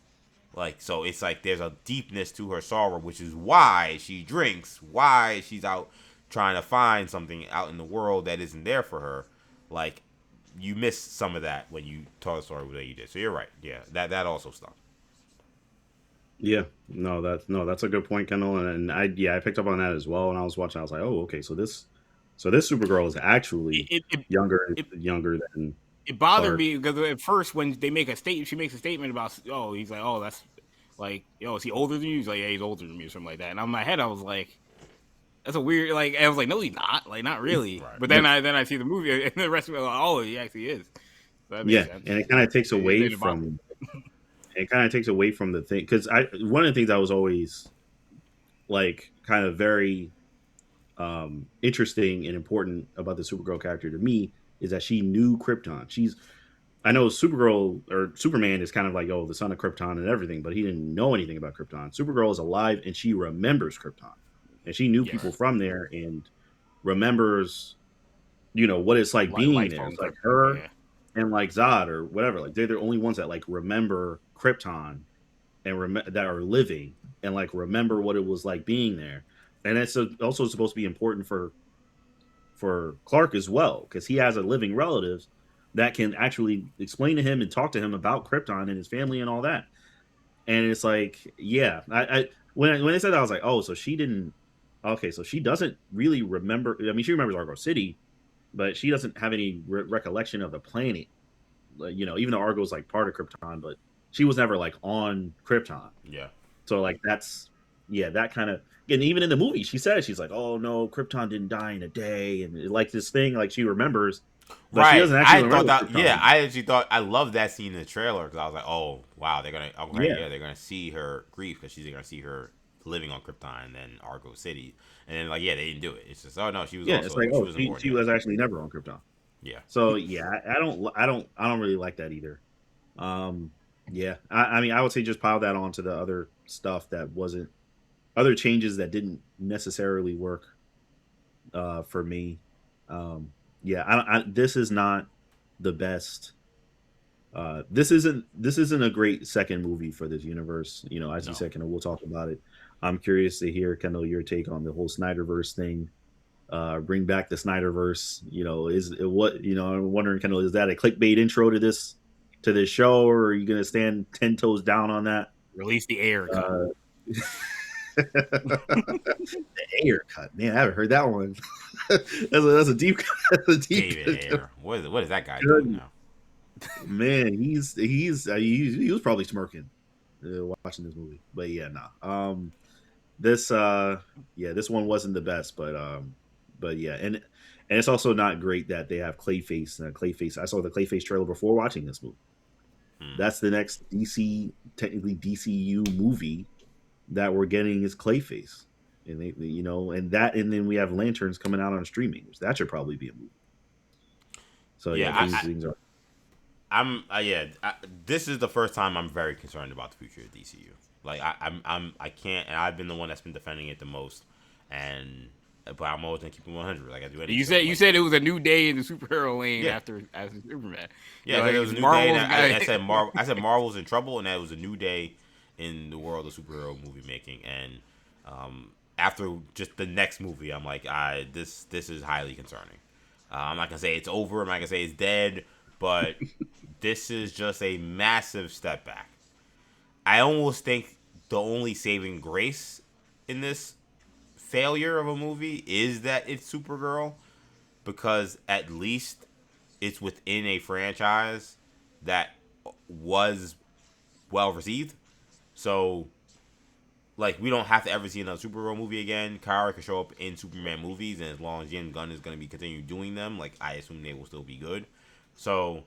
Like, so it's like there's a deepness to her sorrow, which is why she drinks, why she's out trying to find something out in the world that isn't there for her. Like, you missed some of that when you told the story the way you did. So you're right. Yeah, that also stunk. Yeah, that's a good point, Kendall, and I picked up on that as well. When I was watching, I was like, oh, okay, so this Supergirl is actually younger than. It bothered me because at first when they make she makes a statement about, he's like, that's like, is he older than you? He's like, yeah, he's older than me or something like that. And in my head, I was like, that's a weird, like, I was like, no, he's not, like, not really. Right. But then I see the movie, and the rest of it, like, he actually is. So that makes sense. And it kind of takes away from. It kind of takes away from the thing because one of the things I was always like kind of very interesting and important about the Supergirl character to me is that she knew Krypton. I know Supergirl or Superman is kind of like, the son of Krypton and everything, but he didn't know anything about Krypton. Supergirl is alive and she remembers Krypton, and she knew people from there and remembers, what it's like being there. It's like her. Yeah. And like Zod or whatever, like they're the only ones that like remember Krypton and that are living and like remember what it was like being there. And it's also supposed to be important for Clark as well because he has a living relatives that can actually explain to him and talk to him about Krypton and his family and all that. And it's like, I when they said that, I was like, so she didn't. Okay, so she doesn't really remember. I mean, she remembers Argo City. But she doesn't have any recollection of the planet, even though Argo's like part of Krypton, but she was never like on Krypton. Yeah. So like that kind of, and even in the movie, she says she's like, oh no, Krypton didn't die in a day, and like this thing, like she remembers. But right. She doesn't actually remember that. Yeah, I actually thought I loved that scene in the trailer because I was like, oh wow, they're gonna see her grief because she's gonna see her living on Krypton and then Argo City. And then, like, they didn't do it. It's just, no, she was. Yeah, it's like, she was actually never on Krypton. Yeah. So I don't really like that either. I mean, I would say just pile that onto the other stuff that wasn't other changes that didn't necessarily work for me. This is not the best. This isn't a great second movie for this universe. As you said, Kendall, we'll talk about it. I'm curious to hear, Kendall, your take on the whole Snyderverse thing. bring back the Snyderverse. Is it what I'm wondering, kind of, is that a clickbait intro to this show, or are you going to stand 10 toes down on that? Release the air cut. The air cut, man, I haven't heard that one. that's a deep, David Ayer. What is that guy doing now? Man, he was probably smirking watching this movie, but yeah, nah. This this one wasn't the best, but yeah, and it's also not great that they have Clayface. Clayface, I saw the Clayface trailer before watching this movie. That's the next technically DCU movie that we're getting is Clayface, and and then we have Lanterns coming out on streaming, which that should probably be a movie. So things are. This is the first time I'm very concerned about the future of DCU. Like I can't, and I've been the one that's been defending it the most, but I'm always gonna keep it 100. Like I do. You said it was a new day in the superhero lane after Superman. Yeah, it was a new day. And I said Marvel's in trouble, and that it was a new day in the world of superhero movie making. And after just the next movie, I'm like, this is highly concerning. I'm not gonna say it's over. I'm not gonna say it's dead, but this is just a massive step back. I almost think the only saving grace in this failure of a movie is that it's Supergirl, because at least it's within a franchise that was well received. So, like, we don't have to ever see another Supergirl movie again. Kara can show up in Superman movies, and as long as James Gunn is going to be continuing doing them, like, I assume they will still be good. So,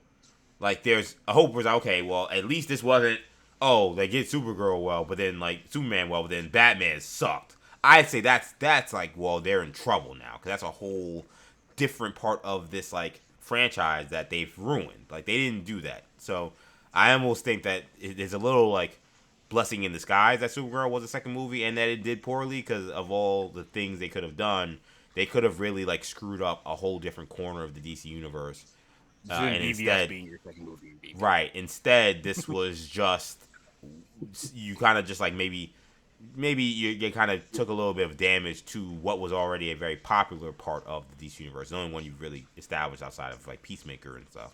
like, there's a hope where it's like, okay, well, at least this wasn't, oh, they get Supergirl well, but then, like, Superman well, but then Batman sucked. I'd say that's like, well, they're in trouble now, because that's a whole different part of this, like, franchise that they've ruined. Like, they didn't do that. So, I almost think that there's a little, like, blessing in disguise that Supergirl was the second movie and that it did poorly, because of all the things they could have done. They could have really, like, screwed up a whole different corner of the DC universe. And instead, being your second movie. Right. Instead, this was just, you kind of just, like, maybe you kind of took a little bit of damage to what was already a very popular part of the DC universe. The only one you've really established outside of, like, Peacemaker and stuff.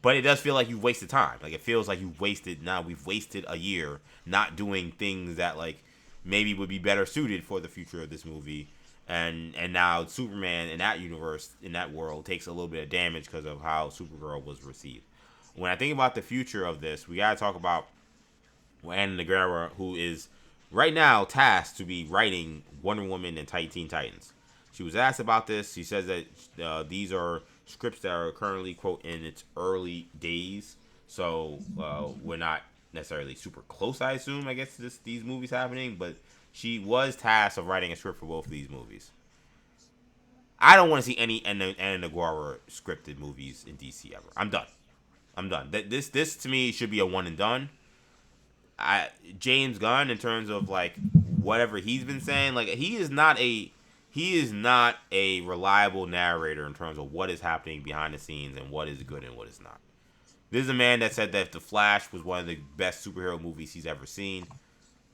But it does feel like you've wasted time. Like, it feels like we've wasted a year not doing things that, like, maybe would be better suited for the future of this movie. And now Superman in that universe, in that world, takes a little bit of damage because of how Supergirl was received. When I think about the future of this, we got to talk about Anna Negara, who is right now tasked to be writing Wonder Woman and Teen Titans. She was asked about this. She says that these are scripts that are currently, quote, in its early days. So we're not necessarily super close, I assume, I guess, to these movies happening. But she was tasked of writing a script for both of these movies. I don't want to see any Anna Negara scripted movies in DC ever. I'm done. This to me should be a one and done. James Gunn, in terms of, like, whatever he's been saying, like, he is not a reliable narrator in terms of what is happening behind the scenes and what is good and what is not. This is a man that said that The Flash was one of the best superhero movies he's ever seen.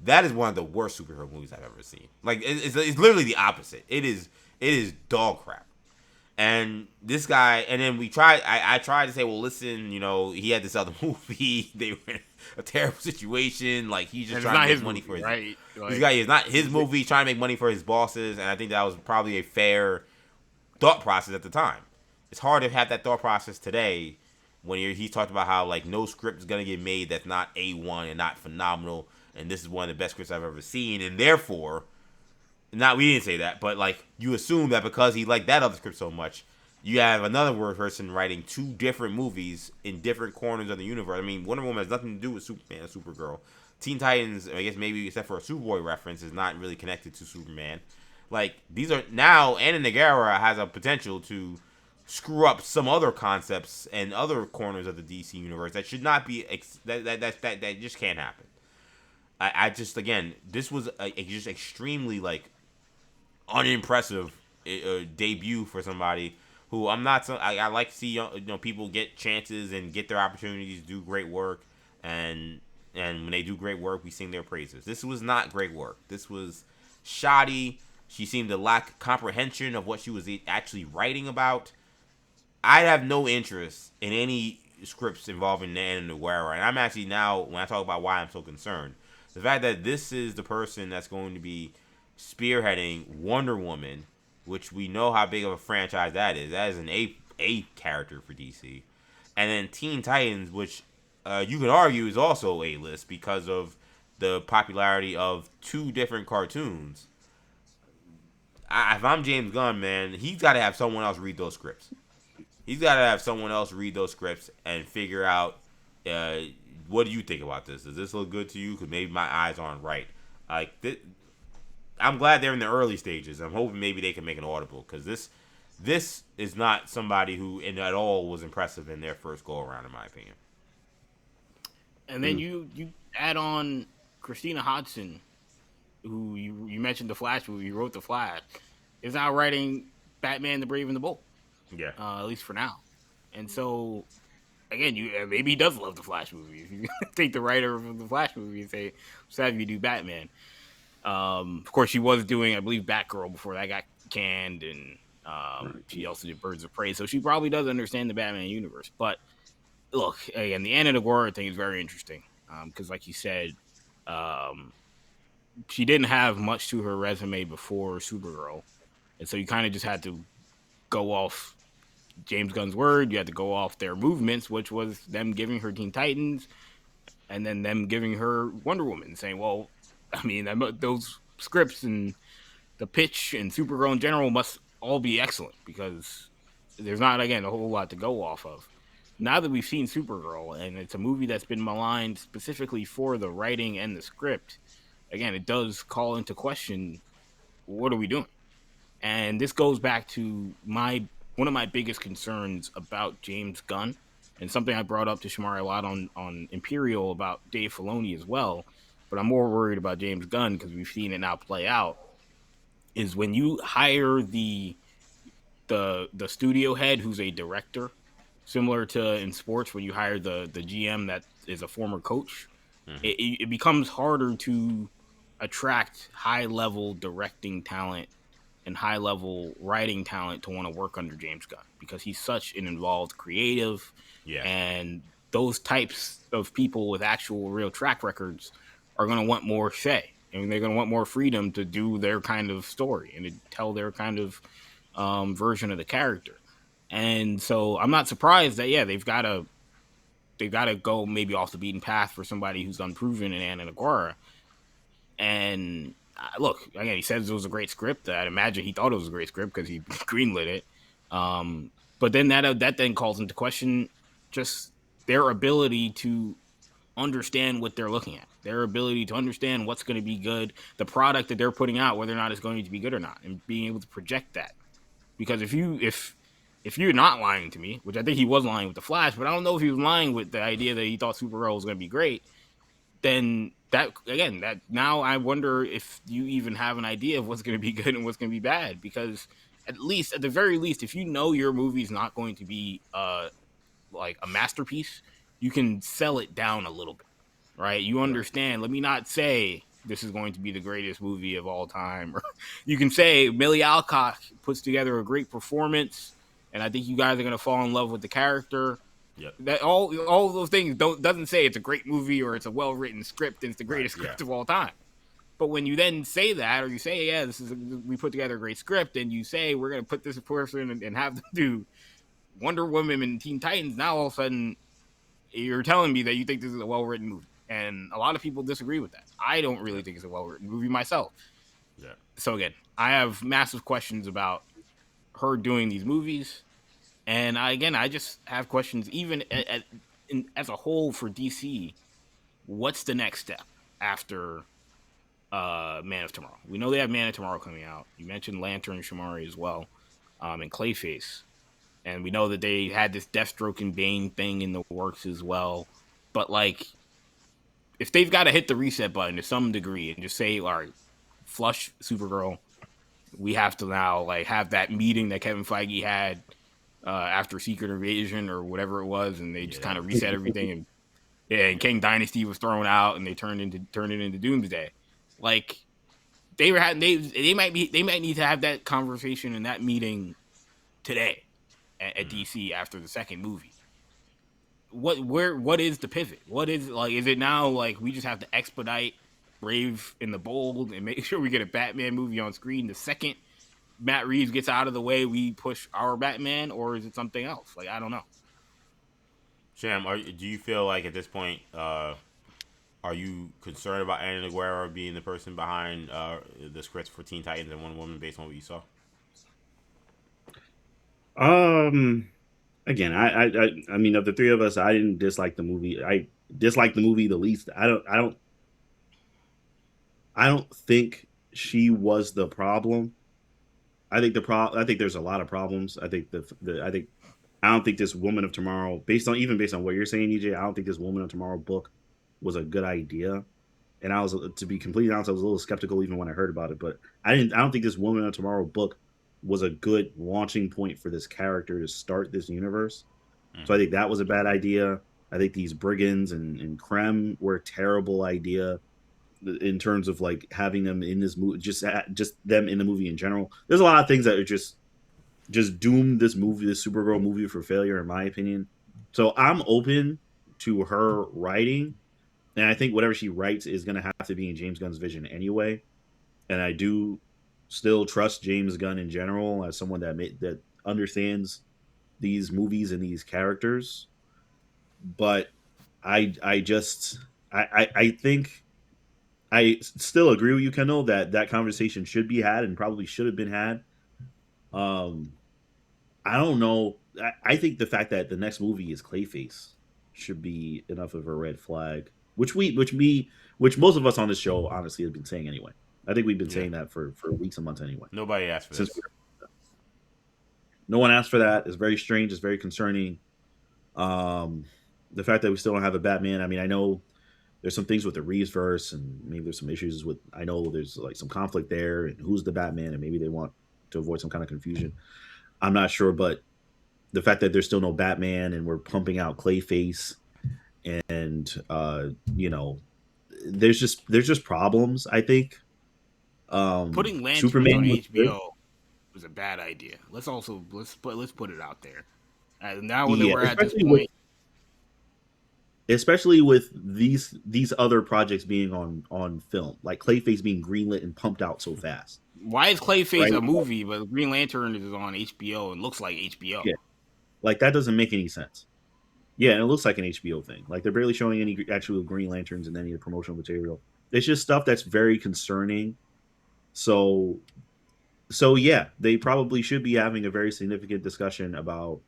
That is one of the worst superhero movies I've ever seen. Like, it's literally the opposite. It is dog crap. And this guy, and then I tried to say, well, listen, he had this other movie. They were in a terrible situation. Like, he's just trying to make money for his, right? This guy is not his movie. He's trying to make money for his bosses. And I think that was probably a fair thought process at the time. It's hard to have that thought process today when he talked about how, like, no script is going to get made that's not A1 and not phenomenal. And this is one of the best scripts I've ever seen. And therefore, we didn't say that, but, like, you assume that because he liked that other script so much, you have another person writing two different movies in different corners of the universe. I mean, Wonder Woman has nothing to do with Superman and Supergirl. Teen Titans, I guess maybe except for a Superboy reference, is not really connected to Superman. Like, these are now, Anna Negara has a potential to screw up some other concepts and other corners of the DC universe that should not be that just can't happen. I just, again, this was just extremely, like, unimpressive debut for somebody who I like to see people get chances and get their opportunities, do great work, and when they do great work, we sing their praises. This was not great work. This was shoddy. She seemed to lack comprehension of what she was actually writing about. I have no interest in any scripts involving Nan Noguera, and I'm actually now, when I talk about why I'm so concerned, the fact that this is the person that's going to be spearheading Wonder Woman, which we know how big of a franchise that is. That is an A character for DC, and then Teen Titans, which you could argue is also A-list because of the popularity of two different cartoons. If I'm James Gunn, man, he's got to have someone else read those scripts. He's got to have someone else read those scripts and figure out, what do you think about this? Does this look good to you? Because maybe my eyes aren't right. Like, I'm glad they're in the early stages. I'm hoping maybe they can make an audible, because this is not somebody who at all was impressive in their first go around, in my opinion. And then you add on Christina Hodson, who you mentioned the Flash movie. You wrote the Flash, is now writing Batman: The Brave and the Bold. Yeah. At least for now. And so, again, maybe he does love the Flash movie. If you take the writer of the Flash movie and say, "Let's have you do Batman." Of course, she was doing, I believe, Batgirl before that got canned, and she also did Birds of Prey. So she probably does understand the Batman universe. But look, again, the Anna Noguera thing is very interesting because, like you said, she didn't have much to her resume before Supergirl, and so you kind of just had to go off James Gunn's word. You had to go off their movements, which was them giving her Teen Titans and then them giving her Wonder Woman, saying, well, I mean, those scripts and the pitch and Supergirl in general must all be excellent because there's not, again, a whole lot to go off of. Now that we've seen Supergirl, and it's a movie that's been maligned specifically for the writing and the script, again, it does call into question, what are we doing? And this goes back to one of my biggest concerns about James Gunn, and something I brought up to Shamari a lot on Imperial about Dave Filoni as well, but I'm more worried about James Gunn because we've seen it now play out, is when you hire the studio head who's a director, similar to in sports when you hire the GM that is a former coach, it becomes harder to attract high-level directing talent and high-level writing talent to want to work under James Gunn because he's such an involved creative, and those types of people with actual real track records are going to want more say, and they're going to want more freedom to do their kind of story and to tell their kind of version of the character. And so I'm not surprised that they've got to go maybe off the beaten path for somebody who's unproven in Anna Noguera. And look, again, he says it was a great script. I'd imagine he thought it was a great script because he greenlit it. But then that then calls into question just their ability to understand what they're looking at, their ability to understand what's going to be good, the product that they're putting out, whether or not it's going to be good or not, and being able to project that. Because if you're not lying to me, which I think he was lying with the Flash, but I don't know if he was lying with the idea that he thought Supergirl was going to be great, then that now I wonder if you even have an idea of what's going to be good and what's going to be bad. Because at the very least, if you know your movie's not going to be like a masterpiece, you can sell it down a little bit, right? You understand. Let me not say this is going to be the greatest movie of all time. Or you can say Millie Alcock puts together a great performance, and I think you guys are going to fall in love with the character. Yep. That all those things doesn't say it's a great movie or it's a well-written script and it's the greatest script of all time. But when you then say that, or you say, we put together a great script, and you say we're going to put this person and have them do Wonder Woman and Teen Titans, now all of a sudden you're telling me that you think this is a well-written movie. And a lot of people disagree with that. I don't really think it's a well-written movie myself. Yeah. So again, I have massive questions about her doing these movies. And I just have questions, even as a whole for DC. What's the next step after Man of Tomorrow? We know they have Man of Tomorrow coming out. You mentioned Lantern Shamari as well, and Clayface. And we know that they had this Deathstroke and Bane thing in the works as well. But, like, if they've got to hit the reset button to some degree and just say, all right, flush Supergirl, we have to now, like, have that meeting that Kevin Feige had after Secret Invasion or whatever it was, and they just kind of reset everything, and King Dynasty was thrown out, and they turned it into Doomsday. Like, they might need to have that conversation in that meeting today at DC after the second movie. What is the pivot? What is like? Is it now like we just have to expedite Brave and the Bold and make sure we get a Batman movie on screen the second Matt Reeves gets out of the way? We push our Batman, or is it something else? Like I don't know. Sham, do you feel like at this point, are you concerned about Anna Aguero being the person behind the scripts for Teen Titans and Wonder Woman based on what you saw? Again, I mean, of the three of us, I didn't dislike the movie. I disliked the movie the least. I don't think she was the problem. I think I think there's a lot of problems. I think I don't think this Woman of Tomorrow, based on what you're saying, EJ, I don't think this Woman of Tomorrow book was a good idea. And I was, to be completely honest, I was a little skeptical even when I heard about it. But I don't think this Woman of Tomorrow book was a good launching point for this character to start this universe. So I think that was a bad idea. I think these brigands and Krem were a terrible idea in terms of like having them in this movie, just them in the movie in general. There's a lot of things that are just doomed this Supergirl movie for failure, in my opinion. So I'm open to her writing, and I think whatever she writes is going to have to be in James Gunn's vision anyway. And I do still trust James Gunn in general as someone that understands these movies and these characters. But I think I still agree with you, Kendall, that conversation should be had and probably should have been had. I don't know. I think the fact that the next movie is Clayface should be enough of a red flag, which most of us on this show honestly have been saying anyway. I think we've been saying that for weeks and months anyway. Nobody asked for this. No one asked for that. It's very strange. It's very concerning. The fact that we still don't have a Batman. I mean, I know there's some things with the Reeves verse, and maybe there's some issues with. I know there's like some conflict there, and who's the Batman, and maybe they want to avoid some kind of confusion. I'm not sure, but the fact that there's still no Batman, and we're pumping out Clayface, and there's just problems. I think Putting Lanterns Superman on HBO was a bad idea. Let's put it out there. Now that we're at this point, especially with these other projects being on film, like Clayface being greenlit and pumped out so fast. Why is Clayface a movie, but Green Lantern is on HBO and looks like HBO? Yeah, like that doesn't make any sense. Yeah, and it looks like an HBO thing. Like they're barely showing any actual Green Lanterns in any of the promotional material. It's just stuff that's very concerning. So yeah, they probably should be having a very significant discussion about,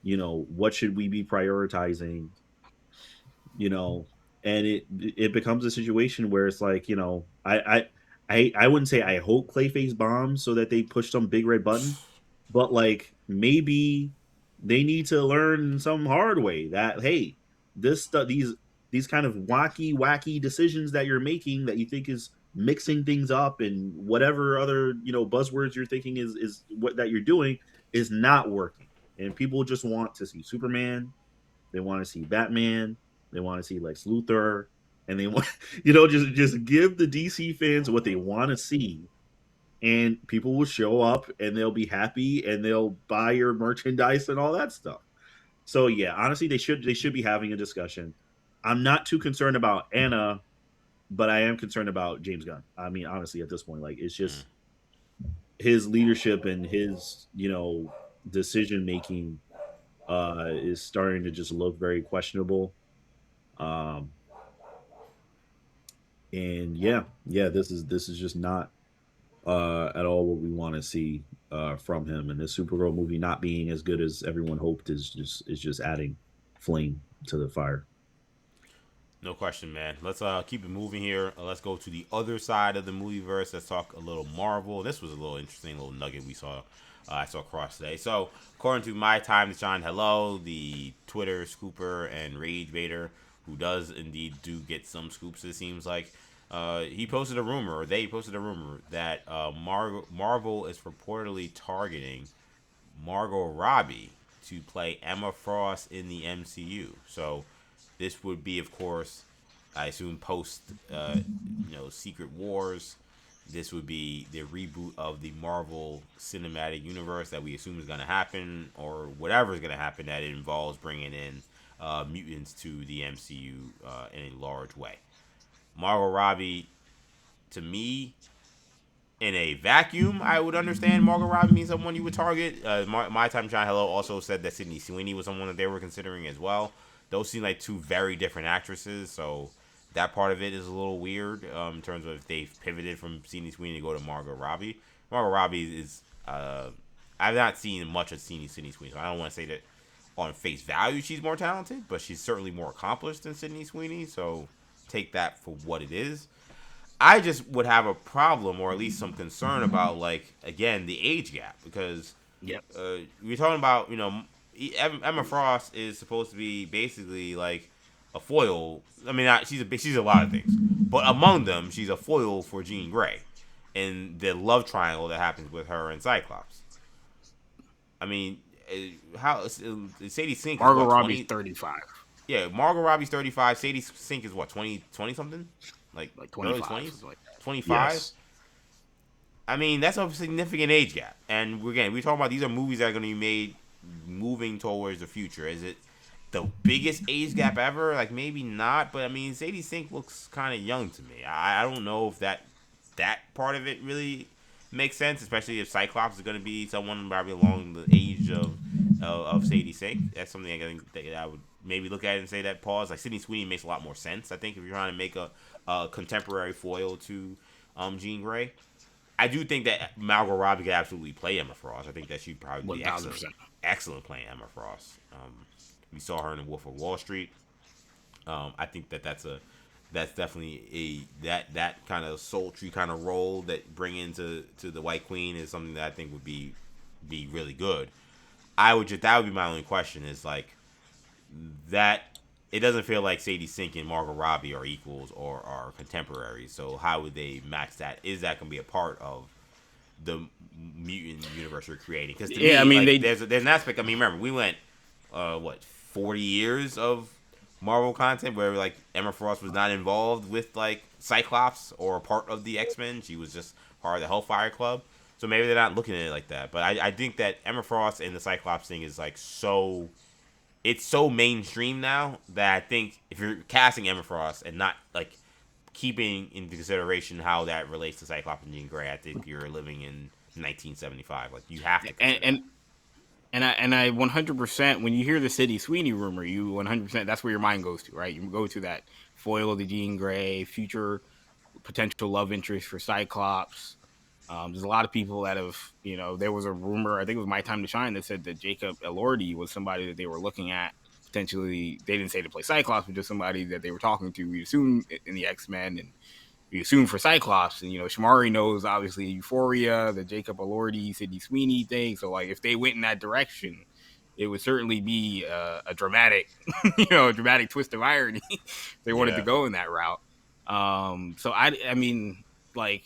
what should we be prioritizing, and it becomes a situation where it's like, I wouldn't say I hope Clayface bombs so that they push some big red button, but like maybe they need to learn some hard way that, hey, this stuff, these kind of wacky decisions that you're making that you think is mixing things up and whatever other buzzwords you're thinking is what that you're doing is not working, and people just want to see Superman, they want to see Batman, they want to see Lex Luthor, and they want just give the DC fans what they want to see, and people will show up and they'll be happy and they'll buy your merchandise and all that stuff. So yeah, honestly, they should be having a discussion. I'm not too concerned about Anna, but I am concerned about James Gunn. I mean, honestly, at this point, like it's just his leadership and his, decision making is starting to just look very questionable. And yeah, this is just not at all what we want to see from him. And this Supergirl movie not being as good as everyone hoped is just adding flame to the fire. No question, man. Let's keep it moving here. Let's go to the other side of the movieverse. Let's talk a little Marvel. This was a little interesting little nugget we saw. I saw across today. So, according to My Time to Shine Hello, the Twitter scooper and rage baiter, who does indeed do get some scoops, it seems like, they posted a rumor that Marvel is reportedly targeting Margot Robbie to play Emma Frost in the MCU. So, this would be, of course, I assume post, Secret Wars, this would be the reboot of the Marvel Cinematic Universe that we assume is going to happen, or whatever is going to happen that it involves bringing in mutants to the MCU in a large way. Margot Robbie, to me, in a vacuum, I would understand Margot Robbie being someone you would target. My Time to Shine Hello also said that Sydney Sweeney was someone that they were considering as well. Those seem like two very different actresses, so that part of it is a little weird in terms of if they've pivoted from Sydney Sweeney to go to Margot Robbie. Margot Robbie is, I've not seen much of Sydney Sweeney, so I don't want to say that on face value she's more talented, but she's certainly more accomplished than Sydney Sweeney, so take that for what it is. I just would have a problem, or at least some concern about, like, again, the age gap, because Yep. we're talking about, Emma Frost is supposed to be basically like a foil. I mean, she's a lot of things, but among them, she's a foil for Jean Grey in the love triangle that happens with her and Cyclops. I mean, how Sadie Sink? Margot is what, Robbie's 20? 35. Yeah, Margot Robbie's 35. Sadie Sink is what, 20 something? Like 25, early 20s? like that. 25? Yes. I mean, that's a significant age gap. And again, we're talking about these are movies that are going to be made moving towards the future. Is it the biggest age gap ever? Like, maybe not. But, I mean, Sadie Sink looks kind of young to me. I don't know if that part of it really makes sense, especially if Cyclops is going to be someone probably along the age of Sadie Sink. That's something I think that I would maybe look at it and say that pause. Like, Sydney Sweeney makes a lot more sense, I think, if you're trying to make a contemporary foil to Jean Grey. I do think that Margot Robbie could absolutely play Emma Frost. I think that she'd probably be 1000%. excellent playing Emma Frost. We saw her in Wolf of Wall Street. I think that's definitely that kind of sultry kind of role that bring into the White Queen is something that I think would be really good. That would be my only question is like that. It doesn't feel like Sadie Sink and Margot Robbie are equals or are contemporaries. So how would they match that? Is that going to be a part of the mutant universe you're creating? Because to me, I mean, like, there's an aspect. I mean, remember we went 40 years of Marvel content where like Emma Frost was not involved with like Cyclops or a part of the X-Men. She was just part of the Hellfire Club. So maybe they're not looking at it like that. But I think that Emma Frost and the Cyclops thing is like so. It's so mainstream now that I think if you're casting Emma Frost and not like keeping into consideration how that relates to Cyclops and Jean Grey, I think you're living in 1975. Like you have to. And I 100%, when you hear the Sydney Sweeney rumor, you 100%, that's where your mind goes to, right? You go to that foil of the Jean Grey, future potential love interest for Cyclops. There's a lot of people that have, there was a rumor, I think it was My Time to Shine, that said that Jacob Elordi was somebody that they were looking at potentially. They didn't say to play Cyclops, but just somebody that they were talking to. We assume in the X-Men, and we assume for Cyclops. And Shamari knows obviously Euphoria, the Jacob Elordi, Sydney Sweeney thing. So like if they went in that direction, it would certainly be a dramatic, a dramatic twist of irony. If they wanted to go in that route. So I mean, like.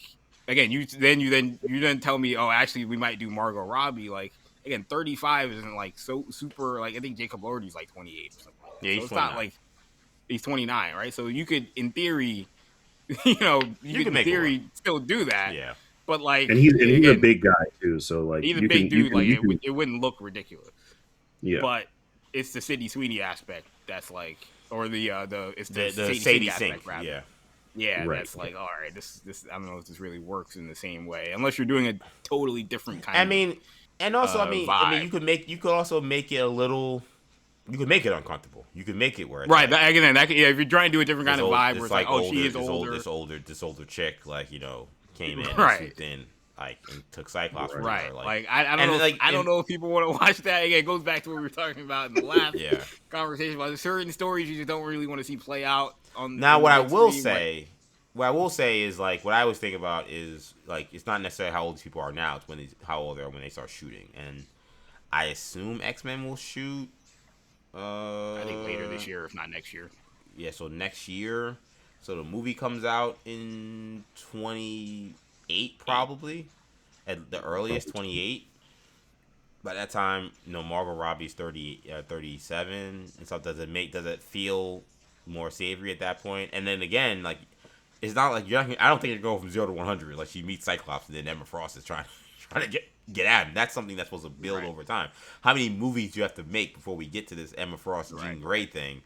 Again, you then tell me, oh, actually, we might do Margot Robbie. Like, again, 35 isn't like so super. Like, I think Jacob Elordi's like 28 or something. Yeah, he's so it's 29. not like he's 29, right? So you could, in theory, still do that. Yeah. But like, and he's a big guy too. So like, he's a big dude. It wouldn't look ridiculous. Yeah. But it's the Sydney Sweeney aspect that's like, or the Sadie Sink aspect, rather. Yeah. Yeah, Right. that's like, all right, this I don't know if this really works in the same way, unless you're doing a totally different kind. I mean, and also, vibe. you could also make it a little. You could make it uncomfortable. You could make it where it's right. like, Again, if you're trying to do a different kind of vibe, where it's like, oh, older, she is older. This older chick, like came in, Right. and swooped in, like, and took Cyclops from Right. her, Like I don't know. like, I don't know if people want to watch that. Again, it goes back to what we were talking about in the last Yeah. conversation about certain stories you just don't really want to see play out on. Now, on what the I big will screen, say. What I will say is, like, what I always think about is, like, it's not necessarily how old these people are now. It's how old they are when they start shooting. And I assume X-Men will shoot. I think later this year, if not next year. Yeah, so next year. So the movie comes out in 28, probably. At the earliest, 28. By that time, Margot Robbie's 37 and stuff. Does it feel more savory at that point? And then again, like, it's not like I don't think you're going from 0 to 100. Like she meets Cyclops and then Emma Frost is trying to get at him. That's something that's supposed to build over time. How many movies do you have to make before we get to this Emma Frost Jean Grey thing?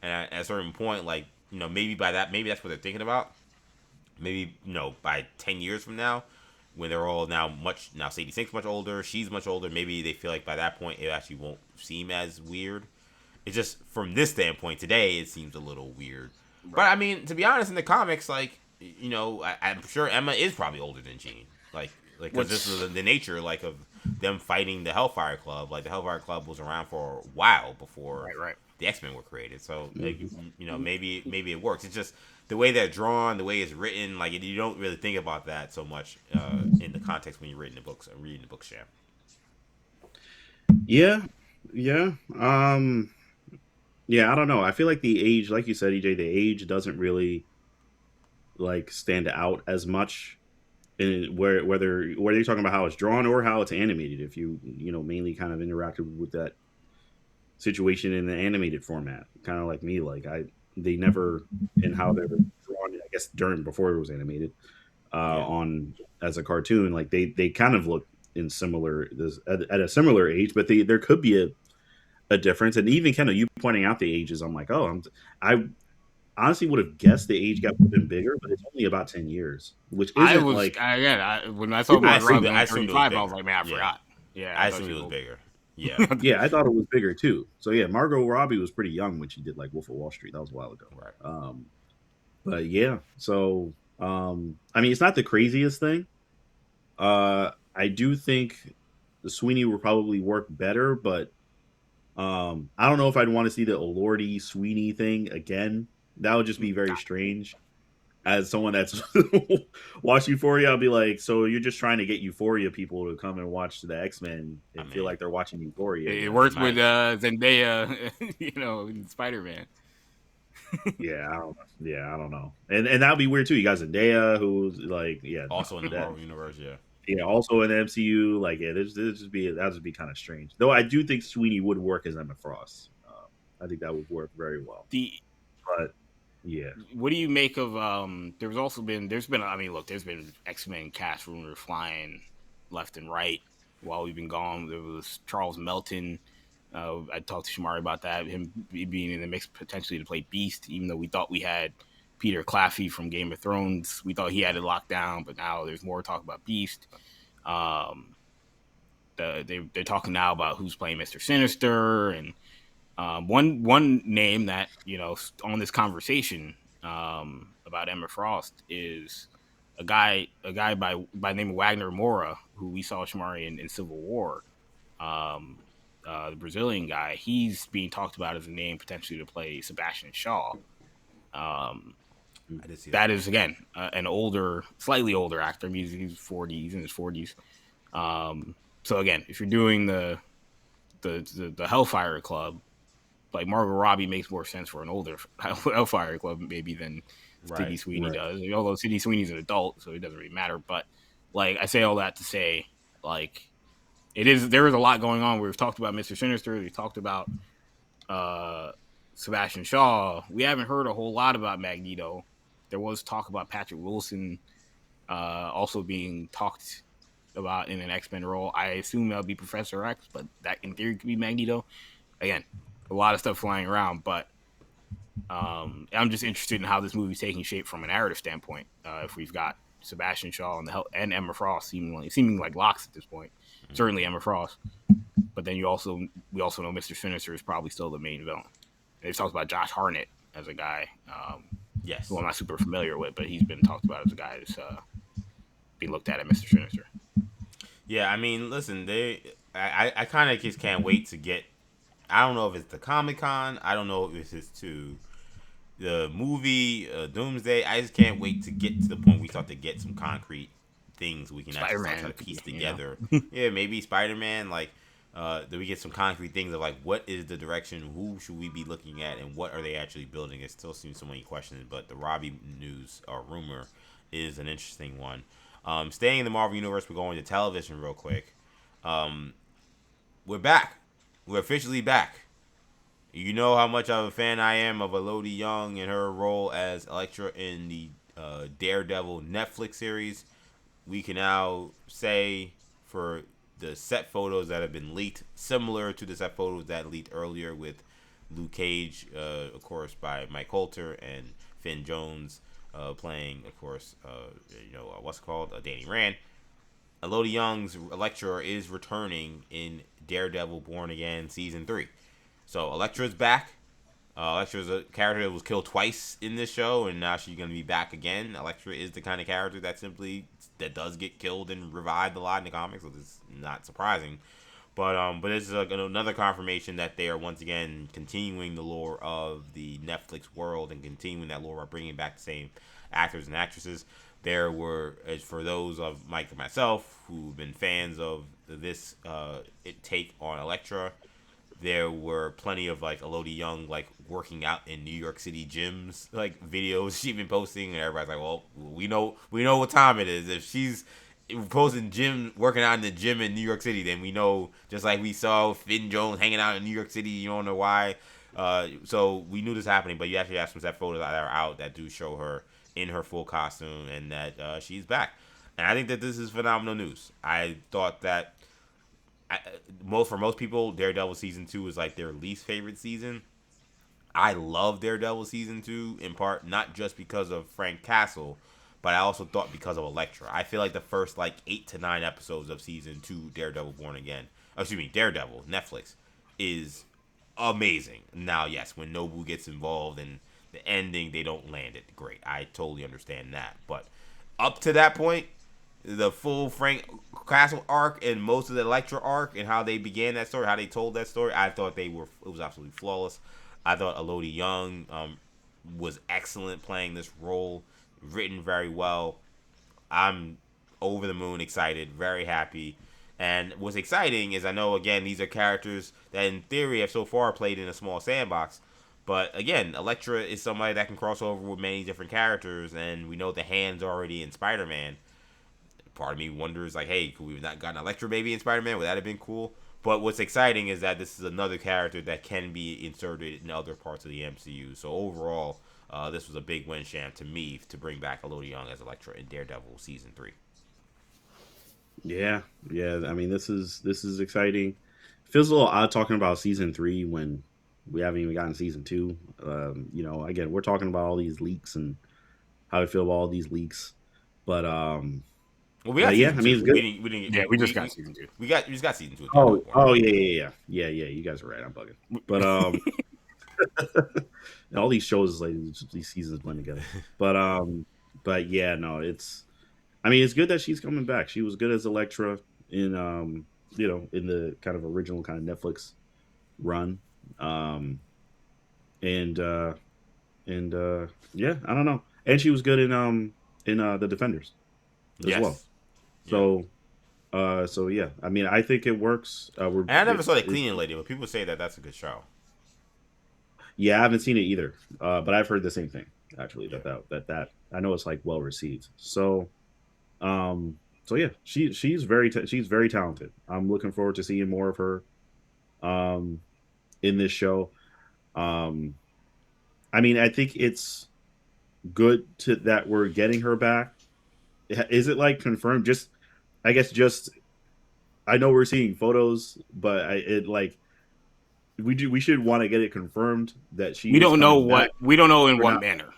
And at a certain point, like maybe maybe that's what they're thinking about. Maybe by 10 years from now, when they're all now Sadie Sink's much older, she's much older. Maybe they feel like by that point it actually won't seem as weird. It's just from this standpoint today, it seems a little weird. Right. But I mean, to be honest, in the comics, like I'm sure Emma is probably older than Jean. Like because this is the nature like of them fighting the Hellfire Club. Like the Hellfire Club was around for a while before the X-Men were created. So maybe it works. It's just the way they're drawn, the way it's written. Like you don't really think about that so much in the context when you're reading the books. Sham. Yeah. Yeah, I don't know. I feel like the age, like you said, EJ, the age doesn't really like stand out as much in whether you're talking about how it's drawn or how it's animated. If you mainly kind of interacted with that situation in the animated format, kind of like me, like they never in how they were drawn. I guess before it was animated on as a cartoon, like they kind of look in similar at a similar age, but there could be a difference. And even kind of you pointing out the ages, I'm like, I honestly would have guessed the age gap would have been bigger, but it's only about 10 years, which isn't when I saw Margot Robbie at 35, I was like, man, I forgot. Yeah, I assumed it was bigger. Yeah, yeah, I thought it was bigger too. So yeah, Margot Robbie was pretty young when she did like Wolf of Wall Street. That was a while ago. Right. But yeah, so I mean, it's not the craziest thing. I do think the Sweeney will probably work better, but I don't know if I'd want to see the Elodie Sweeney thing again. That would just be very strange. As someone that's watched Euphoria, I'll be like, so you're just trying to get Euphoria people to come and watch the X-Men and feel like they're watching Euphoria. It works with Zendaya, in Spider-Man. I don't know. And that would be weird too. You got Zendaya, who's like, also in the Marvel universe, also in the MCU. Like, that would be kind of strange. Though I do think Sweeney would work as Emma Frost. I think that would work very well. But yeah, what do you make of? There's been. I mean, look, there's been X-Men cast rumors flying left and right while we've been gone. There was Charles Melton. I talked to Shamari about that, him being in the mix potentially to play Beast, even though we thought we had Peter Claffey from Game of Thrones. We thought he had it locked down, but now there's more talk about Beast. They're talking now about who's playing Mr. Sinister, and one name that on this conversation about Emma Frost is a guy by the name of Wagner Moura, who we saw Shamari in Civil War. The Brazilian guy, he's being talked about as a name potentially to play Sebastian Shaw. I did see that is again an slightly older actor. I mean, he's in his 40s. So again, if you're doing the Hellfire Club, like Margot Robbie makes more sense for an older Hellfire Club maybe than Sydney Sweeney does. Although Sydney Sweeney's an adult, so it doesn't really matter. But like I say all that to say, like there is a lot going on. We've talked about Mr. Sinister. We've talked about Sebastian Shaw. We haven't heard a whole lot about Magneto. There was talk about Patrick Wilson also being talked about in an X-Men role. I assume that'll be Professor X, but that in theory could be Magneto. Again, a lot of stuff flying around, but I'm just interested in how this movie's taking shape from a narrative standpoint. If we've got Sebastian Shaw and Emma Frost seeming like locks at this point, certainly Emma Frost. But then we also know Mr. Sinister is probably still the main villain. They've talked about Josh Hartnett as a guy. Yes, who I'm not super familiar with, but he's been talked about as a guy that's being looked at Mr. Sinister. Yeah, I mean, listen, I kind of just can't wait to get. I don't know if it's the Comic-Con. I don't know if it's to the movie Doomsday. I just can't wait to get to the point we start to get some concrete things we can actually start to piece together. Yeah, maybe Spider-Man. Like, do we get some concrete things of like what is the direction? Who should we be looking at, and what are they actually building? It still seems so many questions, but the Robbie news or rumor is an interesting one. Staying in the Marvel universe, we're going to television real quick. We're back. We're officially back. You know how much of a fan I am of Elodie Yung and her role as Elektra in the Daredevil Netflix series. We can now say for the set photos that have been leaked, similar to the set photos that leaked earlier with Luke Cage, of course, by Mike Coulter, and Finn Jones playing, of course, what's it called? Danny Rand. Elodie Young's Elektra is returning in Daredevil Born Again Season 3. So Elektra's back. Elektra's a character that was killed twice in this show, and now she's going to be back again. Elektra is the kind of character that does get killed and revived a lot in the comics, so it's not surprising. But this is another confirmation that they are once again continuing the lore of the Netflix world and continuing that lore by bringing back the same actors and actresses. There were, as for those of Mike and myself who've been fans of this take on Elektra, there were plenty of like Elodie Yung like working out in New York City gyms, like videos she's been posting, and everybody's like, well, we know what time it is. If she's posting working out in the gym in New York City, then we know, just like we saw Finn Jones hanging out in New York City, you don't know why. So we knew this happening, but you actually have some set photos that are out that do show her in her full costume and that she's back. And I think that this is phenomenal news. I thought that for most people, Daredevil season 2 is like their least favorite season. I love Daredevil season 2 in part not just because of Frank Castle, but I also thought because of Elektra. I feel like the first like 8 to 9 episodes of season 2 Daredevil Daredevil Netflix is amazing. Now, yes, when Nobu gets involved and the ending, they don't land it great. I totally understand that, but up to that point, the full Frank Castle arc and most of the Elektra arc and how they began that story, how they told that story, I thought it was absolutely flawless. I thought Elodie Yung was excellent playing this role, written very well. I'm over the moon excited, very happy. And what's exciting is I know, again, these are characters that in theory have so far played in a small sandbox. But again, Elektra is somebody that can cross over with many different characters, and we know the Hand's already in Spider-Man. Part of me wonders, like, hey, could we have not gotten Elektra maybe in Spider-Man? Would that have been cool? But what's exciting is that this is another character that can be inserted in other parts of the MCU. So overall, this was a big win, Sham, to me, to bring back Elodie Yung as Elektra in Daredevil Season 3. Yeah. I mean, this is exciting. Feels a little odd talking about Season 3 when we haven't even gotten Season 2. Again, we're talking about all these leaks and how I feel about all these leaks. But well, we got season 2. I mean, it's good. We just got season 2. We just got season 2. Yeah. You guys are right. I'm bugging. But all these shows, like these seasons blend together. But yeah, no, it's. I mean, it's good that she's coming back. She was good as Elektra in in the kind of original kind of Netflix run. Yeah, I don't know. And she was good in the Defenders as well. So yeah, I mean, I think it works. And I never saw the Cleaning Lady, but people say that that's a good show. Yeah, I haven't seen it either, but I've heard the same thing actually. That I know it's like well received. So yeah, she's very talented. I'm looking forward to seeing more of her in this show. I mean, I think it's good that we're getting her back. Is it like confirmed? I know we're seeing photos, but we should want to get it confirmed that she. We don't know in what manner.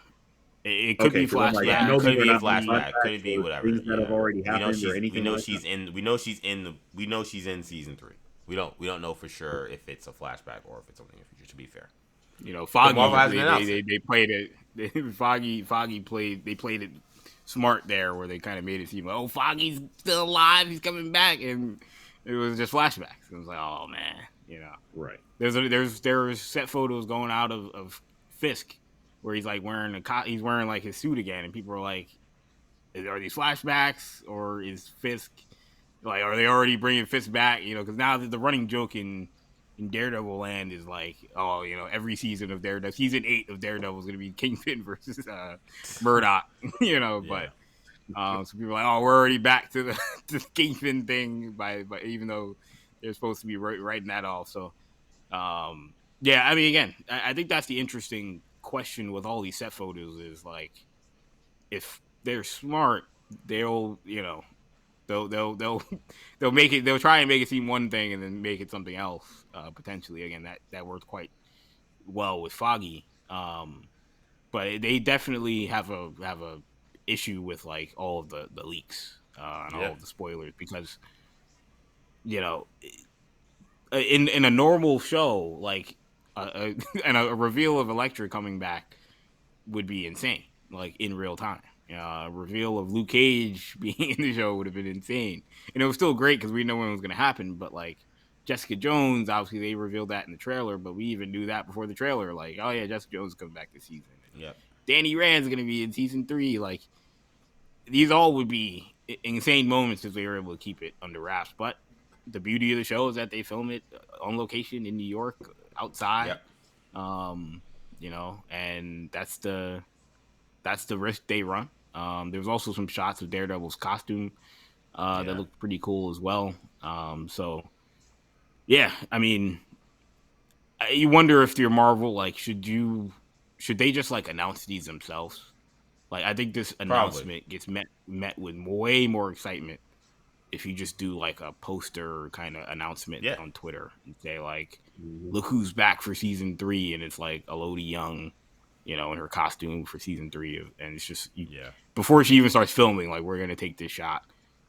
It could be flashback. It could be a flashback. Could be whatever. Things that have already happened or anything. We know she's in season 3. We don't know for sure if it's a flashback or if it's something in the future. To be fair, Foggy they played it. Foggy played it smart there, where they kind of made it seem like, oh, Foggy's still alive, he's coming back, and it was just flashbacks. It was like, oh man, right. There's set photos going out of Fisk where he's like wearing like his suit again, and people are like, are these flashbacks or is Fisk like, are they already bringing Fisk back? Because now the running joke in Daredevil land is like, oh, every season of Daredevil, season 8 of Daredevil is going to be Kingpin versus Murdoch, But so people are like, oh, we're already back to the Kingpin thing by even though they're supposed to be writing that off. So, yeah, I mean, again, I think that's the interesting question with all these set photos is like, if they're smart, they'll they'll they'll make it. They'll try and make it seem one thing and then make it something else. Potentially, again, that worked quite well with Foggy. But they definitely have a issue with like all of the leaks and all Yeah. of the spoilers because you know in a normal show like and a reveal of Elektra coming back would be insane, like in real time. Reveal of Luke Cage being in the show would have been insane, and it was still great because we know when it was going to happen. But like Jessica Jones, obviously they revealed that in the trailer, but we even knew that before the trailer. Like, oh yeah, Jessica Jones is coming back this season, and Yep. Danny Rand's going to be in season 3. Like, these all would be insane moments if they were able to keep it under wraps. But the beauty of the show is that they film it on location in New York, outside. Yep. And that's the risk they run. There was also some shots of Daredevil's costume that looked pretty cool as well. So yeah, I mean, you wonder if you're Marvel, like, should they just like announce these themselves? Like, I think this announcement gets met with way more excitement if you just do like a poster kind of announcement on Twitter and say like, look who's back for season 3, and it's like Elodie Yung, in her costume for season 3, and it's just before she even starts filming, like, we're gonna take this shot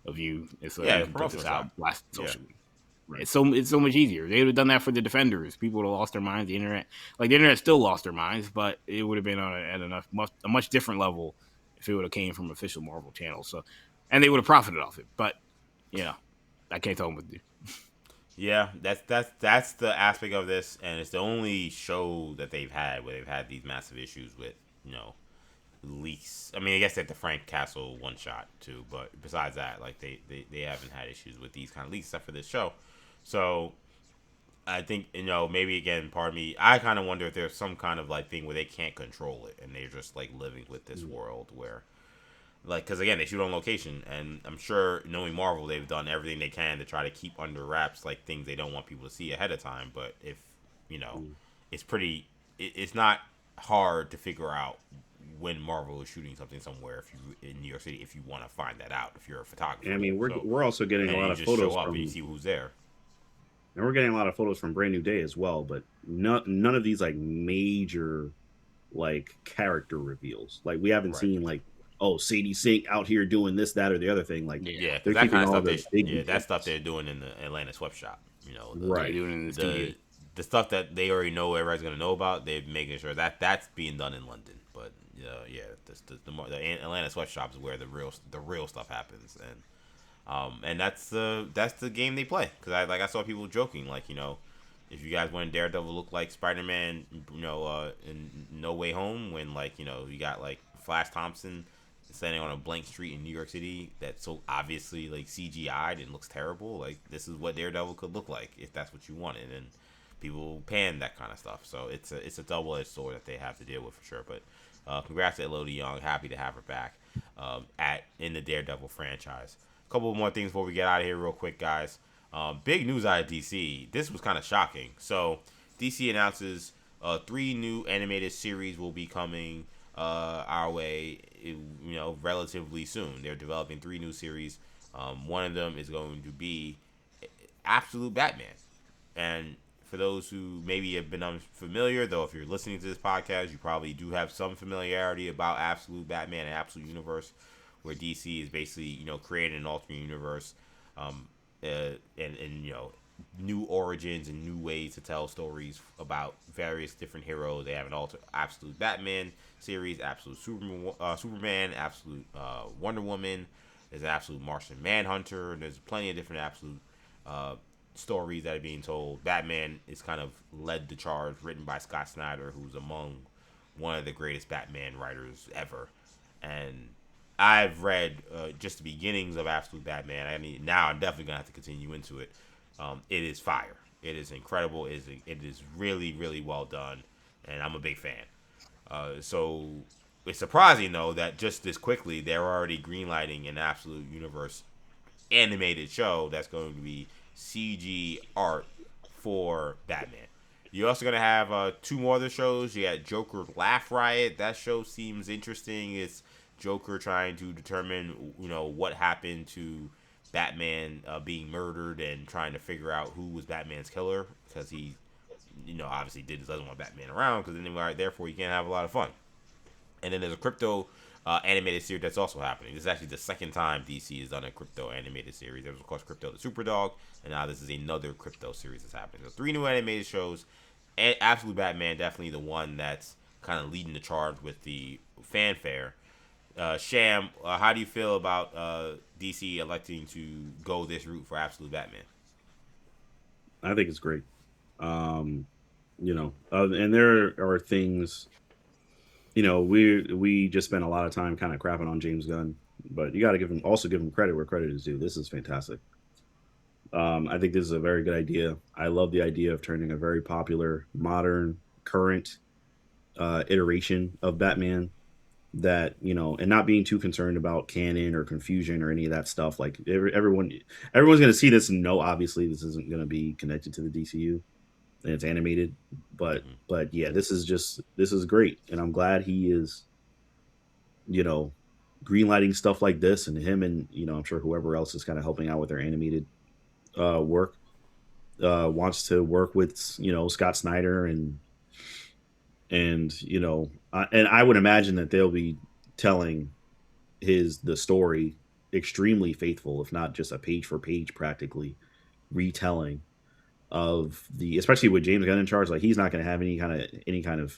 of you, and so you can put this out, blast social media. Right. It's so much easier. They would have done that for the Defenders. People would have lost their minds. The internet still lost their minds, but it would have been at a much different level if it would have came from official Marvel channels. So, and they would have profited off it. But I can't tell them what to do. Yeah, that's the aspect of this, and it's the only show that they've had where they've had these massive issues with leaks. I mean, I guess at the Frank Castle one shot too, but besides that, like they haven't had issues with these kind of leaks except for this show. So I think maybe again, part of me, I kind of wonder if there's some kind of like thing where they can't control it and they're just like living with this world where. Like, because again, they shoot on location, and I'm sure, knowing Marvel, they've done everything they can to try to keep under wraps, like, things they don't want people to see ahead of time. But if, it's not hard to figure out when Marvel is shooting something somewhere in New York City, if you want to find that out, if you're a photographer. I mean, we're also getting a lot of photos from, and you see who's there. And we're getting a lot of photos from Brand New Day as well, but none of these, like, major, like, character reveals. Like, we haven't seen, like, Sadie Sink out here doing this, that, or the other thing. Like, they're that kind of stuff. That stuff they're doing in the Atlanta sweatshop. Right. They're doing it in the studio. The stuff that they already know everybody's gonna know about, they're making sure that that's being done in London. But the Atlanta sweatshop is where the real stuff happens, and that's the game they play. Because I saw people joking, like, if you guys want Daredevil look like Spider-Man, in No Way Home, when, like, you got like Flash Thompson standing on a blank street in New York City that's so obviously like CGI'd and looks terrible. Like, this is what Daredevil could look like if that's what you wanted, and people pan that kind of stuff. So it's a double-edged sword that they have to deal with for sure. But congrats to Elodie Yung. Happy to have her back in the Daredevil franchise. A couple more things before we get out of here real quick, guys. Big news out of DC. This was kind of shocking. So DC announces 3 new animated series will be coming our way, relatively soon. They're developing 3 new series. One of them is going to be Absolute Batman. And for those who maybe have been unfamiliar, though, if you're listening to this podcast, you probably do have some familiarity about Absolute Batman and Absolute Universe, where DC is basically, creating an alternate universe, and new origins and new ways to tell stories about various different heroes. They have an Absolute Batman series, Absolute Superman, Absolute Wonder Woman. There's an Absolute Martian Manhunter. And there's plenty of different Absolute stories that are being told. Batman is kind of led the charge, written by Scott Snyder, who's among one of the greatest Batman writers ever. And I've read just the beginnings of Absolute Batman. Now I'm definitely gonna have to continue into it. It is fire. It is incredible. It is really, really well done, and I'm a big fan. So it's surprising, though, that just this quickly they're already greenlighting an Absolute Universe animated show that's going to be CG art for Batman. You're also going to have 2 more other shows. You got Joker Laugh Riot. That show seems interesting. It's Joker trying to determine, what happened to Batman being murdered and trying to figure out who was Batman's killer because he, obviously doesn't want Batman around because then therefore you can't have a lot of fun. And then there's a crypto animated series that's also happening. This is actually the second time DC has done a crypto animated series. There was, of course, Crypto the Superdog, and now this is another crypto series that's happening. So 3 new animated shows. And Absolute Batman, definitely the one that's kind of leading the charge with the fanfare. Sham, how do you feel about DC electing to go this route for Absolute Batman? I think it's great. And there are things. We just spent a lot of time kind of crapping on James Gunn, but you got to give him credit where credit is due. This is fantastic. I think this is a very good idea. I love the idea of turning a very popular, modern, current iteration of Batman that, and not being too concerned about canon or confusion or any of that stuff. Like everyone's going to see this and know, obviously, this isn't going to be connected to the DCU and it's animated, but yeah, this is great. And I'm glad he is, greenlighting stuff like this, and him and, I'm sure whoever else is kind of helping out with their animated work wants to work with Scott Snyder and I would imagine that they'll be telling the story extremely faithful, if not just a page for page practically retelling of especially with James Gunn in charge. Like, he's not going to have any kind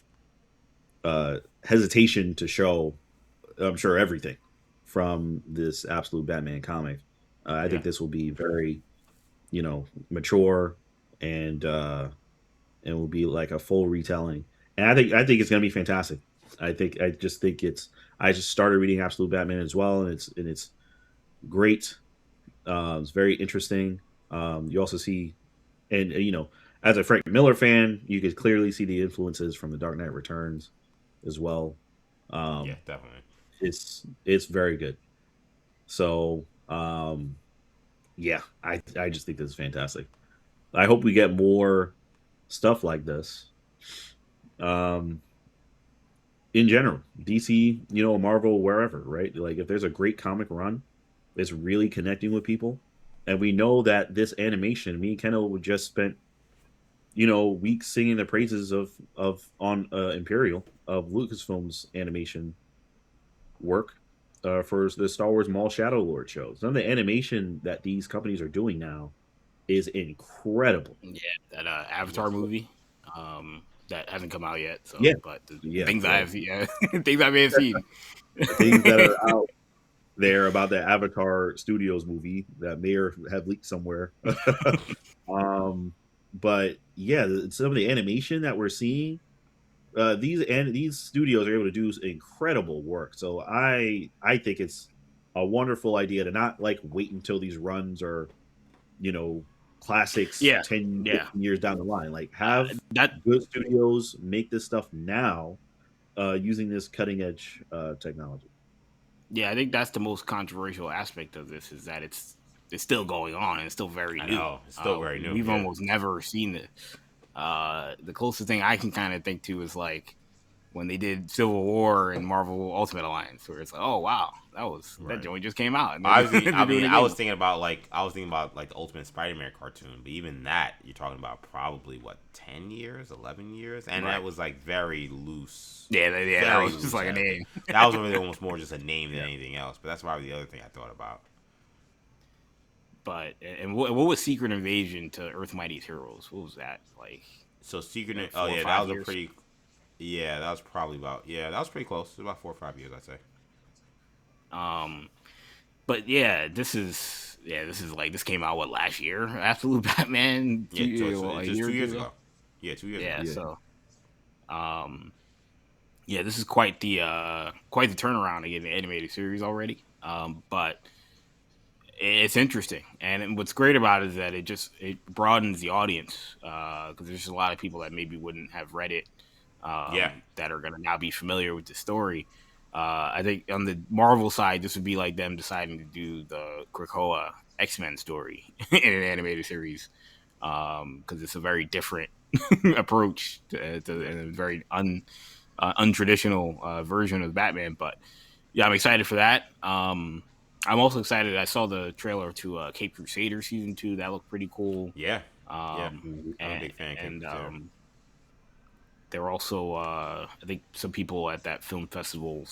of hesitation to show, I'm sure, everything from this Absolute Batman comic. I think this will be very mature and will be like a full retelling. And I think it's going to be fantastic. I just started reading Absolute Batman as well, and it's great. It's very interesting. You also see, and as a Frank Miller fan, you could clearly see the influences from The Dark Knight Returns as well. Yeah, definitely. It's very good. So, yeah, I just think this is fantastic. I hope we get more stuff like this. In general, DC, Marvel, wherever, right? Like, if there's a great comic run, it's really connecting with people. And we know that this animation, me and Kendall just spent, weeks singing the praises of Imperial, of Lucasfilm's animation work for the Star Wars Maul Shadow Lord shows. Some of the animation that these companies are doing now is incredible. Yeah, that Avatar movie that hasn't come out yet. So, yeah, but the yeah, things I have seen, things I may have seen, the things that are out there about the Avatar Studios movie that may have leaked somewhere. But yeah, some of the animation that we're seeing, these studios are able to do incredible work. So I think it's a wonderful idea to not like wait until these runs are, classics 10 years down the line. Like, have good studios make this stuff now using this cutting edge technology. Yeah, I think that's the most controversial aspect of this, is that it's still going on and it's still very new. I know, it's still very new. We've almost never seen it. The closest thing I can kind of think to is like when they did Civil War and Marvel Ultimate Alliance, where it's like, oh wow, that joint just came out. I was thinking about the Ultimate Spider-Man cartoon, but even that, you're talking about probably 10 years, 11 years, and that was like very loose. Yeah, that was just like a name. That was really almost more just a name than anything else. But that's probably the other thing I thought about. But what was Secret Invasion to Earth Mightiest Heroes? What was that like? So Secret, that was pretty. Yeah, that was probably that was pretty close. It was about 4 or 5 years, I'd say. But yeah, this came out last year? Absolute Batman. Just 2 years ago. Yeah, 2 years ago. Yeah, so, this is quite the turnaround to get an animated series already. But it's interesting, and what's great about it is that it broadens the audience, because there's just a lot of people that maybe wouldn't have read it, that are going to now be familiar with the story. I think on the Marvel side, this would be like them deciding to do the Krakoa X-Men story in an animated series, because it's a very different approach to a very untraditional version of Batman. But Yeah, I'm excited for that. I'm also excited. I saw the trailer to Cape Crusader season 2. That looked pretty cool. Yeah, yeah. Um, Mhm. I'm a and big fan of Cape and Crusader. there were also I think some people at that film festival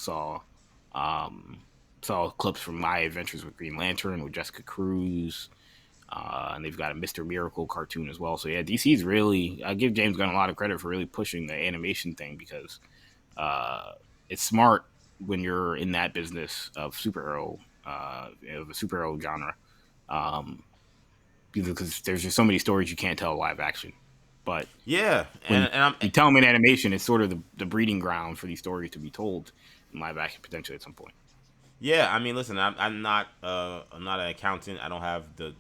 um, saw clips from My Adventures with Green Lantern with Jessica Cruz. And they've got a Mr. Miracle cartoon as well. So yeah, DC's really, I give James Gunn a lot of credit for really pushing the animation thing because uh, it's smart when you're in that business of of a superhero genre, um, because there's just so many stories you can't tell live action. But Yeah, when and I'm you tell them in animation, it's sort of the breeding ground for these stories to be told in live action potentially at some point. yeah. I mean, listen, I'm not an accountant. I don't have the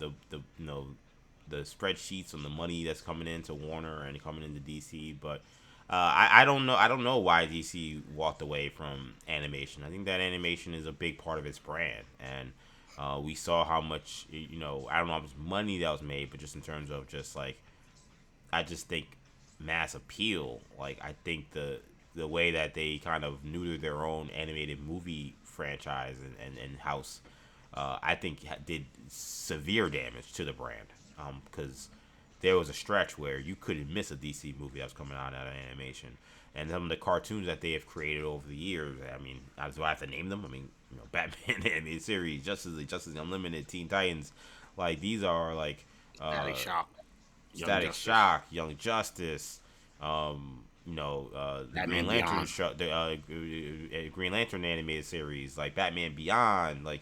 the spreadsheets on the money that's coming into Warner and coming into DC, but I don't know. I don't know why DC walked away from animation. I think that animation is a big part of its brand, and we saw how much I don't know how much money that was made, but just in terms of just like I just think mass appeal. Like I think the way that they kind of neutered their own animated movie franchise and house, I think did severe damage to the brand. Because there was a stretch where you couldn't miss a DC movie that was coming out of animation, and some of the cartoons that they have created over the years. I mean, do I have to name them? I mean, Batman animated series, Justice League, Justice League Unlimited, Teen Titans. Like these are like Static uh, Shock, Young Static Justice, Shock, Young Justice, the Green Batman Lantern Beyond. show, the Green Lantern animated series, like Batman Beyond, like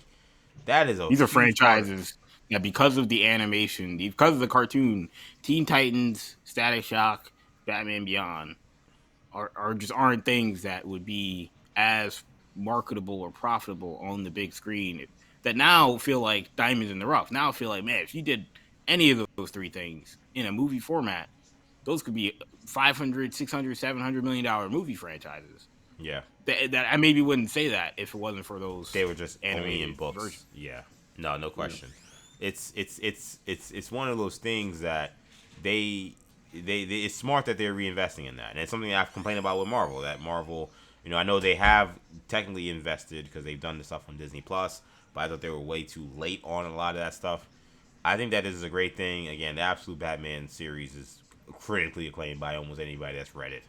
that is a These are huge part. franchises that, because of the animation, because of the cartoon, Teen Titans, Static Shock, Batman Beyond are just aren't things that would be as marketable or profitable on the big screen that now feel like diamonds in the rough. Now I feel like, man, if you did any of those three things in a movie format, those could be 500, 600, 700 million dollar movie franchises. Yeah, That I maybe wouldn't say that if it wasn't for they those were just only in animated versions. books. Yeah, no Yeah. question. It's one of those things that they, they it's smart that they're reinvesting in that, and it's something I've complained about with Marvel. That Marvel, I know they have technically invested because they've done the stuff on Disney Plus, but I thought they were way too late on a lot of that stuff. I think that is a great thing. Again, the Absolute Batman series is critically acclaimed by almost anybody that's read it.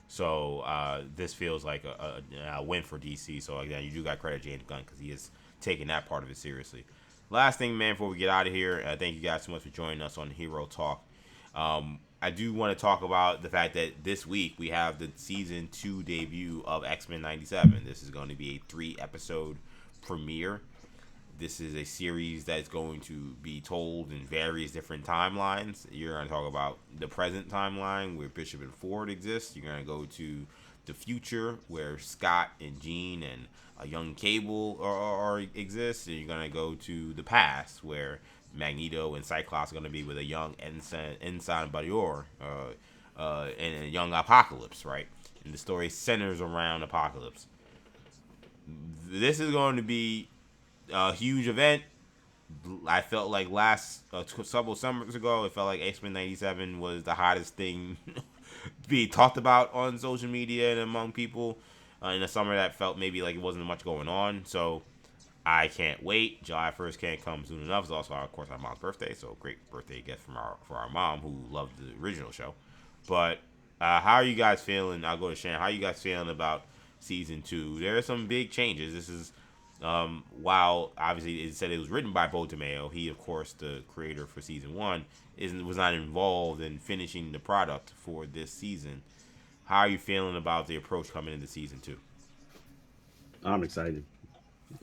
So this feels like a win for DC. So again, you do got credit James Gunn because he is taking that part of it seriously. Last thing, man, before we get out of here, thank you guys so much for joining us on Hero Talk. I do want to talk about the fact that this week we have the season 2 debut of X-Men 97. This is going to be a 3-episode premiere. This is a series that's going to be told in various different timelines. You're going to talk about the present timeline where Bishop and Ford exist. You're going to go to the future where Scott and Jean and a young Cable are exist. And you're going to go to the past where Magneto and Cyclops are going to be with a young Ensign Badior and a young Apocalypse, right? And the story centers around Apocalypse. This is going to be a huge event. I felt like last several summers ago, it felt like X-Men 97 was the hottest thing being talked about on social media and among people in a summer that felt maybe like it wasn't much going on. So I can't wait. July 1st can't come soon enough. It's also, of course, our mom's birthday, so great birthday gift from for our mom who loved the original show. But how are you guys feeling? I'll go to Shannon. How are you guys feeling about season 2? There are some big changes. This is while obviously it said it was written by Bo DeMeo, he of course the creator for season 1 was not involved in finishing the product for this season. How are you feeling about the approach coming into season 2? I'm excited.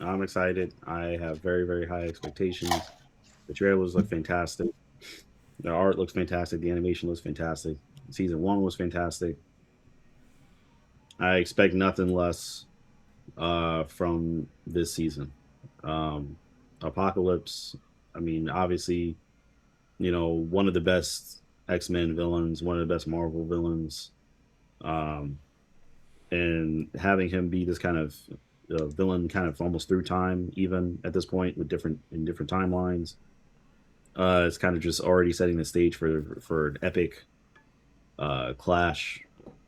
I'm excited. I have very, very high expectations. The trailers look fantastic. The art looks fantastic. The animation looks fantastic. Season one was fantastic. I expect nothing less from this season. Um, Apocalypse. I mean, obviously, one of the best X Men villains, one of the best Marvel villains, um, and having him be this kind of villain, kind of almost through time, even at this point, with different timelines. It's kind of just already setting the stage for an epic clash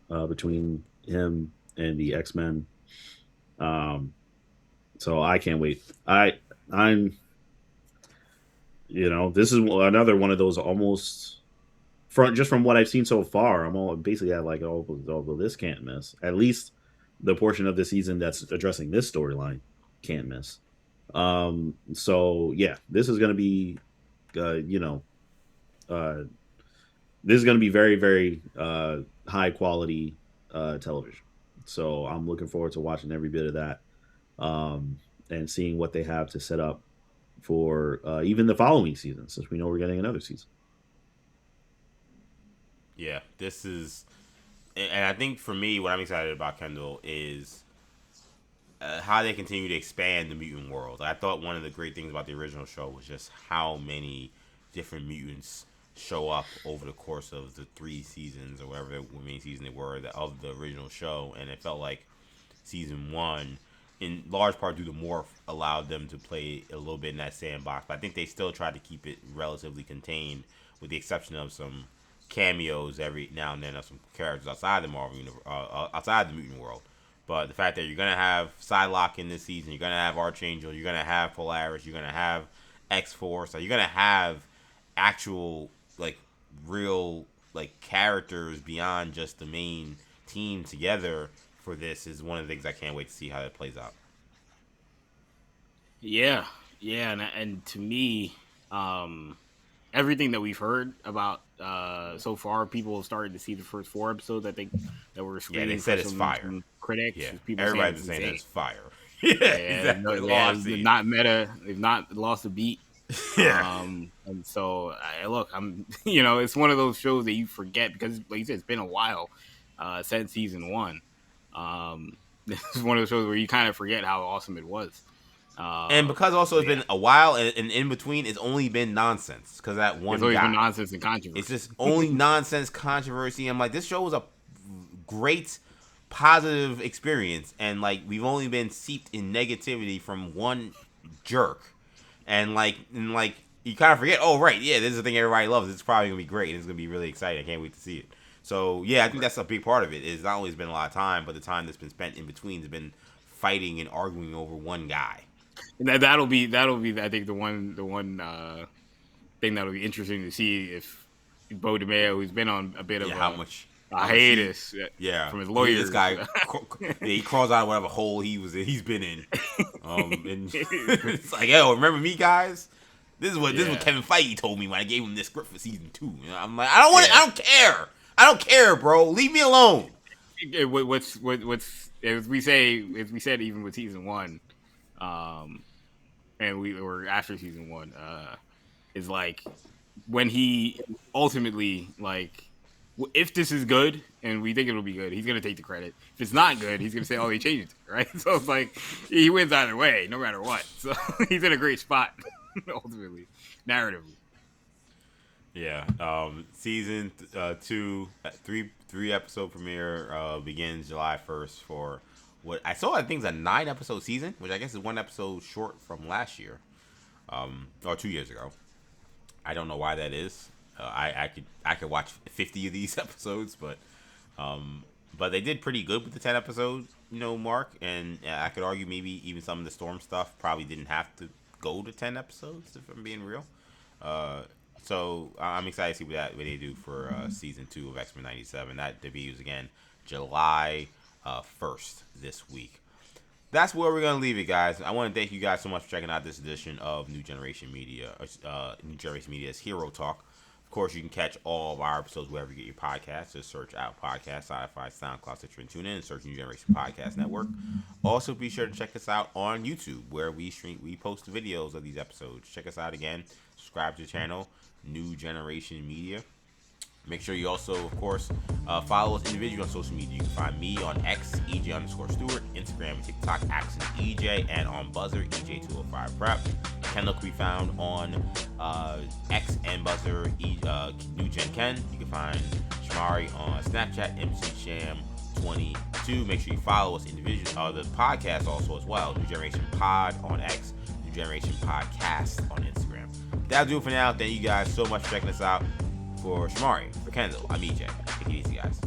between him and the X Men. Um, So I can't wait. I'm this is another one of those almost from what I've seen so far. I'm all basically at like, well, this can't miss. At least the portion of the season that's addressing this storyline can't miss. So yeah, this is going to be, you know, uh, this is going to be very, very high quality television. So I'm looking forward to watching every bit of that, and seeing what they have to set up for even the following season, since we know we're getting another season. Yeah, this is, and I think for me, what I'm excited about, Kendall, is how they continue to expand the mutant world. I thought one of the great things about the original show was just how many different mutants show up over the course of the 3 seasons or whatever the main season they were of the original show, and it felt like season 1, in large part due to morph, allowed them to play a little bit in that sandbox. But I think they still tried to keep it relatively contained, with the exception of some cameos every now and then of some characters outside the Marvel universe, outside the mutant world. But the fact that you're gonna have Psylocke in this season, you're gonna have Archangel, you're gonna have Polaris, you're gonna have X-Force, so you're gonna have actual, like, real, like, characters beyond just the main team together for this is one of the things I can't wait to see how that plays out. Yeah, yeah, and to me, everything that we've heard about so far, people started to see the first 4 episodes. I think that were screening. Yeah, they said it's fire. Some critics, Yeah, people everybody's saying it's fire. Yeah, exactly. They've not meta. They've not lost a beat. Yeah. And so, look, I'm, it's one of those shows that you forget because, like you said, it's been a while since season 1. This is one of those shows where you kind of forget how awesome it was. And because also it's been a while, and in between, it's only been nonsense. Because that one it's always guy, been nonsense and controversy. It's just only nonsense, controversy. I'm like, this show was a great, positive experience, and like we've only been seeped in negativity from one jerk, and you kind of forget. Oh right, yeah, this is the thing everybody loves. It's probably gonna be great. And it's gonna be really exciting. I can't wait to see it. So yeah, I think that's a big part of it. Is not only has been a lot of time, but the time that's been spent in between has been fighting and arguing over one guy. And that'll be I think the one thing that'll be interesting to see if Bo DeMeo, who's been on a bit of how much hiatus from his lawyers. This guy he crawls out of whatever hole he's been in. And it's like, yo, remember me, guys? This is what Kevin Feige told me when I gave him this script for season 2. I'm like, I don't want it. I don't care, bro. Leave me alone. What's as we said even with season 1, and we were after season 1, is like when he ultimately, like, if this is good and we think it'll be good, he's gonna take the credit. If it's not good, he's gonna say, "Oh, they changed it," right? So it's like he wins either way, no matter what. So he's in a great spot ultimately, narratively. Yeah. Season 2, 3 episode premiere begins July 1st for what I saw. I think is a 9 episode season, which I guess is 1 episode short from last year, or 2 years ago. I don't know why that is. I could watch 50 of these episodes, but they did pretty good with the 10 episode mark, and I could argue maybe even some of the Storm stuff probably didn't have to go to 10 episodes if I'm being real. So I'm excited to see what they do for season 2 of X-Men 97. That debuts again July 1st this week. That's where we're going to leave it, guys. I want to thank you guys so much for checking out this edition of New Generation Media's Hero Talk. Of course, you can catch all of our episodes wherever you get your podcasts. Just search out Podcast, Sci-Fi, SoundCloud, Stitcher, and TuneIn, and search New Generation Podcast Network. Also, be sure to check us out on YouTube, where we post videos of these episodes. Check us out again. Subscribe to the channel, New Generation Media. Make sure you also, of course, follow us individually on social media. You can find me on X, EJ_Stewart, Instagram and TikTok, Axon EJ, and on Buzzer, EJ205 Prep. Kendall can be found on X and Buzzer, New Gen Ken. You can find Shamari on Snapchat, MCCham22. Make sure you follow us individually, the podcast also as well, New Generation Pod on X, New Generation Podcast on Instagram. That'll do it for now. Thank you guys so much for checking us out. For Shamari, for Kendall, I'm EJ. Take it easy, guys.